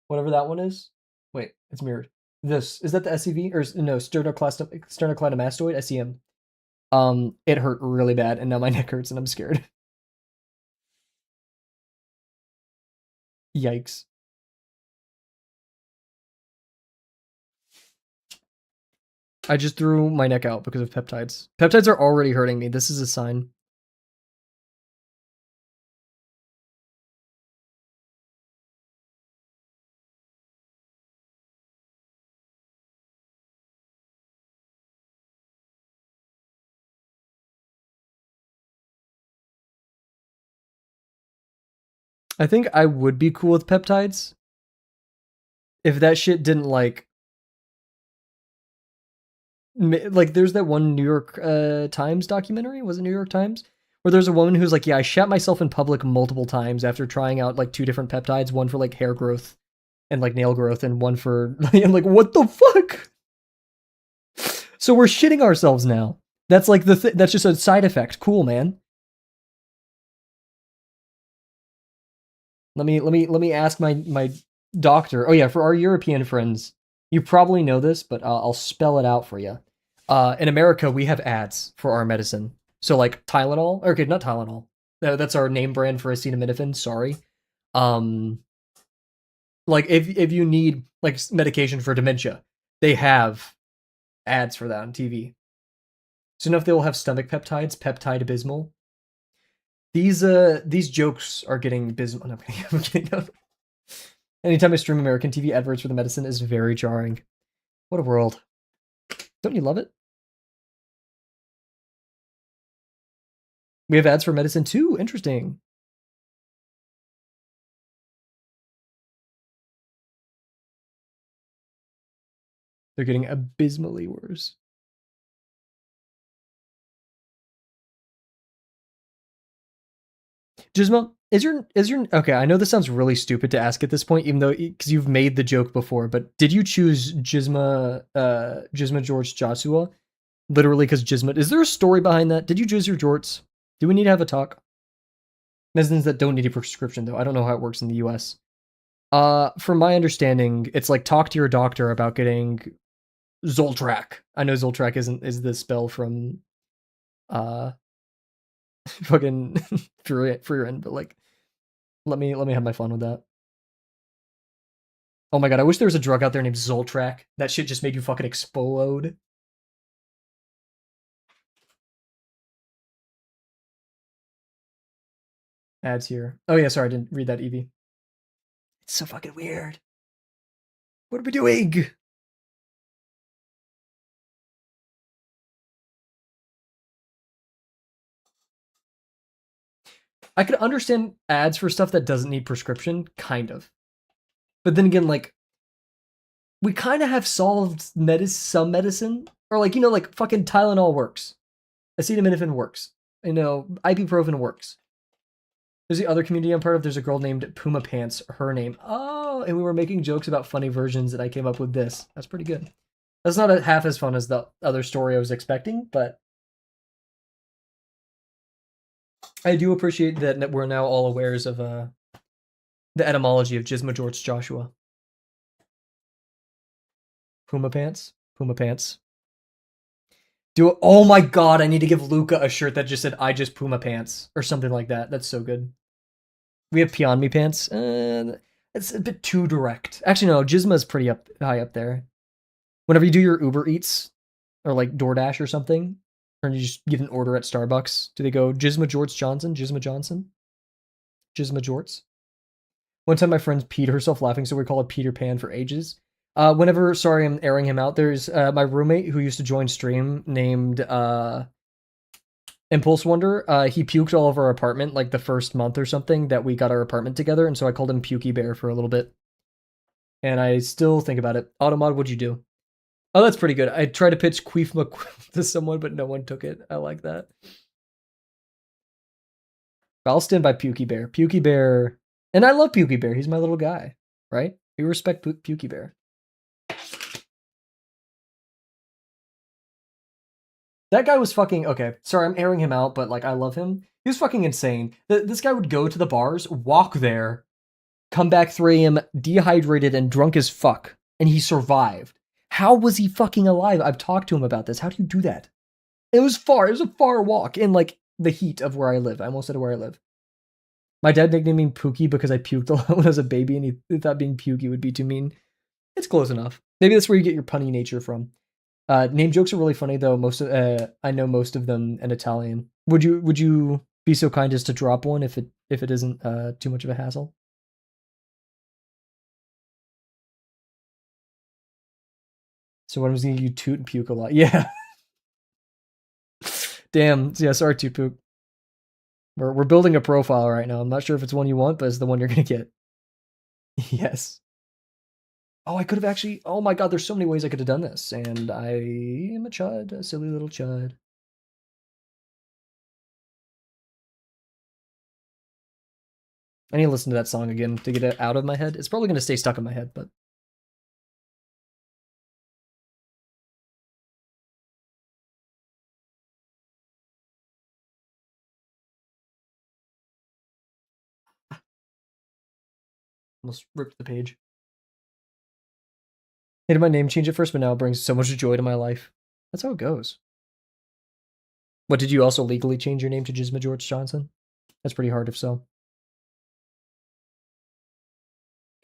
Whatever that one is? Wait, it's mirrored. This, is that the SCV? Or no, sternocleidomastoid, SEM. It hurt really bad, and now my neck hurts, and I'm scared. Yikes. I just threw my neck out because of peptides. Peptides are already hurting me. This is a sign. I think I would be cool with peptides if that shit didn't like there's that one New York Times documentary, was it New York Times? Where there's a woman who's like, yeah, I shat myself in public multiple times after trying out like 2 different peptides, one for like hair growth and like nail growth and one for I'm like, what the fuck? So we're shitting ourselves now. That's like that's just a side effect. Cool, man. Let me ask my doctor. Oh yeah, for our European friends, you probably know this, but I'll spell it out for you. In America, we have ads for our medicine. So like Tylenol, okay, not Tylenol. That's our name brand for acetaminophen. Sorry. Um, like if you need like medication for dementia, they have ads for that on TV. So enough they will have stomach peptides, peptide abysmal. These jokes are getting abysmal. No, I'm kidding. Anytime I stream American TV adverts for the medicine is very jarring. What a world. Don't you love it? We have ads for medicine too. Interesting. They're getting abysmally worse. Gizmo, is your okay? I know this sounds really stupid to ask at this point, even though because you've made the joke before. But did you choose Gizma George Joshua literally because Gizma? Is there a story behind that? Did you choose your jorts? Do we need to have a talk? Medicines that don't need a prescription though. I don't know how it works in the U.S. From my understanding, it's like talk to your doctor about getting Zoltrak. I know Zoltrak is the spell from uh fucking free end, but like let me have my fun with that. Oh my god, I wish there was a drug out there named Zoltrak. That shit just made you fucking explode. Ads here. Oh yeah, sorry, I didn't read that, Evie. It's so fucking weird. What are we doing? I could understand ads for stuff that doesn't need prescription, kind of. But then again, like, we kind of have solved some medicine. Or like, like fucking Tylenol works. Acetaminophen works. Ibuprofen works. There's the other community I'm part of. There's a girl named Puma Pants. Her name. Oh, and we were making jokes about funny versions, and I came up with this. That's pretty good. That's not half as fun as the other story I was expecting, but I do appreciate that we're now all awares of the etymology of Gizmo George Joshua. Puma Pants. Puma Pants. Do it. Oh my god, I need to give Luca a shirt that just said "I just Puma Pants" or something like that. That's so good. We have Peon Me Pants. It's a bit too direct. Actually, no, Gizma's pretty high up there. Whenever you do your Uber Eats or like DoorDash or something, or you just get an order at Starbucks, do they go Gizma Jorts Johnson? Gizma Johnson? Gizma Jorts? One time my friend peed herself laughing, so we call it Peter Pan for ages. Sorry, I'm airing him out. There's my roommate who used to join stream named Impulse Wonder. He puked all over our apartment like the first month or something that we got our apartment together, and so I called him Pukey Bear for a little bit. And I still think about it. Automod, what'd you do? Oh, that's pretty good. I tried to pitch Queef McQueef to someone, but no one took it. I like that. I'll stand by Pukey Bear. Pukey Bear, and I love Pukey Bear. He's my little guy, right? We respect Pukey Bear. That guy was fucking okay. Sorry, I'm airing him out, but like I love him. He was fucking insane. This guy would go to the bars, walk there, come back 3 a.m. dehydrated and drunk as fuck, and he survived. How was he fucking alive? I've talked to him about this. How do you do that? It was far. It was a far walk in like the heat of where I live. I almost said where I live. My dad nicknamed me Pookie because I puked a lot when I was a baby, and he thought being pukey would be too mean. It's close enough. Maybe that's where you get your punny nature from. Name jokes are really funny though. I know most of them in Italian. Would you be so kind as to drop one if it isn't too much of a hassle? So what was you toot and puke a lot? Yeah. Damn. Yeah. Sorry, toot puke. We're building a profile right now. I'm not sure if it's one you want, but it's the one you're gonna get. Yes. Oh, I could have actually. Oh my god, there's so many ways I could have done this, and I am a chud, a silly little chud. I need to listen to that song again to get it out of my head. It's probably gonna stay stuck in my head, but. Almost ripped the page. Hated my name change at first, but now it brings so much joy to my life. That's how it goes. What, did you also legally change your name to Jisma George Johnson? That's pretty hard if so.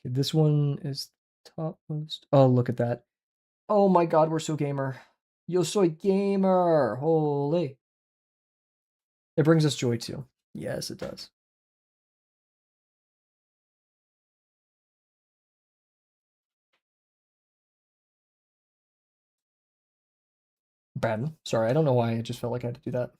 Okay, this one is topmost. Oh, look at that. Oh my god, we're so gamer. Yo soy gamer. Holy. It brings us joy too. Yes, it does. Braden. Sorry, I don't know why. I just felt like I had to do that.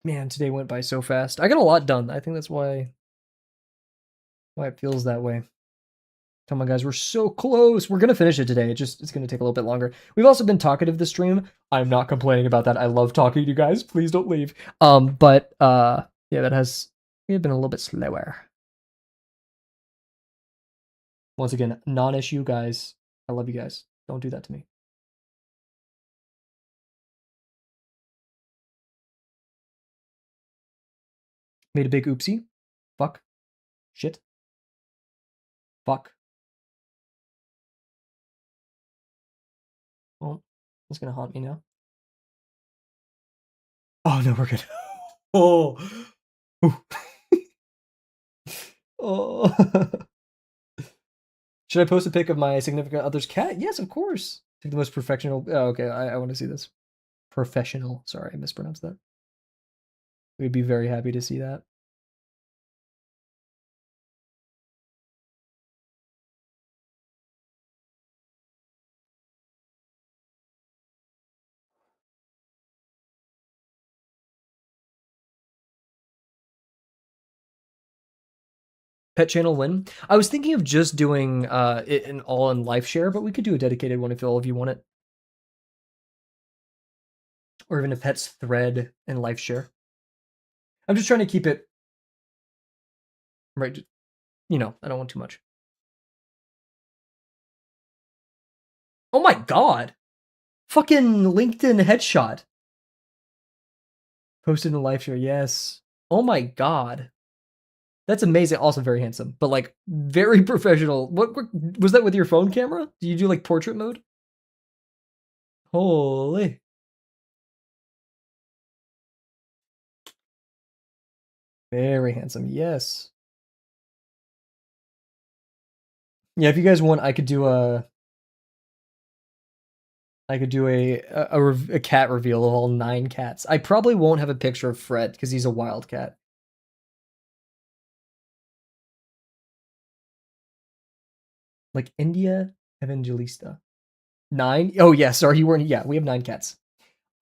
Man, today went by so fast. I got a lot done. I think that's why it feels that way. Come on, guys, we're so close. We're gonna finish it today. It's gonna take a little bit longer. We've also been talkative this stream. I'm not complaining about that. I love talking to you guys. Please don't leave. But yeah, we have been a little bit slower. Once again, non-issue, guys. I love you guys. Don't do that to me. Made a big oopsie. Fuck. Shit. Fuck. Well, it's gonna haunt me now. Oh no, we're good. Oh. Oh. Should I post a pic of my significant other's cat? Yes, of course. Take the most professional. Oh, okay, I want to see this. Professional. Sorry, I mispronounced that. We'd be very happy to see that. Pet channel win. I was thinking of just doing it an all in life share, but we could do a dedicated one if all of you want it. Or even a pets thread and life share. I'm just trying to keep it right. You know, I don't want too much. Oh my god! Fucking LinkedIn headshot. Posted in a live share, yes. Oh my god. That's amazing. Also very handsome, but like very professional. What was that with your phone camera? Do you do like portrait mode? Holy. Very handsome, yes. Yeah, if you guys want, I could do a cat reveal of all 9 cats. I probably won't have a picture of Fred because he's a wild cat. Like India Evangelista. 9? Oh yeah, sorry, you weren't. Yeah, we have 9 cats.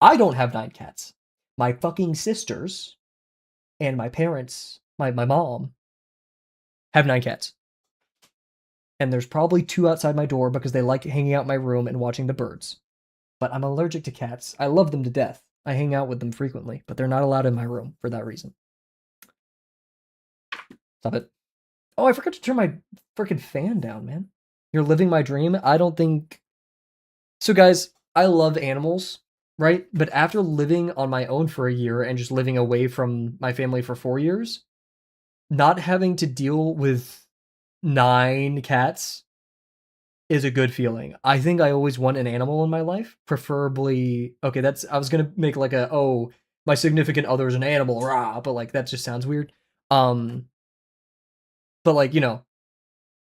I don't have 9 cats. My fucking sisters and my parents, my mom, have 9 cats. And there's probably 2 outside my door because they like hanging out in my room and watching the birds. But I'm allergic to cats. I love them to death. I hang out with them frequently, but they're not allowed in my room for that reason. Stop it. Oh, I forgot to turn my freaking fan down, man. You're living my dream? I don't think... So guys, I love animals, right? But after living on my own for a year and just living away from my family for 4 years, not having to deal with 9 cats is a good feeling. I think I always want an animal in my life, preferably. Okay, I was gonna make like my significant other is an animal, rah, but like that just sounds weird. But like, you know,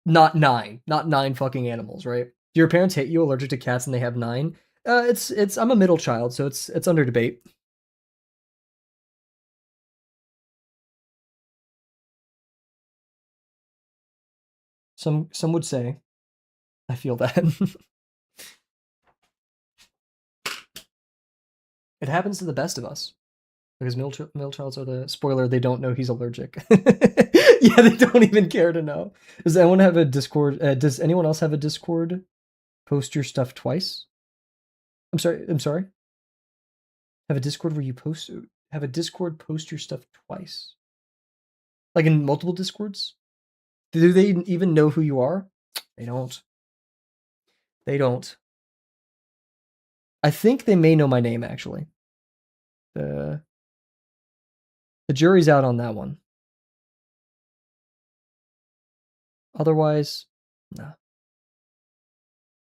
not 9 fucking animals, right? Do your parents hate you allergic to cats and they have 9? I'm a middle child, so it's under debate. Some would say. I feel that. It happens to the best of us. Because middle childs are the spoiler, they don't know he's allergic. Yeah, they don't even care to know. Does anyone have a Discord? Does anyone else have a Discord? Post your stuff twice? I'm sorry. Have a Discord where you post have a Discord post your stuff twice? Like in multiple Discords? Do they even know who you are? They don't. They don't. I think they may know my name actually. The jury's out on that one. Otherwise, nah.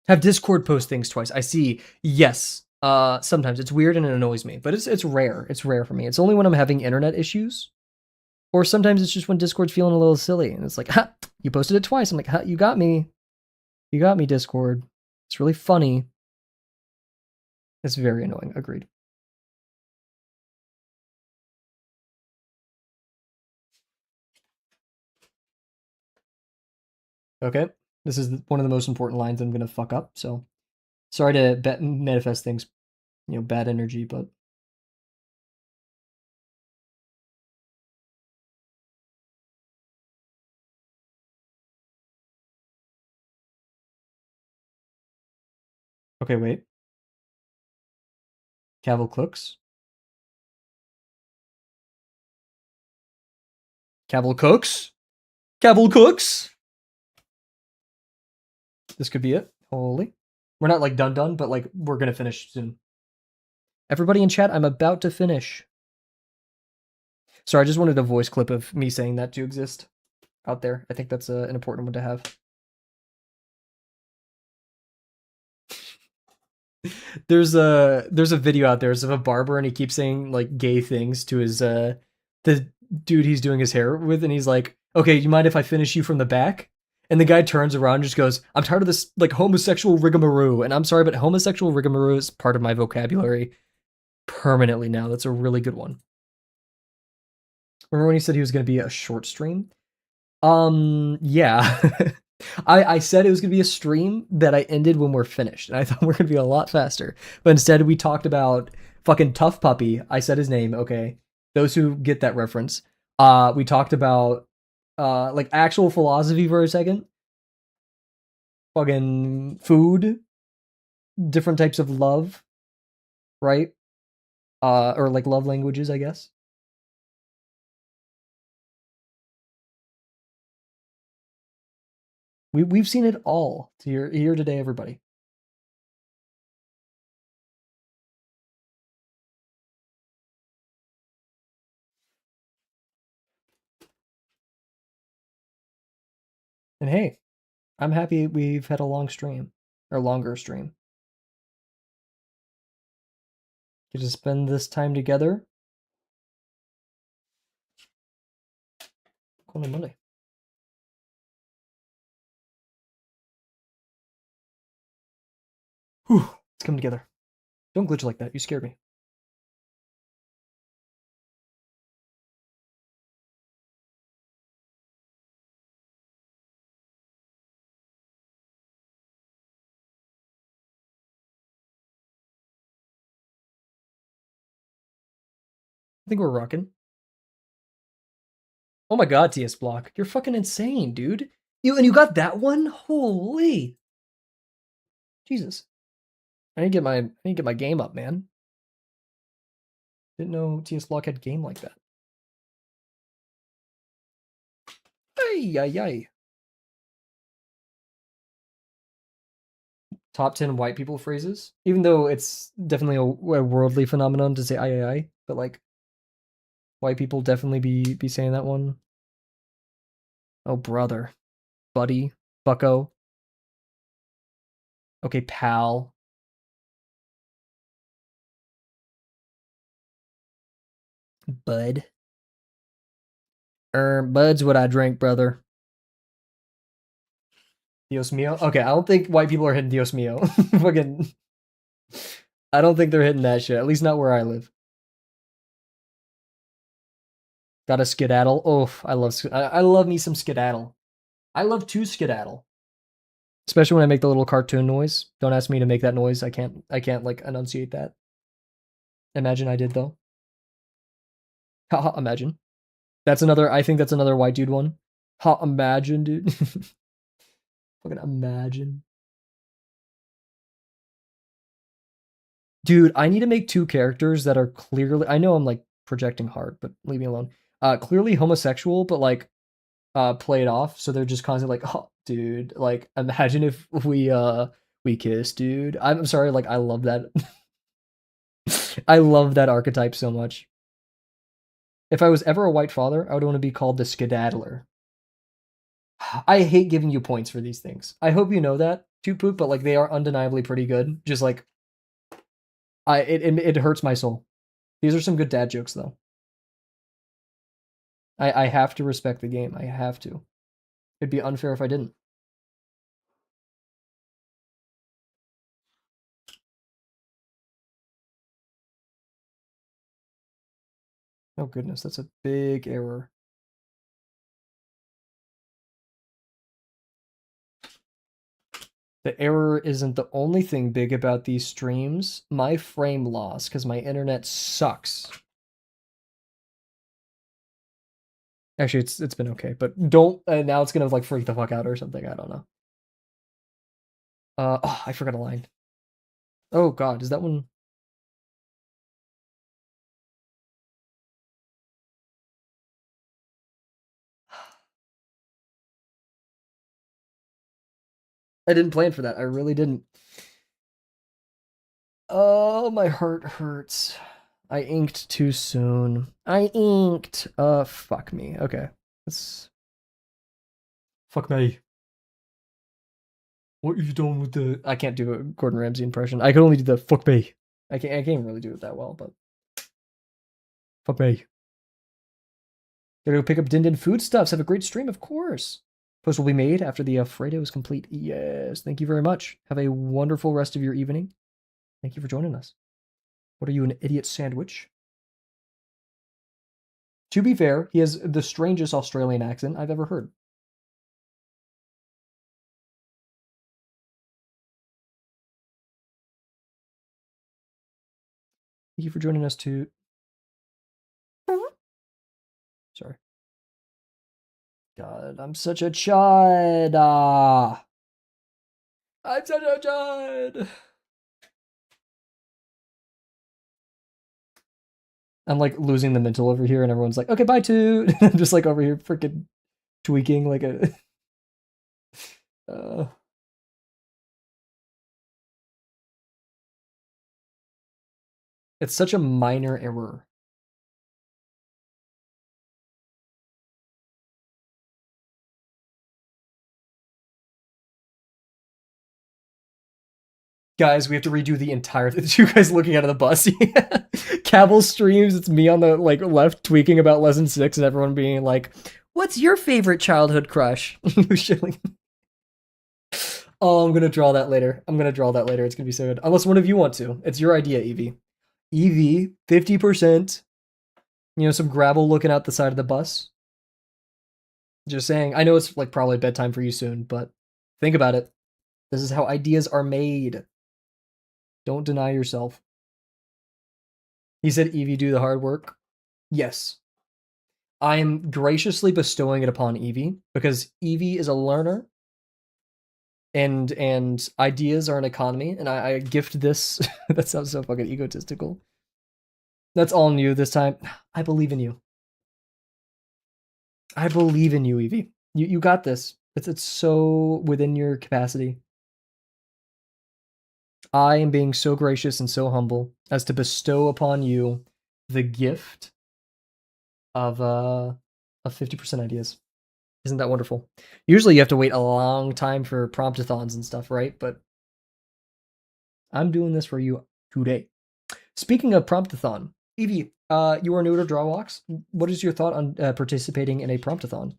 Have Discord post things twice. I see. Yes. Sometimes it's weird and it annoys me, but it's rare. It's rare for me. It's only when I'm having internet issues, or sometimes it's just when Discord's feeling a little silly and it's like, ha, you posted it twice. I'm like, ha, you got me. You got me, Discord. It's really funny. It's very annoying. Agreed. Okay. This is one of the most important lines I'm going to fuck up, so sorry to manifest things, bad energy, but okay, wait. Kavel cooks. Kavel cooks. Kavel cooks. This could be it. Holy. We're not like done, but like we're going to finish soon. Everybody in chat, I'm about to finish. Sorry, I just wanted a voice clip of me saying that to exist out there. I think that's an important one to have. There's a video out there of a barber and he keeps saying like gay things to his the dude he's doing his hair with, and he's like, okay, you mind if I finish you from the back? And the guy turns around and just goes, I'm tired of this like homosexual rigmarole. And I'm sorry, but homosexual rigmarole is part of my vocabulary permanently now. That's a really good one. Remember when he said he was going to be a short stream? Yeah. I said it was going to be a stream that I ended when we're finished, and I thought we are going to be a lot faster. But instead, we talked about fucking Tough Puppy. I said his name, okay? Those who get that reference. We talked about like actual philosophy for a second. Fucking food. Different types of love. Right? Or like love languages, I guess. We've seen it all here today, everybody. And hey, I'm happy we've had a long stream, or longer stream. Get to spend this time together. On Monday. Whew, let's come together. Don't glitch like that. You scared me. I think we're rocking. Oh my god, TS Block. You're fucking insane, dude. You got that one? Holy. Jesus. I need to get my game up, man. Didn't know TS Block had game like that. Ay, ay, ay. Top 10 white people phrases. Even though it's definitely a worldly phenomenon to say ay, ay, ay. But like, white people definitely be saying that one. Oh, brother. Buddy. Bucko. Okay, pal. Bud. Bud's what I drink, brother. Dios mío. Okay, I don't think white people are hitting Dios mío. Fucking. I don't think they're hitting that shit. At least not where I live. Got a skedaddle. Oh, I love me some skedaddle. I love to skedaddle. Especially when I make the little cartoon noise. Don't ask me to make that noise. I can't like enunciate that. Imagine I did though. Haha, imagine. I think that's another white dude one. Ha, imagine, dude. Fucking imagine. Dude, I need to make two characters that are clearly, I know I'm like projecting hard, but leave me alone. Clearly homosexual, but like play it off, so they're just constantly like, oh dude, like imagine if we kiss, dude. I'm sorry, like I love that. I love that archetype so much. If I was ever a white father, I would want to be called the skedaddler. I hate giving you points for these things. I hope you know that, too, Poop, but like they are undeniably pretty good. Just like it hurts my soul. These are some good dad jokes though. I have to respect the game. I have to. It'd be unfair if I didn't. Oh goodness, that's a big error. The error isn't the only thing big about these streams. My frame loss, because my internet sucks. Actually, it's been okay, but don't now it's gonna like freak the fuck out or something. I don't know. Oh, I forgot a line. Oh god, is that one? I didn't plan for that. I really didn't. Oh, my heart hurts. I inked too soon. I inked. Fuck me. Okay. Let's. Fuck me. What have you done with the? I can't do a Gordon Ramsay impression. I can only do the fuck me. I can't really do it that well, but fuck me. Gotta go pick up Din Din foodstuffs. Have a great stream, of course. Post will be made after the Alfredo is complete. Yes, thank you very much. Have a wonderful rest of your evening. Thank you for joining us. What are you, an idiot sandwich? To be fair, he has the strangest Australian accent I've ever heard. Thank you for joining us too. Sorry. God, I'm such a chud. I'm such a chud. I'm like losing the mental over here, and everyone's like, okay, bye, Toot. I'm just like over here freaking tweaking like a. It's such a minor error. Guys, we have to redo the entire. You guys looking out of the bus. Kavel streams. It's me on the like left tweaking about lesson 6, and everyone being like, "What's your favorite childhood crush?" Oh, I'm gonna draw that later. It's gonna be so good. Unless one of you want to. It's your idea, Evie. Evie, 50%. You know, some gravel looking out the side of the bus. Just saying. I know it's like probably bedtime for you soon, but think about it. This is how ideas are made. Don't deny yourself. He said, Evie, do the hard work. Yes. I am graciously bestowing it upon Evie because Evie is a learner and ideas are an economy, and I gift this. That sounds so fucking egotistical. That's all new this time. I believe in you. I believe in you, Evie. You got this. It's so within your capacity. I am being so gracious and so humble as to bestow upon you the gift of 50% ideas. Isn't that wonderful? Usually you have to wait a long time for promptathons and stuff, right? But I'm doing this for you today. Speaking of promptathon, Evie, you are new to Drawwalks. What is your thought on participating in a promptathon?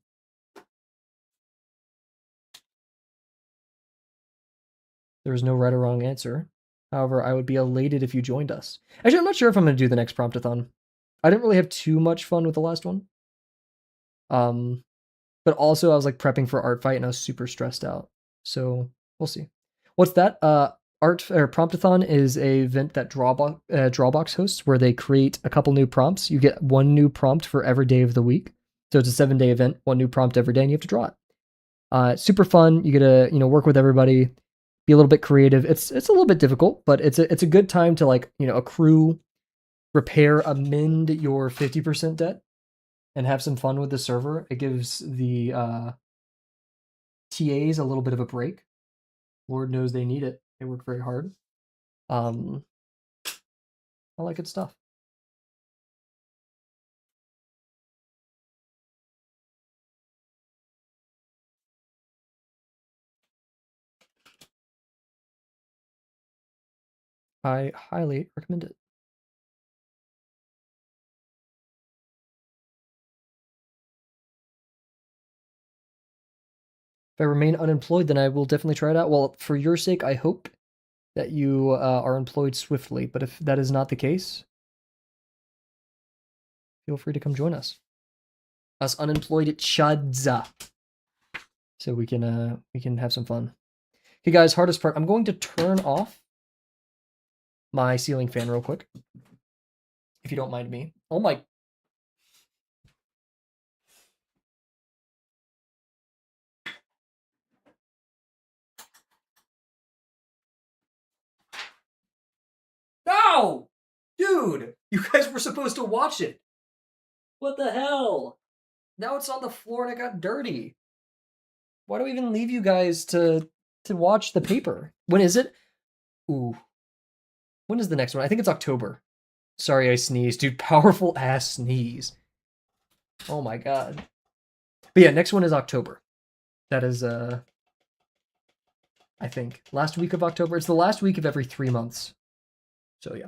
There is no right or wrong answer. However, I would be elated if you joined us. Actually, I'm not sure if I'm going to do the next promptathon. I didn't really have too much fun with the last one. but also I was like prepping for art fight and I was super stressed out. So we'll see. What's that? Art or Promptathon is a event that Drawbox hosts where they create a couple new prompts. You get one new prompt for every day of the week. So it's a 7-day event, one new prompt every day, and you have to draw it. Super fun. You get to work with everybody, be a little bit creative. It's a little bit difficult, but it's a good time to like accrue, repair, amend your 50% debt, and have some fun with the server. It gives the TAs a little bit of a break. Lord knows they need it. They work very hard. All that good stuff. I highly recommend it. If I remain unemployed, then I will definitely try it out. Well, for your sake, I hope that you are employed swiftly. But if that is not the case, feel free to come join us. Us unemployed chuds. So we can have some fun. Okay, guys, hardest part. I'm going to turn off my ceiling fan real quick, if you don't mind me. Oh my. No! Dude! You guys were supposed to watch it. What the hell? Now it's on the floor and it got dirty. Why do we even leave you guys to watch the paper? When is it? Ooh. When is the next one? I think it's October. Sorry I sneezed, dude. Powerful ass sneeze. Oh my god. But yeah, next one is October. That is I think last week of October. It's the last week of every 3 months. So yeah.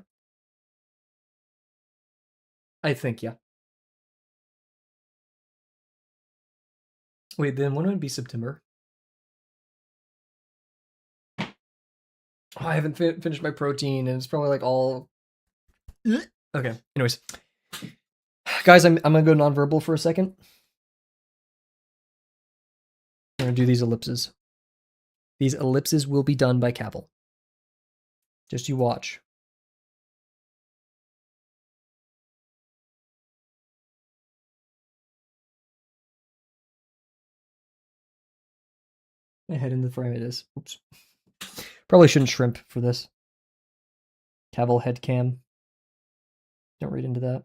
I think, yeah. Wait, then when would it be September? Oh, I haven't finished my protein, and it's probably like all. Okay. Anyways, guys, I'm gonna go nonverbal for a second. I'm gonna do these ellipses. These ellipses will be done by Kavel. Just you watch. My head in the frame it is. Oops. Probably shouldn't shrimp for this. Kavel head cam. Don't read into that.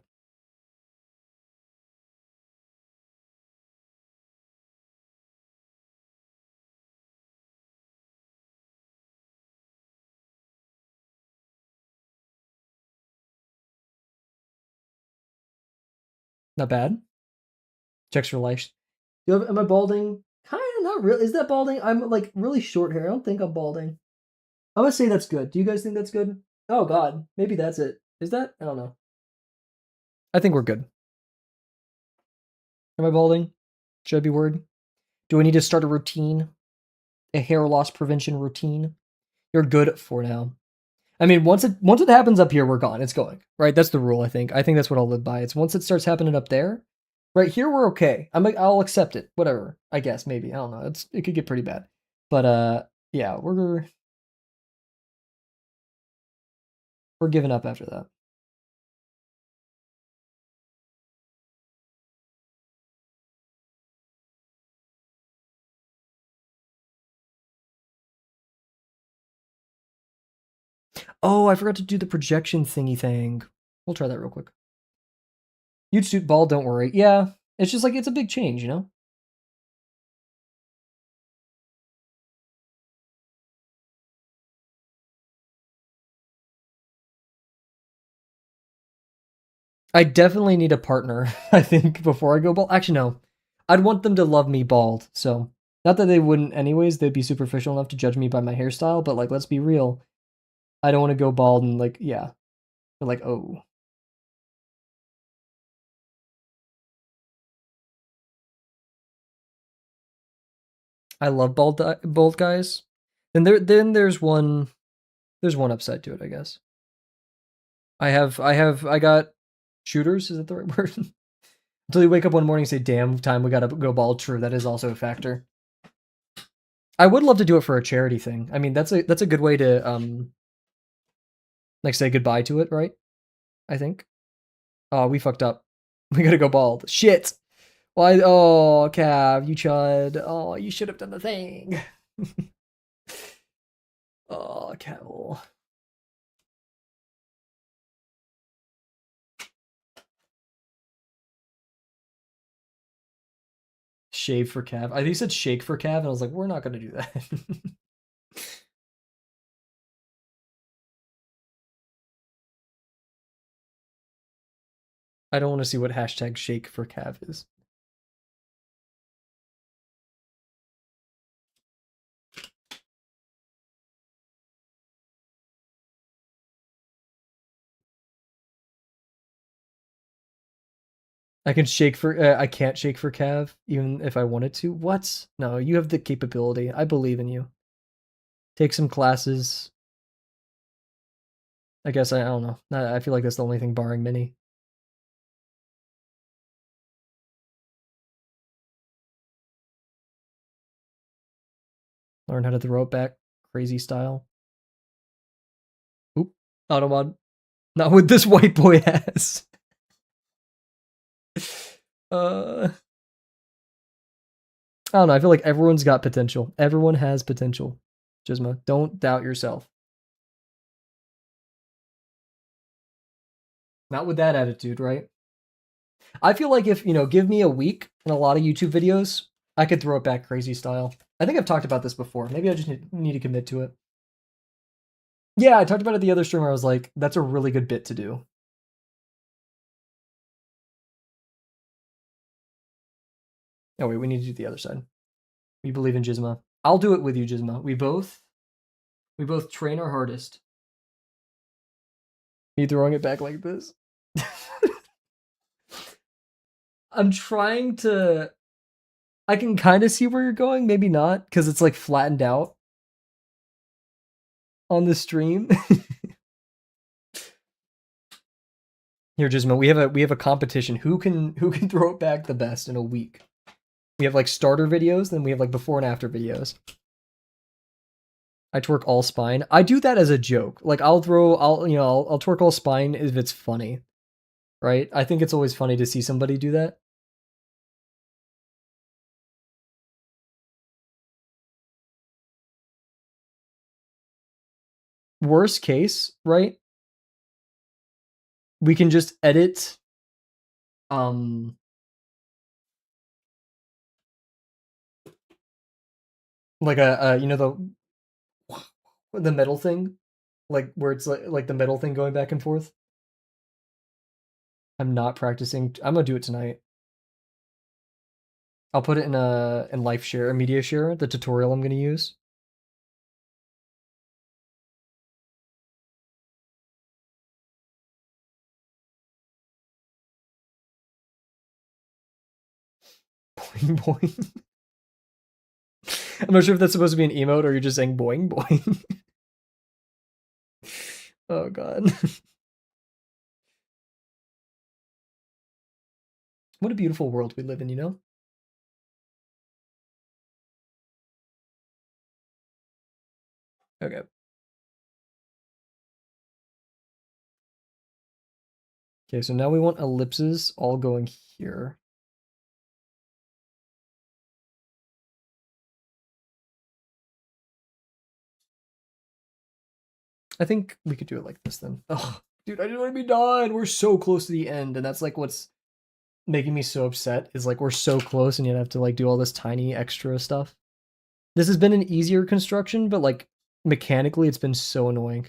Not bad. Checks for life. Am I balding? Kinda, not really. Is that balding? I'm like really short hair. I don't think I'm balding. I'm gonna say that's good. Do you guys think that's good? Oh god, maybe that's it. Is that? I don't know. I think we're good. Am I balding? Should I be worried? Do I need to start a routine? A hair loss prevention routine? You're good for now. I mean, once it happens up here, we're gone. It's going. Right? That's the rule, I think. I think that's what I'll live by. It's once it starts happening up there. Right here, we're okay. I'll accept it. Whatever. I guess, maybe. I don't know. It could get pretty bad. But yeah, we're giving up after that. Oh, I forgot to do the projection thingy thing. We'll try that real quick. You'd suit bald, don't worry. Yeah, it's just like it's a big change, you know? I definitely need a partner, I think, before I go bald. Actually, no. I'd want them to love me bald, so not that they wouldn't anyways, they'd be superficial enough to judge me by my hairstyle, but like let's be real. I don't want to go bald and like, yeah. They're like, oh. I love bald guys. And there's one upside to it, I guess. I got shooters, is that the right word? Until you wake up one morning and say, damn, time we gotta go bald. True, that is also a factor. I would love to do it for a charity thing. I mean, that's a good way to like say goodbye to it, right? I think. Oh, we fucked up. We gotta go bald. Shit. Why? Oh, Cav, you chud. Oh, you should have done the thing. Oh, Kavel. Shave for Cav. I think you said shake for Cav, and I was like, we're not gonna do that. I don't want to see what hashtag shake for Cav is. I can shake for. I can't shake for Cav, even if I wanted to. What? No, you have the capability. I believe in you. Take some classes. I guess I don't know. I feel like that's the only thing barring Mini. Learn how to throw it back, crazy style. Oop, Automod. Not with this white boy ass. I don't know. I feel like everyone's got potential. Everyone has potential. Gizmo, don't doubt yourself. Not with that attitude, right? I feel like if, give me a week and a lot of YouTube videos, I could throw it back crazy style. I think I've talked about this before. Maybe I just need to commit to it. Yeah, I talked about it the other stream where I was like, that's a really good bit to do. Oh, wait, we need to do the other side. We believe in Gizmo. I'll do it with you, Gizmo. We both train our hardest. Me throwing it back like this. I'm trying to. I can kind of see where you're going, maybe not, because it's like flattened out on the stream. Here, Gizmo, we have a competition. Who can throw it back the best in a week? We have like starter videos, then we have like before and after videos. I twerk all spine. I do that as a joke. Like I'll twerk all spine if it's funny. Right? I think it's always funny to see somebody do that. Worst case, right? We can just edit like the metal thing, like where it's like the metal thing going back and forth. I'm not practicing. I'm gonna do it tonight. I'll put it in life share, a media share, the tutorial I'm gonna use. Boing boing. I'm not sure if that's supposed to be an emote or you're just saying boing boing. Oh god. What a beautiful world we live in, you know? Okay. Okay, so now we want ellipses all going here. I think we could do it like this then. Oh, dude, I didn't want to be done. We're so close to the end, and that's like what's making me so upset is like we're so close and you have to like do all this tiny extra stuff. This has been an easier construction, but like mechanically it's been so annoying.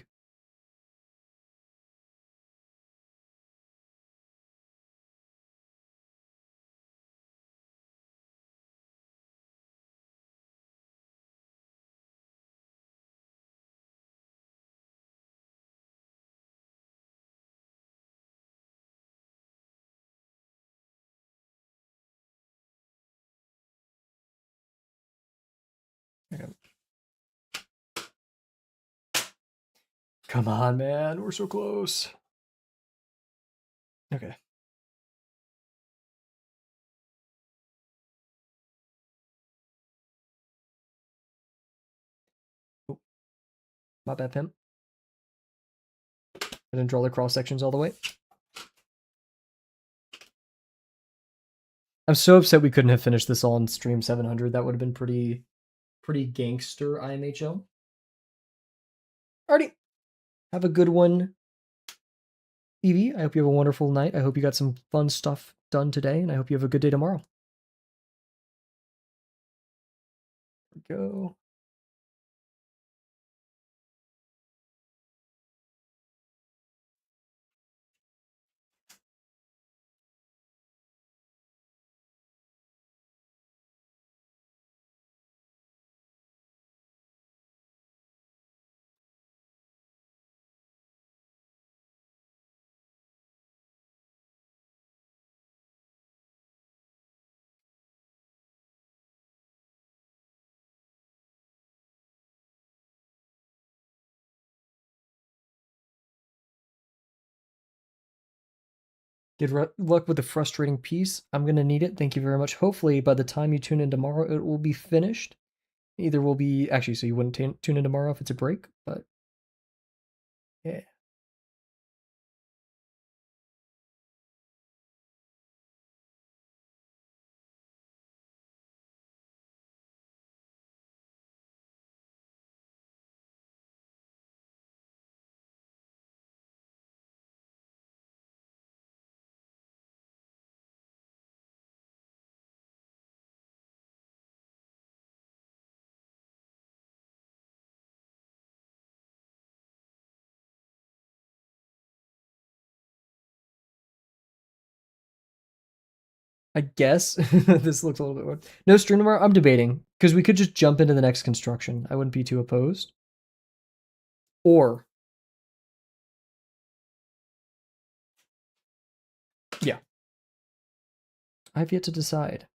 Okay. Come on, man. We're so close. Okay. My bad, pimp. I didn't draw the cross sections all the way. I'm so upset we couldn't have finished this all on stream 700. That would have been pretty gangster IMHO. Alrighty. Have a good one, Evie. I hope you have a wonderful night. I hope you got some fun stuff done today, and I hope you have a good day tomorrow. There we go. Good luck with the frustrating piece. I'm going to need it. Thank you very much. Hopefully, by the time you tune in tomorrow, it will be finished. Either will be... Actually, so you wouldn't tune in tomorrow if it's a break, but... Yeah. I guess this looks a little bit weird. No stream tomorrow? I'm debating, because we could just jump into the next construction. I wouldn't be too opposed. Or... Yeah. I've yet to decide.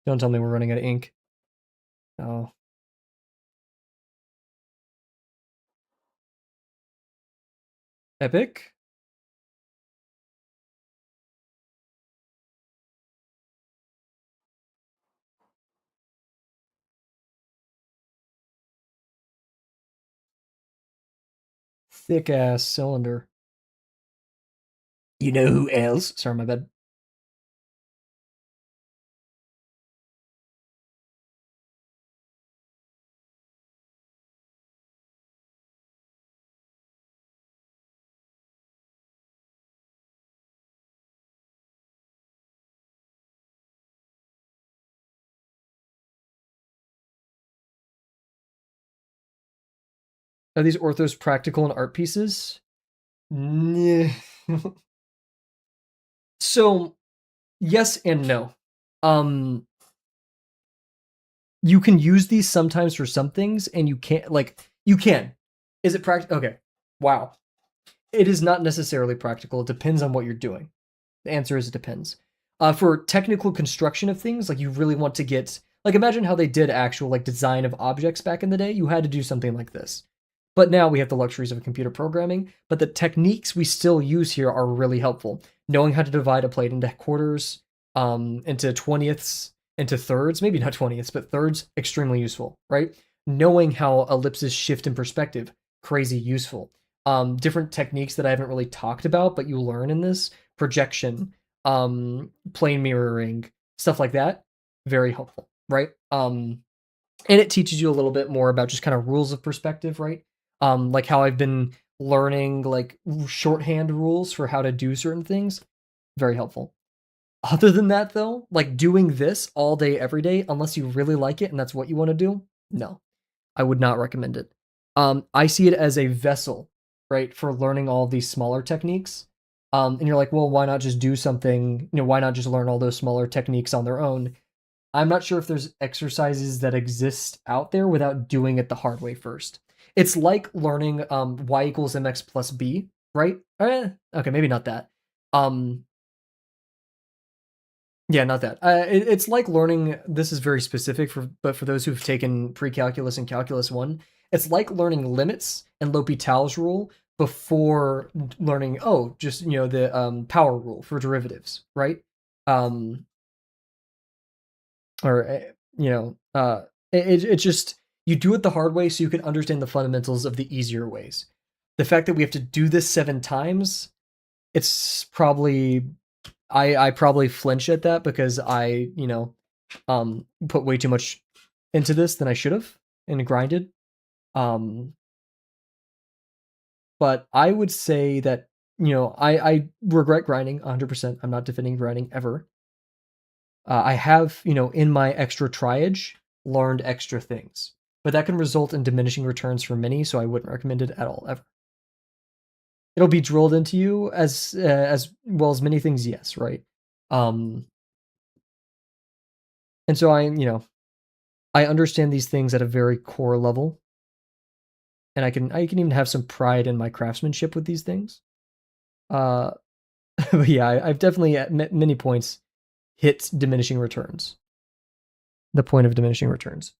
Don't tell me we're running out of ink. Oh. Epic? Thick ass cylinder. You know who else? Sorry, my bad. Are these orthos practical and art pieces? So, yes and no. You can use these sometimes for some things, and you can't. Like, you can. Is it practical? Okay. Wow. It is not necessarily practical. It depends on what you're doing. The answer is it depends. For technical construction of things, like you really want to get, like imagine how they did actual like design of objects back in the day. You had to do something like this. But now we have the luxuries of computer programming, but the techniques we still use here are really helpful. Knowing how to divide a plate into quarters, into 20ths, into thirds, maybe not 20ths, but thirds, extremely useful, right? Knowing how ellipses shift in perspective, crazy useful. Different techniques that I haven't really talked about, but you learn in this, projection, plane mirroring, stuff like that, very helpful, right? And it teaches you a little bit more about just kind of rules of perspective, right? Like how I've been learning like shorthand rules for how to do certain things, very helpful. Other than that, though, like doing this all day, every day, unless you really like it and that's what you want to do, no, I would not recommend it. I see it as a vessel, right, for learning all of these smaller techniques. And you're like, well, why not just do something? You know, why not just learn all those smaller techniques on their own? I'm not sure if there's exercises that exist out there without doing it the hard way first. It's like learning y equals mx plus b, right? Okay, maybe not that. Yeah, not that. It's like learning. This is very specific but for those who've taken pre-calculus and calculus 1, it's like learning limits and L'Hopital's rule before learning. Oh, just the power rule for derivatives, right? Um, or it's just you do it the hard way so you can understand the fundamentals of the easier ways. The fact that we have to do this 7 times, it's probably I probably flinch at that because I put way too much into this than I should have and grinded. But I would say that I regret grinding 100%. I'm not defending grinding ever. I have, in my extra triage, learned extra things, but that can result in diminishing returns for many, so I wouldn't recommend it at all, ever. It'll be drilled into you as well as many things, yes, right? And so I understand these things at a very core level, and I can even have some pride in my craftsmanship with these things. But yeah, I've definitely at many points hit diminishing returns. The point of diminishing returns.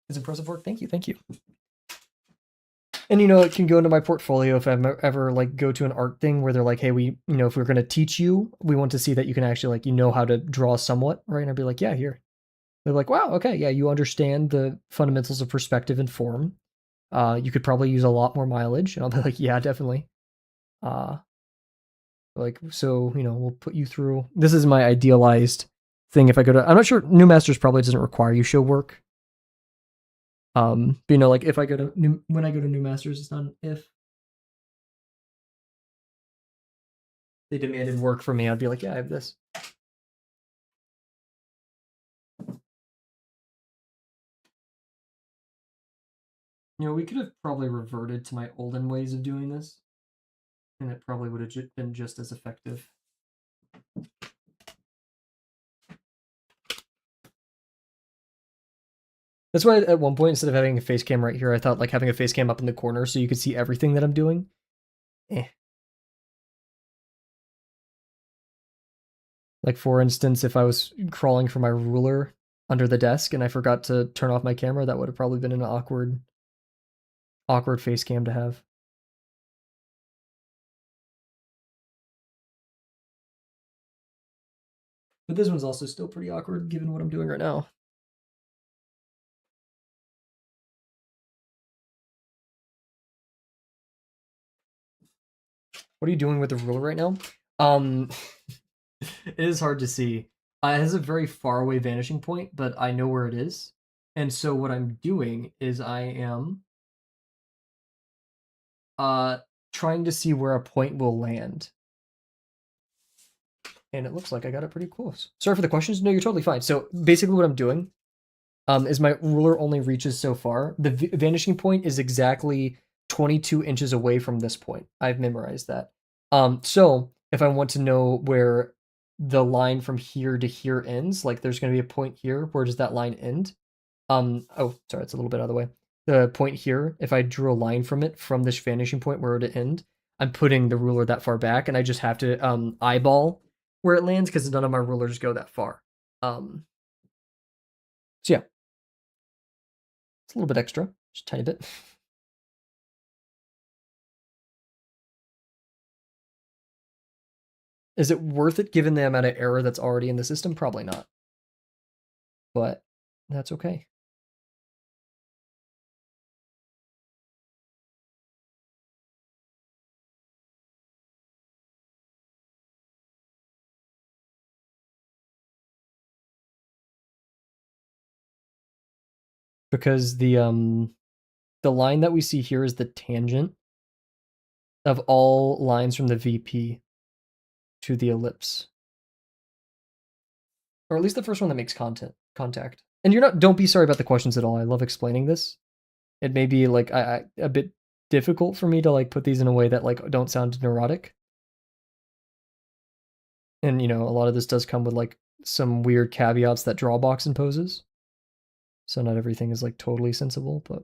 It's impressive work. Thank you. Thank you. And it can go into my portfolio if I ever like go to an art thing where they're like, hey, we, if we're going to teach you, we want to see that you can actually like, how to draw somewhat, right? And I'd be like, yeah, here. They're like, wow, okay, yeah, you understand the fundamentals of perspective and form. You could probably use a lot more mileage. And I'll be like, yeah, definitely. Like, so, we'll put you through. This is my idealized thing. If I go to, I'm not sure, New Masters probably doesn't require you show work. But like if I go to when I go to New Masters, it's not an if. They demanded work from me, I'd be like, yeah, I have this. We could have probably reverted to my olden ways of doing this, and it probably would have been just as effective. That's why at one point, instead of having a face cam right here, I thought like having a face cam up in the corner so you could see everything that I'm doing. Like for instance, if I was crawling for my ruler under the desk and I forgot to turn off my camera, that would have probably been an awkward face cam to have. But this one's also still pretty awkward given what I'm doing right now. What are you doing with the ruler right now? It is hard to see. It has a very far away vanishing point, but I know where it is. And so what I'm doing is I am trying to see where a point will land. And it looks like I got it pretty close. Sorry for the questions. No, you're totally fine. So basically what I'm doing is my ruler only reaches so far. The vanishing point is exactly 22 inches away from this point. I've memorized that. So if I want to know where the line from here to here ends, like there's going to be a point here, where does that line end? Oh, sorry, it's a little bit out of the way. The point here, if I drew a line from it, from this vanishing point, where would it end? I'm putting the ruler that far back, and I just have to eyeball where it lands because none of my rulers go that far. So yeah, it's a little bit extra, just a tiny bit. Is it worth it given the amount of error that's already in the system? Probably not. But that's okay. Because the line that we see here is the tangent of all lines from the VP to the ellipse. Or at least the first one that makes contact. And don't be sorry about the questions at all. I love explaining this. It may be like a bit difficult for me to like put these in a way that like don't sound neurotic. And a lot of this does come with like some weird caveats that Drawbox imposes. So not everything is like totally sensible, but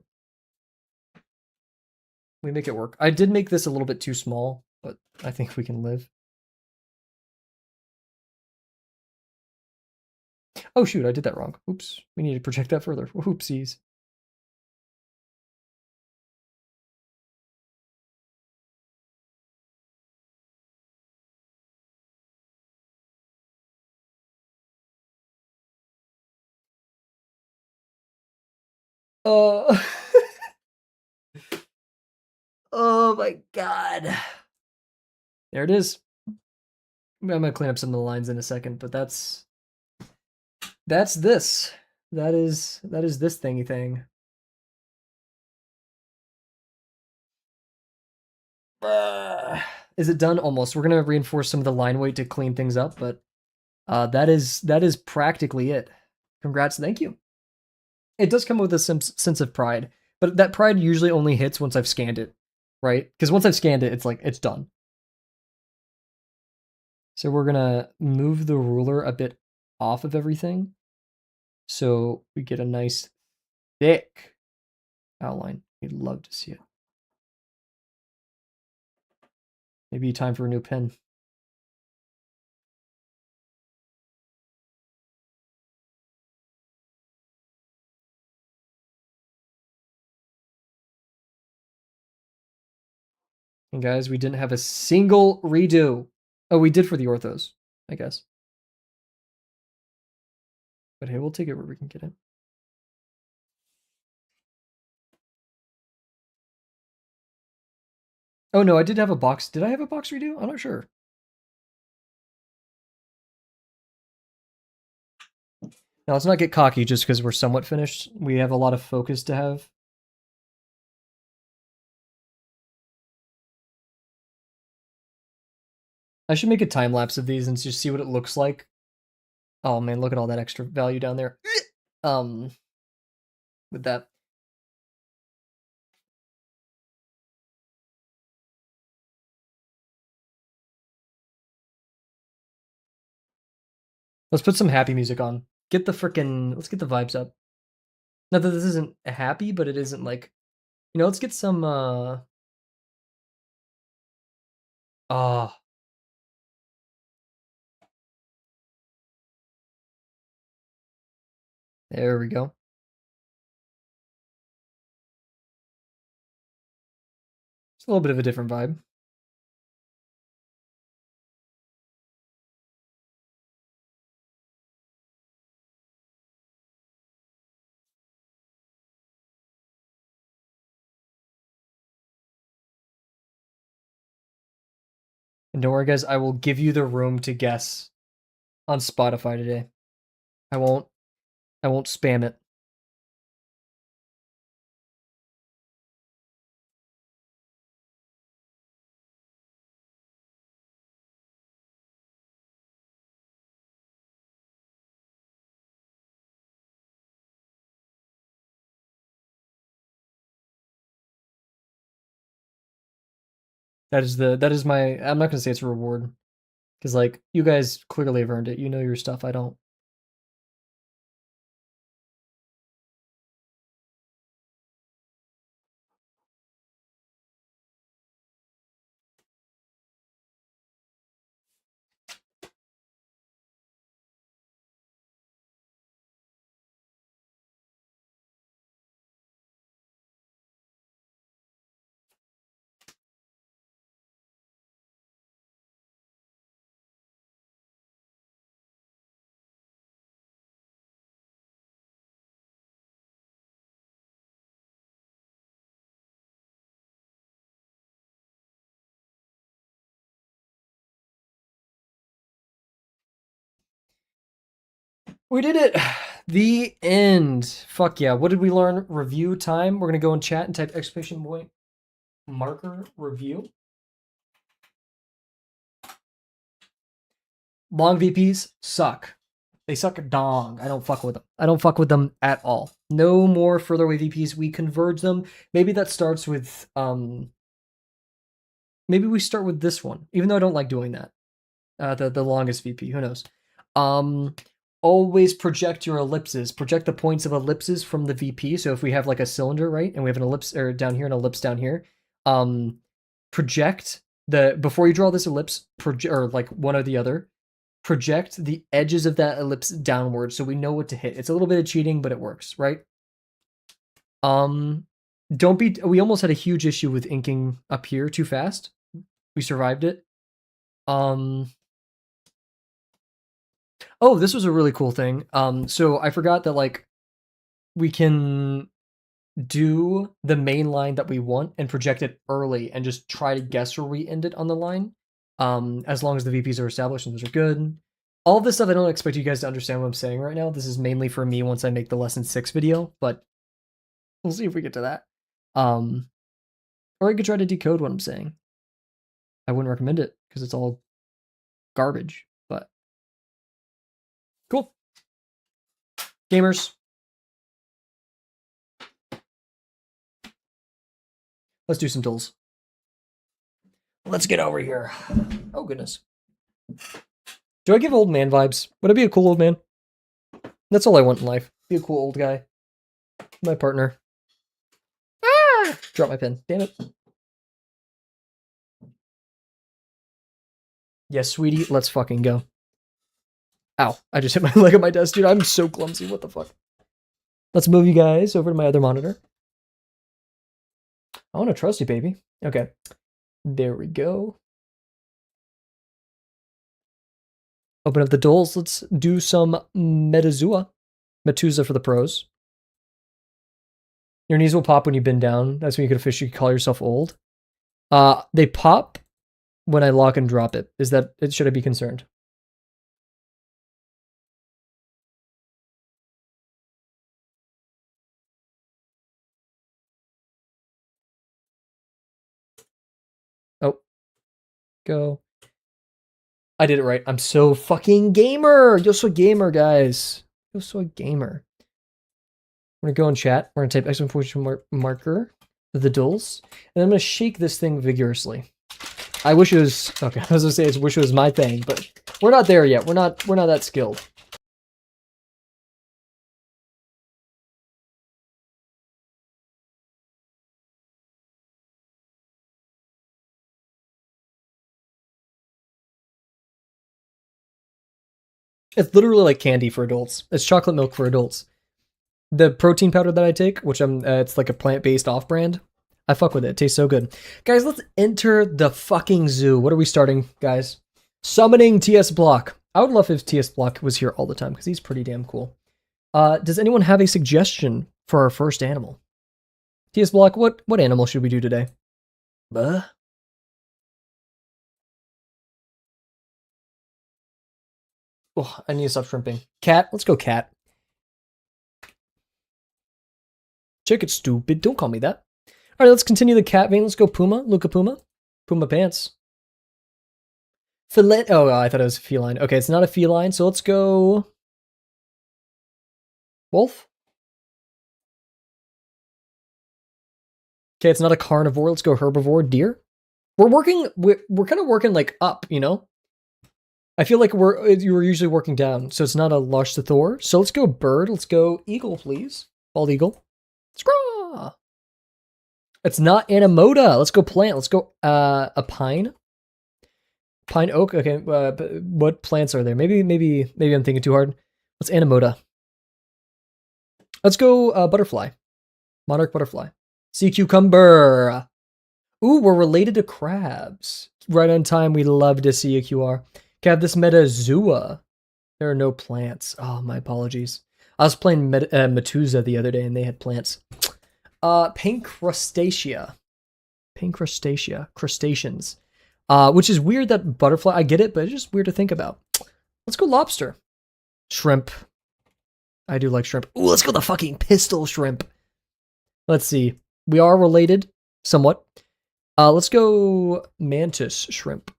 we make it work. I did make this a little bit too small, but I think we can live. Oh shoot, I did that wrong. Oops, we need to project that further. Oopsies. Oh. Oh my god. There it is. I'm gonna clean up some of the lines in a second, but that's this. That is this thingy thing. Is it done? Almost. We're gonna reinforce some of the line weight to clean things up, but that is practically it. Congrats, thank you. It does come with a sense of pride, but that pride usually only hits once I've scanned it, right? Because once I've scanned it, it's like it's done. So we're gonna move the ruler a bit off of everything, so we get a nice thick outline. We'd love to see it. Maybe time for a new pen. And guys, we didn't have a single redo. Oh, we did for the orthos, I guess. But hey, we'll take it where we can get it. Oh no, I did have a box. Did I have a box redo? I'm not sure. Now let's not get cocky just because we're somewhat finished. We have a lot of focus to have. I should make a time lapse of these and just see what it looks like. Oh man, look at all that extra value down there. With that. Let's put some happy music on. Get the frickin', let's get the vibes up. Not that this isn't happy, but it isn't like, let's get some, ah. There we go. It's a little bit of a different vibe. And don't worry, guys, I will give you the room to guess on Spotify today. I won't spam it. That is my, I'm not gonna say it's a reward. Because like you guys clearly have earned it. You know your stuff, I don't. We did it! The end. Fuck yeah. What did we learn? Review time. We're gonna go in chat and type exclamation point marker review. Long VPs suck. They suck dong. I don't fuck with them. I don't fuck with them at all. No more further away VPs. We converge them. Maybe that starts with maybe we start with this one, even though I don't like doing that. The longest VP. Who knows? Always project your ellipses. Project the points of ellipses from the VP. So if we have like a cylinder, right, and we have an ellipse or down here, an ellipse down here, project the before you draw this ellipse, or like one or the other, project the edges of that ellipse downward so we know what to hit. It's a little bit of cheating, but it works, right? Don't be. We almost had a huge issue with inking up here too fast. We survived it. Oh, this was a really cool thing. So I forgot that like we can do the main line that we want and project it early and just try to guess where we end it on the line. As long as the VPs are established and those are good. All of this stuff, I don't expect you guys to understand what I'm saying right now. This is mainly for me once I make the lesson 6 video, but we'll see if we get to that. Or I could try to decode what I'm saying. I wouldn't recommend it because it's all garbage, but cool. Gamers. Let's do some Dles. Let's get over here. Oh, goodness. Do I give old man vibes? Would I be a cool old man? That's all I want in life. Be a cool old guy. My partner. Ah! Drop my pen. Damn it. Yes, sweetie. Let's fucking go. Ow. I just hit my leg on my desk, dude. I'm so clumsy. What the fuck? Let's move you guys over to my other monitor. I want to trust you, baby. Okay. There we go. Open up the Dles. Let's do some Metazua. Metuza for the pros. Your knees will pop when you bend down. That's when you could officially call yourself old. They pop when I lock and drop it. Is that it? Should I be concerned? Oh. Go. I did it right. I'm so fucking gamer. Yo soy gamer, guys. Yo soy gamer. We're gonna go in chat. We're gonna type exclamation marker the Dles, and I'm gonna shake this thing vigorously. I wish it was okay. I was gonna say I wish it was my thing, but we're not there yet. We're not that skilled. It's literally like candy for adults. It's chocolate milk for adults. The protein powder that I take, which it's like a plant-based off-brand. I fuck with it. It tastes so good. Guys, let's enter the fucking zoo. What are we starting, guys? Summoning TS Block. I would love if TS Block was here all the time because he's pretty damn cool. Does anyone have a suggestion for our first animal? TS Block, what animal should we do today? Oh, I need to stop shrimping. Cat. Let's go cat. Chicken stupid. Don't call me that. All right, let's continue the cat vein. Let's go Puma. Luca Puma. Puma pants. Feline. Oh, I thought it was feline. Okay, it's not a feline, so let's go wolf. Okay, it's not a carnivore. Let's go herbivore. Deer. We're kind of working like up, you know? I feel like you were usually working down, so it's not a lush to Thor. So let's go bird. Let's go eagle, please. Bald eagle. Scraw! It's not Anemoda. Let's go plant. Let's go a pine. Pine oak. Okay, what plants are there? Maybe I'm thinking too hard. What's Anemoda? Let's go butterfly. Monarch butterfly. Sea cucumber. Ooh, we're related to crabs. Right on time. We love to see a QR. Okay, I have this Metazua. There are no plants. Oh, my apologies. I was playing Metuza the other day and they had plants. Pancrustacea. Pancrustacea. Crustaceans. Which is weird that butterfly, I get it, but it's just weird to think about. Let's go lobster. Shrimp. I do like shrimp. Ooh, let's go the fucking pistol shrimp. Let's see. We are related, somewhat. Let's go mantis shrimp.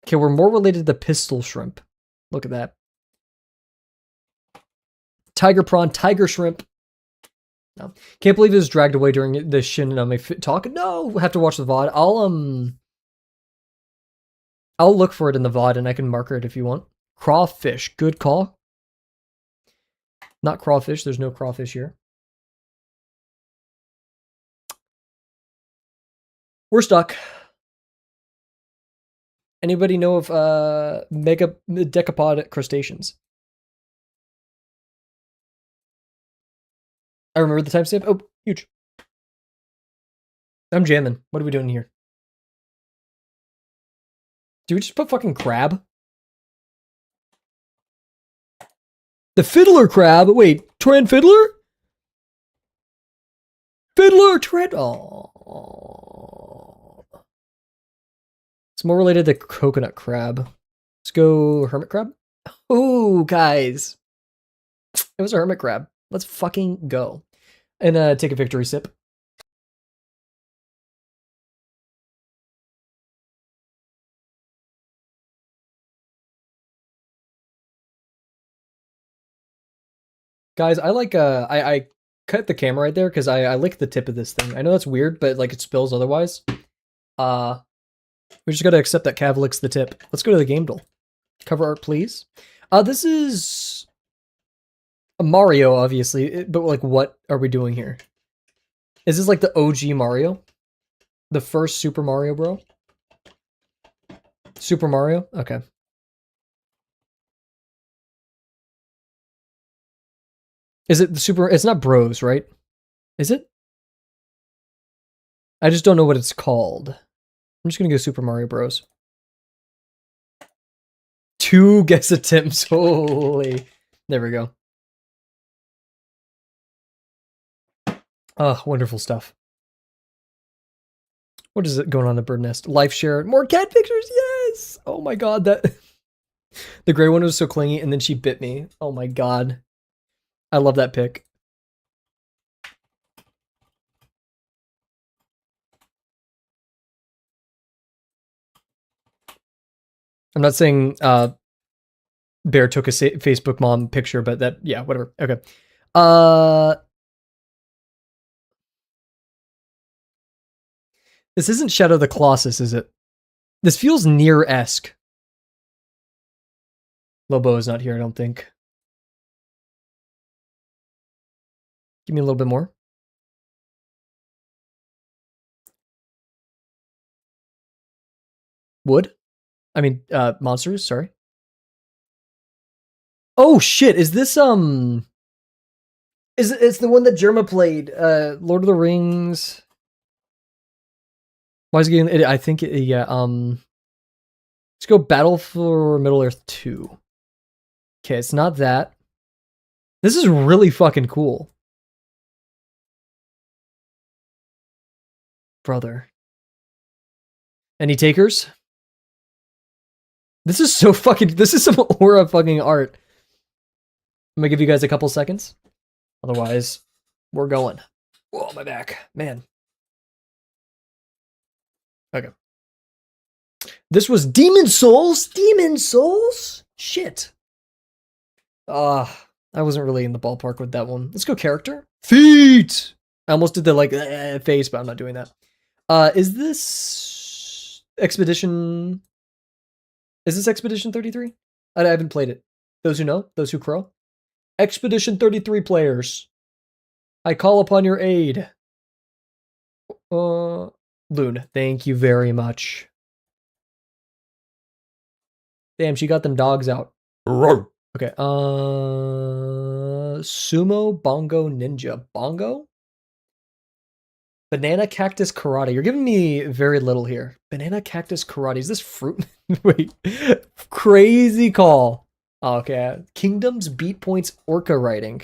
Okay, we're more related to the pistol shrimp. Look at that. Tiger prawn, tiger shrimp. No. Can't believe it was dragged away during the Shinami talk. No, we'll have to watch the VOD. I'll look for it in the VOD and I can marker it if you want. Crawfish, good call. Not crawfish, there's no crawfish here. We're stuck. Anybody know of mega decapod crustaceans? I remember the timestamp. Oh, huge. I'm jamming. What are we doing here? Do we just put fucking crab? The fiddler crab. Wait, Trend Fiddler? Fiddler Trend. Oh. It's more related to coconut crab. Let's go hermit crab. Ooh, guys. It was a hermit crab. Let's fucking go. And take a victory sip. Guys, I like I cut the camera right there because I lick the tip of this thing. I know that's weird, but like it spills otherwise. We just gotta accept that Kavel licks the tip. Let's go to the game duel. Cover art, please. This is a Mario, obviously, but like, what are we doing here? Is this like the OG Mario? The first Super Mario, bro? Super Mario? Okay. Is it the Super... It's not Bros, right? Is it? I just don't know what it's called. I'm just gonna go Super Mario Bros. 2 guess attempts. Holy. There we go. Oh, wonderful stuff. What is it going on in the bird nest? Life share. More cat pictures. Yes. Oh my god, that the gray one was so clingy, and then she bit me. Oh my god. I love that pic. I'm not saying Bear took a Facebook mom picture, but that, yeah, whatever. Okay. This isn't Shadow of the Colossus, is it? This feels Nier-esque. Lobo is not here, I don't think. Give me a little bit more. Wood? I mean, monsters, sorry. Oh shit, is this, it's the one that Jerma played, Lord of the Rings. Why is it getting, I think, yeah, let's go Battle for Middle-earth 2. Okay, it's not that. This is really fucking cool. Brother. Any takers? This is so fucking, this is some aura fucking art. I'm gonna give you guys a couple seconds. Otherwise, we're going. Oh, my back. Man. Okay. This was Demon Souls? Demon Souls? Shit. I wasn't really in the ballpark with that one. Let's go character. Feet! I almost did the, like, face, but I'm not doing that. Is this Expedition... Is this Expedition 33? I haven't played it. Those who know? Those who crow? Expedition 33 players. I call upon your aid. Loon, thank you very much. Damn, she got them dogs out. Okay, Sumo Bongo Ninja. Bongo? Banana Cactus Karate. You're giving me very little here. Banana Cactus Karate. Is this fruit? Wait. Crazy call. Oh, okay. Kingdoms, Beat Points, Orca Writing.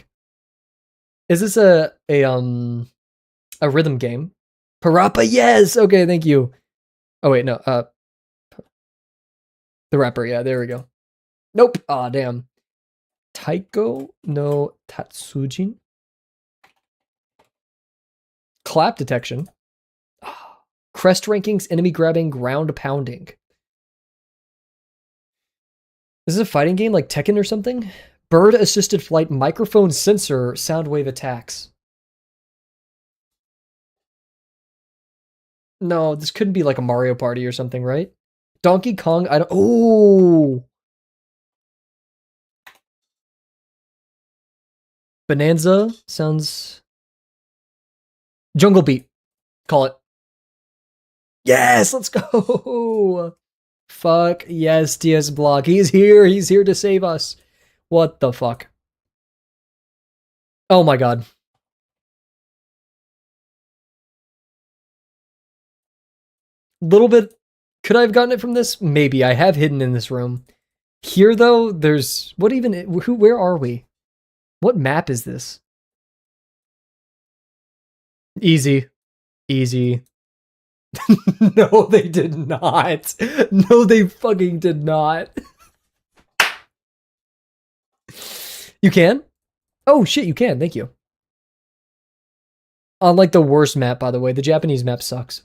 Is this a rhythm game? Parappa, yes! Okay, thank you. Oh, wait, no. The rapper, yeah, there we go. Nope. Aw, damn. Taiko no Tatsujin? Clap detection. Crest rankings, enemy grabbing, ground pounding. Is this a fighting game like Tekken or something? Bird assisted flight, microphone sensor, sound wave attacks. No, this couldn't be like a Mario Party or something, right? Donkey Kong, I don't... Oh! Bonanza sounds... Jungle Beat. Call it. Yes, let's go! Fuck yes, DS Block. He's here to save us. What the fuck? Oh my god. Little bit... Could I have gotten it from this? Maybe. I have hidden in this room. Here, though, there's... What even... Where are we? What map is this? Easy. Easy. No, they did not. No, they fucking did not. You can? Oh, shit, you can. Thank you. On like the worst map, by the way. The Japanese map sucks.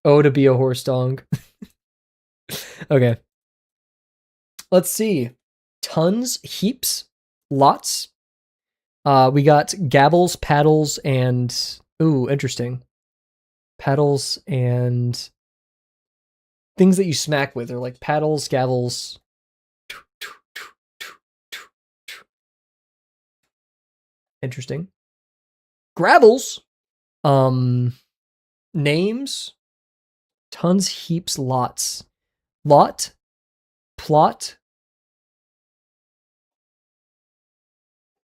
Oh, to be a horse dong. Okay. Let's see. Tons, heaps, lots. We got gabbles, paddles, and... Ooh, interesting. Paddles and... things that you smack with are like paddles, gavels. Interesting. Gravels. Names. Tons, heaps, lots. Lot. Plot.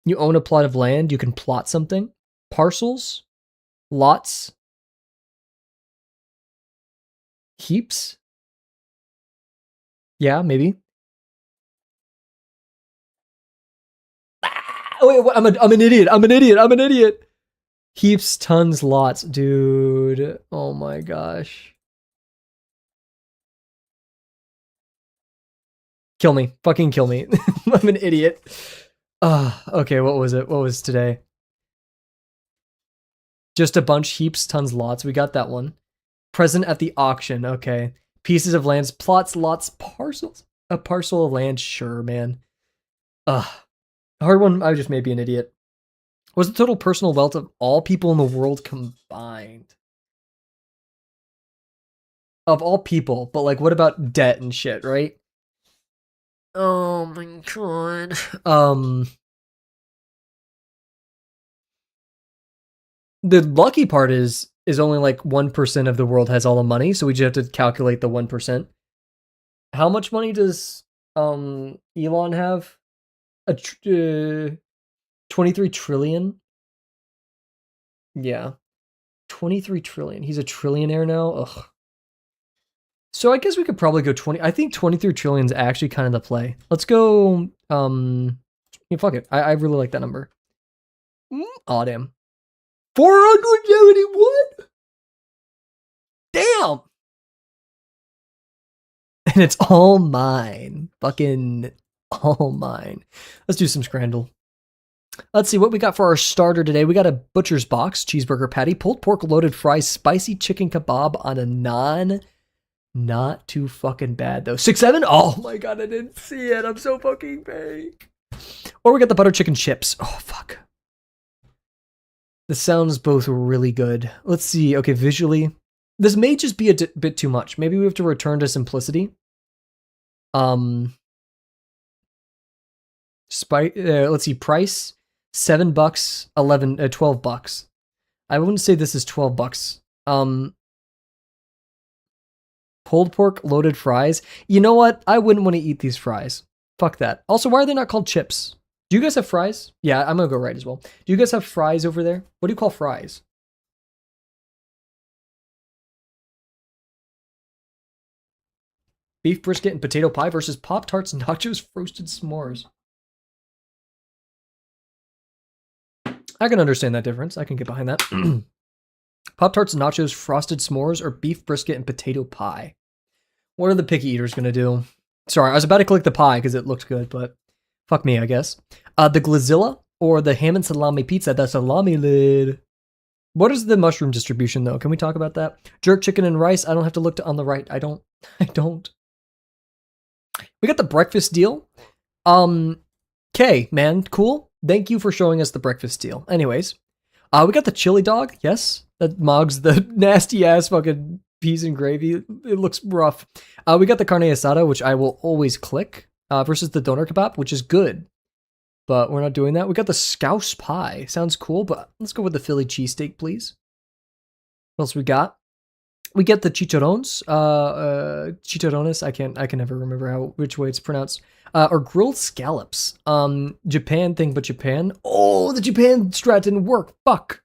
You own a plot of land. You can plot something. Parcels. Lots. Heaps. Yeah, maybe. Oh, wait, I'm an idiot. I'm an idiot. Heaps, tons, lots. Dude. Oh my gosh. Kill me. Fucking kill me. I'm an idiot. Okay, what was it? What was today? Just a bunch, heaps, tons, lots. We got that one. Present at the auction. Okay. Pieces of lands, plots, lots, parcels. A parcel of land. Sure, man. Hard one. I just may be an idiot. What's the total personal wealth of all people in the world combined? Of all people, but like, what about debt and shit, right? Oh my god. The lucky part is only like 1% of the world has all the money, so we just have to calculate the 1%. How much money does Elon have? 23 trillion? Yeah. 23 trillion. He's a trillionaire now? Ugh. So I guess we could probably go 20. I think 23 trillion is actually kind of the play. Let's go, yeah, fuck it. I really like that number. Aw, damn. 471? Damn! And it's all mine. Fucking all mine. Let's do some Scrandle. Let's see what we got for our starter today. We got a butcher's box, cheeseburger patty, pulled pork, loaded fries, spicy chicken kebab on a naan. Not too fucking bad though. 6-7? Oh my god, I didn't see it. I'm so fucking fake. Or we got the butter chicken chips. Oh fuck. This sounds both really good. Let's see. Okay, visually. This may just be a bit too much. Maybe we have to return to simplicity. Let's see. Price $7, 11, 12 bucks. I wouldn't say this is 12 bucks. Pulled pork, loaded fries. You know what? I wouldn't want to eat these fries. Fuck that. Also, why are they not called chips? Do you guys have fries? Yeah, I'm gonna go right as well. Do you guys have fries over there? What do you call fries? Beef brisket and potato pie versus Pop-Tarts, nachos, roasted s'mores. I can understand that difference. I can get behind that. Pop-Tarts, nachos, frosted s'mores, or beef brisket and potato pie? What are the picky eaters gonna do? Sorry, I was about to click the pie because it looked good, but fuck me, I guess. The glazilla or the ham and salami pizza, the salami lid. What is the mushroom distribution though? Can we talk about that? Jerk chicken and rice. I don't have to look on the right. I don't. We got the breakfast deal. Okay, man, cool. Thank you for showing us the breakfast deal. Anyways, we got the chili dog. Yes, that mogs the nasty ass fucking peas and gravy. It looks rough. We got the carne asada, which I will always click, versus the doner kebab, which is good, but we're not doing that. We got the scouse pie. Sounds cool, but let's go with the Philly cheesesteak, please. What else we got? We get the chicharrones, chicharrones. I can never remember which way it's pronounced. Or grilled scallops. Japan thing, but Japan. Oh, the Japan strat didn't work. Fuck.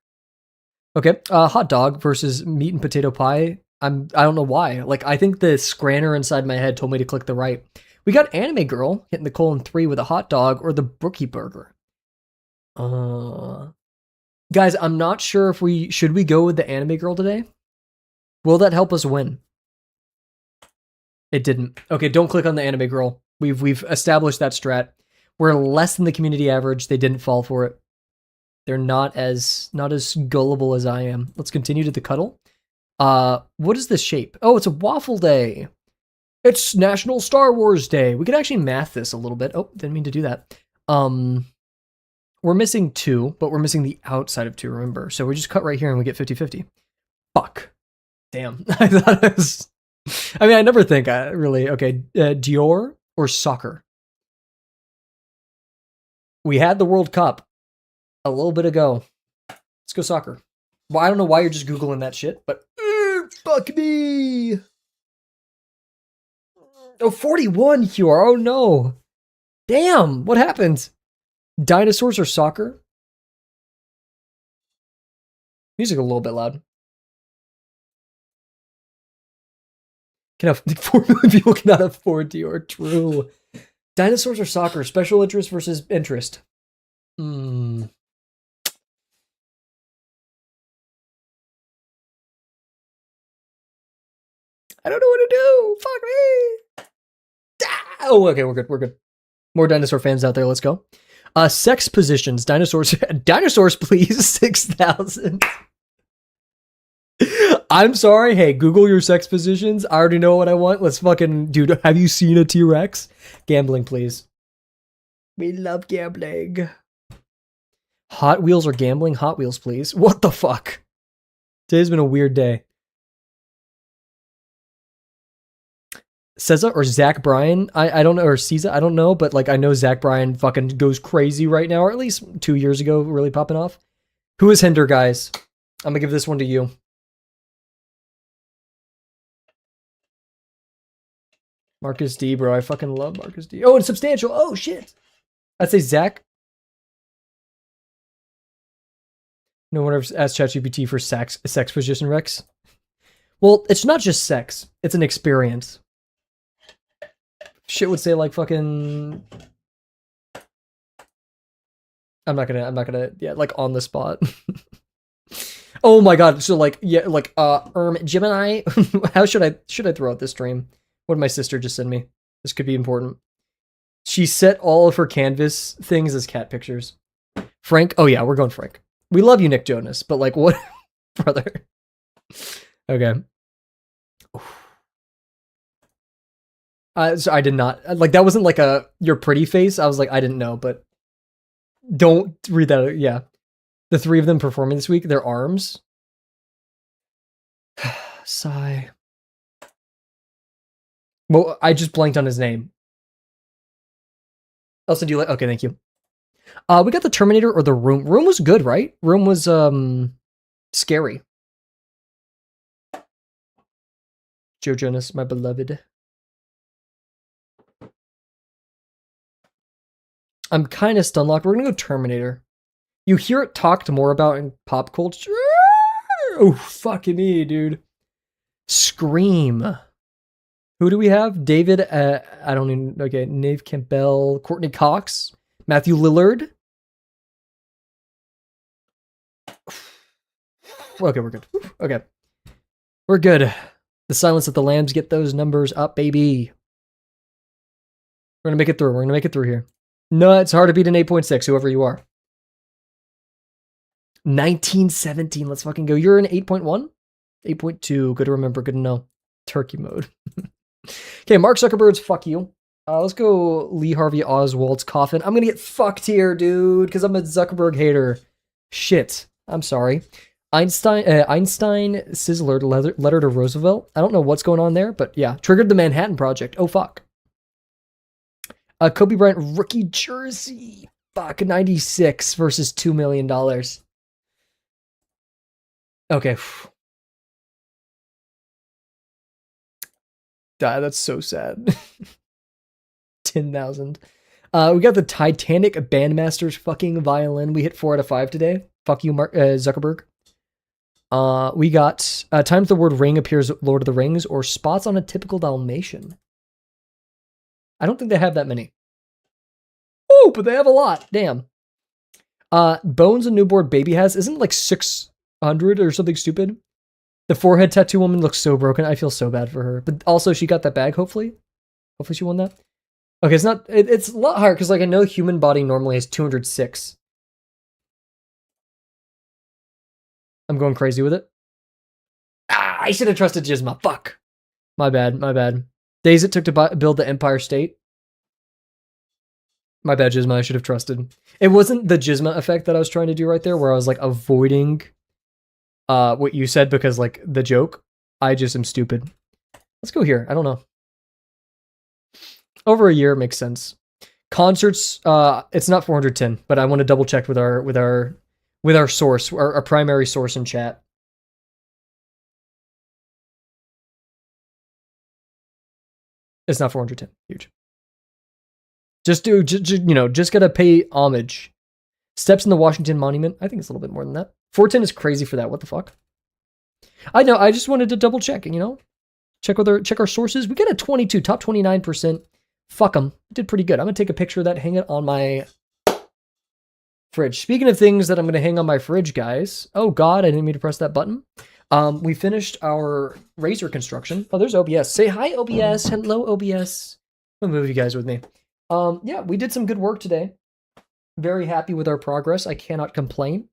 Okay. Hot dog versus meat and potato pie. I don't know why. Like, I think the scranner inside my head told me to click the right. We got anime girl hitting the colon 3 with a hot dog or the brookie burger. Guys, I'm not sure if should we go with the anime girl today? Will that help us win? It didn't. Okay, don't click on the anime girl. We've established that strat. We're less than the community average. They didn't fall for it. They're not as gullible as I am. Let's continue to the cuddle. What is this shape? Oh, it's a waffle day. It's National Star Wars Day. We could actually math this a little bit. Oh, didn't mean to do that. We're missing 2, but we're missing the outside of 2, remember? So we just cut right here and we get 50-50. Fuck. Damn. I thought it was... I mean, I never think really. Okay, Dior or soccer? We had the World Cup a little bit ago. Let's go soccer. Well, I don't know why you're just Googling that shit, but fuck me. Oh, 41 QR. Oh no. Damn, what happened? Dinosaurs or soccer? Music a little bit loud. 4 million people cannot afford Dior. True. Dinosaurs or soccer? Special interest versus interest. I don't know what to do. Fuck me. Oh, okay, we're good. We're good. More dinosaur fans out there. Let's go. Sex positions. Dinosaurs. Dinosaurs, please. 6,000. I'm sorry. Hey, Google your sex positions. I already know what I want. Let's fucking... Dude, have you seen a T-Rex? Gambling, please. We love gambling. Hot Wheels or gambling? Hot Wheels, please. What the fuck? Today's been a weird day. Cesar or Zach Bryan? I don't know. Or Cesar? I don't know. But like, I know Zach Bryan fucking goes crazy right now. Or at least 2 years ago, really popping off. Who is Hinder, guys? I'm gonna give this one to you. Marcus D, bro. I fucking love Marcus D. Oh, and Substantial. Oh, shit. I'd say Zach. No one ever asked ChatGPT for sex position, Rex. Well, it's not just sex. It's an experience. Shit would say like fucking... I'm not gonna, yeah, like on the spot. Oh my god, so like, yeah, like, Gemini, how should I throw out this stream? What did my sister just send me? This could be important. She set all of her canvas things as cat pictures. Frank, oh yeah, we're going Frank. We love you, Nick Jonas, but like, what, brother? Okay. So I did not, like, that wasn't like a, your pretty face. I was like, I didn't know, but don't read that. Yeah. The 3 of them performing this week, their arms. Sigh. Well, I just blanked on his name. Elsa, do you like, okay, thank you. We got the Terminator or the Room. Room was good, right? Room was, scary. Joe Jonas, my beloved. I'm kind of stun locked. We're gonna go Terminator. You hear it talked more about in pop culture. Oh, fucking me, dude. Scream. Who do we have? David, I don't even, okay, Nave Campbell, Courtney Cox, Matthew Lillard. Okay, we're good. Okay. We're good. The Silence of the Lambs, get those numbers up, baby. We're gonna make it through. We're gonna make it through here. No, it's hard to beat an 8.6, whoever you are. 1917, let's fucking go. You're an 8.1? 8.2, good to remember, good to know. Turkey mode. Okay, Mark Zuckerberg's fuck you. Let's go Lee Harvey Oswald's coffin. I'm gonna get fucked here, dude, because I'm a Zuckerberg hater. Shit, I'm sorry. Einstein Sizzler letter to Roosevelt. I don't know what's going on there, but yeah. Triggered the Manhattan Project. Oh, fuck. Kobe Bryant rookie jersey. Fuck, 96 versus $2 million. Okay. That's so sad. 10,000. We got the Titanic Bandmaster's fucking violin. We hit 4 out of 5 today. Fuck you, Mark Zuckerberg. We got times the word ring appears Lord of the Rings or spots on a typical Dalmatian. I don't think they have that many. Oh, but they have a lot. Damn. Bones a newborn baby has isn't like 600 or something stupid. The forehead tattoo woman looks so broken. I feel so bad for her. But also she got that bag, hopefully. Hopefully she won that. Okay, it's not, it's a lot higher because like I know human body normally has 206. I'm going crazy with it. I should have trusted Gizma. Fuck. My bad, my bad. Days it took to build the Empire State. My bad, Gizma. I should have trusted. It wasn't the Gizma effect that I was trying to do right there, where I was like avoiding what you said because like the joke. I just am stupid. Let's go here. I don't know. Over a year makes sense. Concerts, it's not 410, but I want to double check with our source, our primary source in chat. It's not 410. Huge. Just gotta pay homage. Steps in the Washington Monument. I think it's a little bit more than that. 410 is crazy for that. What the fuck? I know. I just wanted to double check. Check our sources. We got a 22, top 29%. Fuck them. Did pretty good. I'm gonna take a picture of that, hang it on my fridge. Speaking of things that I'm gonna hang on my fridge, guys. Oh God, I didn't mean to press that button. We finished our razor construction. Oh, there's OBS. Say hi, OBS. Hello, OBS. I'm gonna move you guys with me. Yeah, we did some good work today. Very happy with our progress. I cannot complain.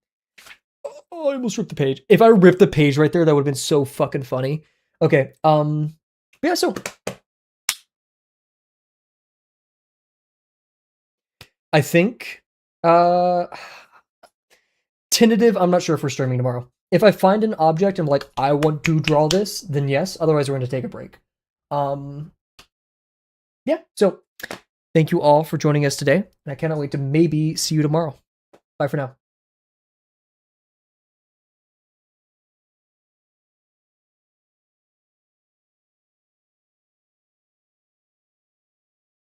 Oh, I almost ripped the page. If I ripped the page right there, that would have been so fucking funny. Okay. Yeah, so I think tentative, I'm not sure if we're streaming tomorrow. If I find an object and I'm like, I want to draw this, then yes. Otherwise, we're going to take a break. Yeah, so thank you all for joining us today. And I cannot wait to maybe see you tomorrow. Bye for now.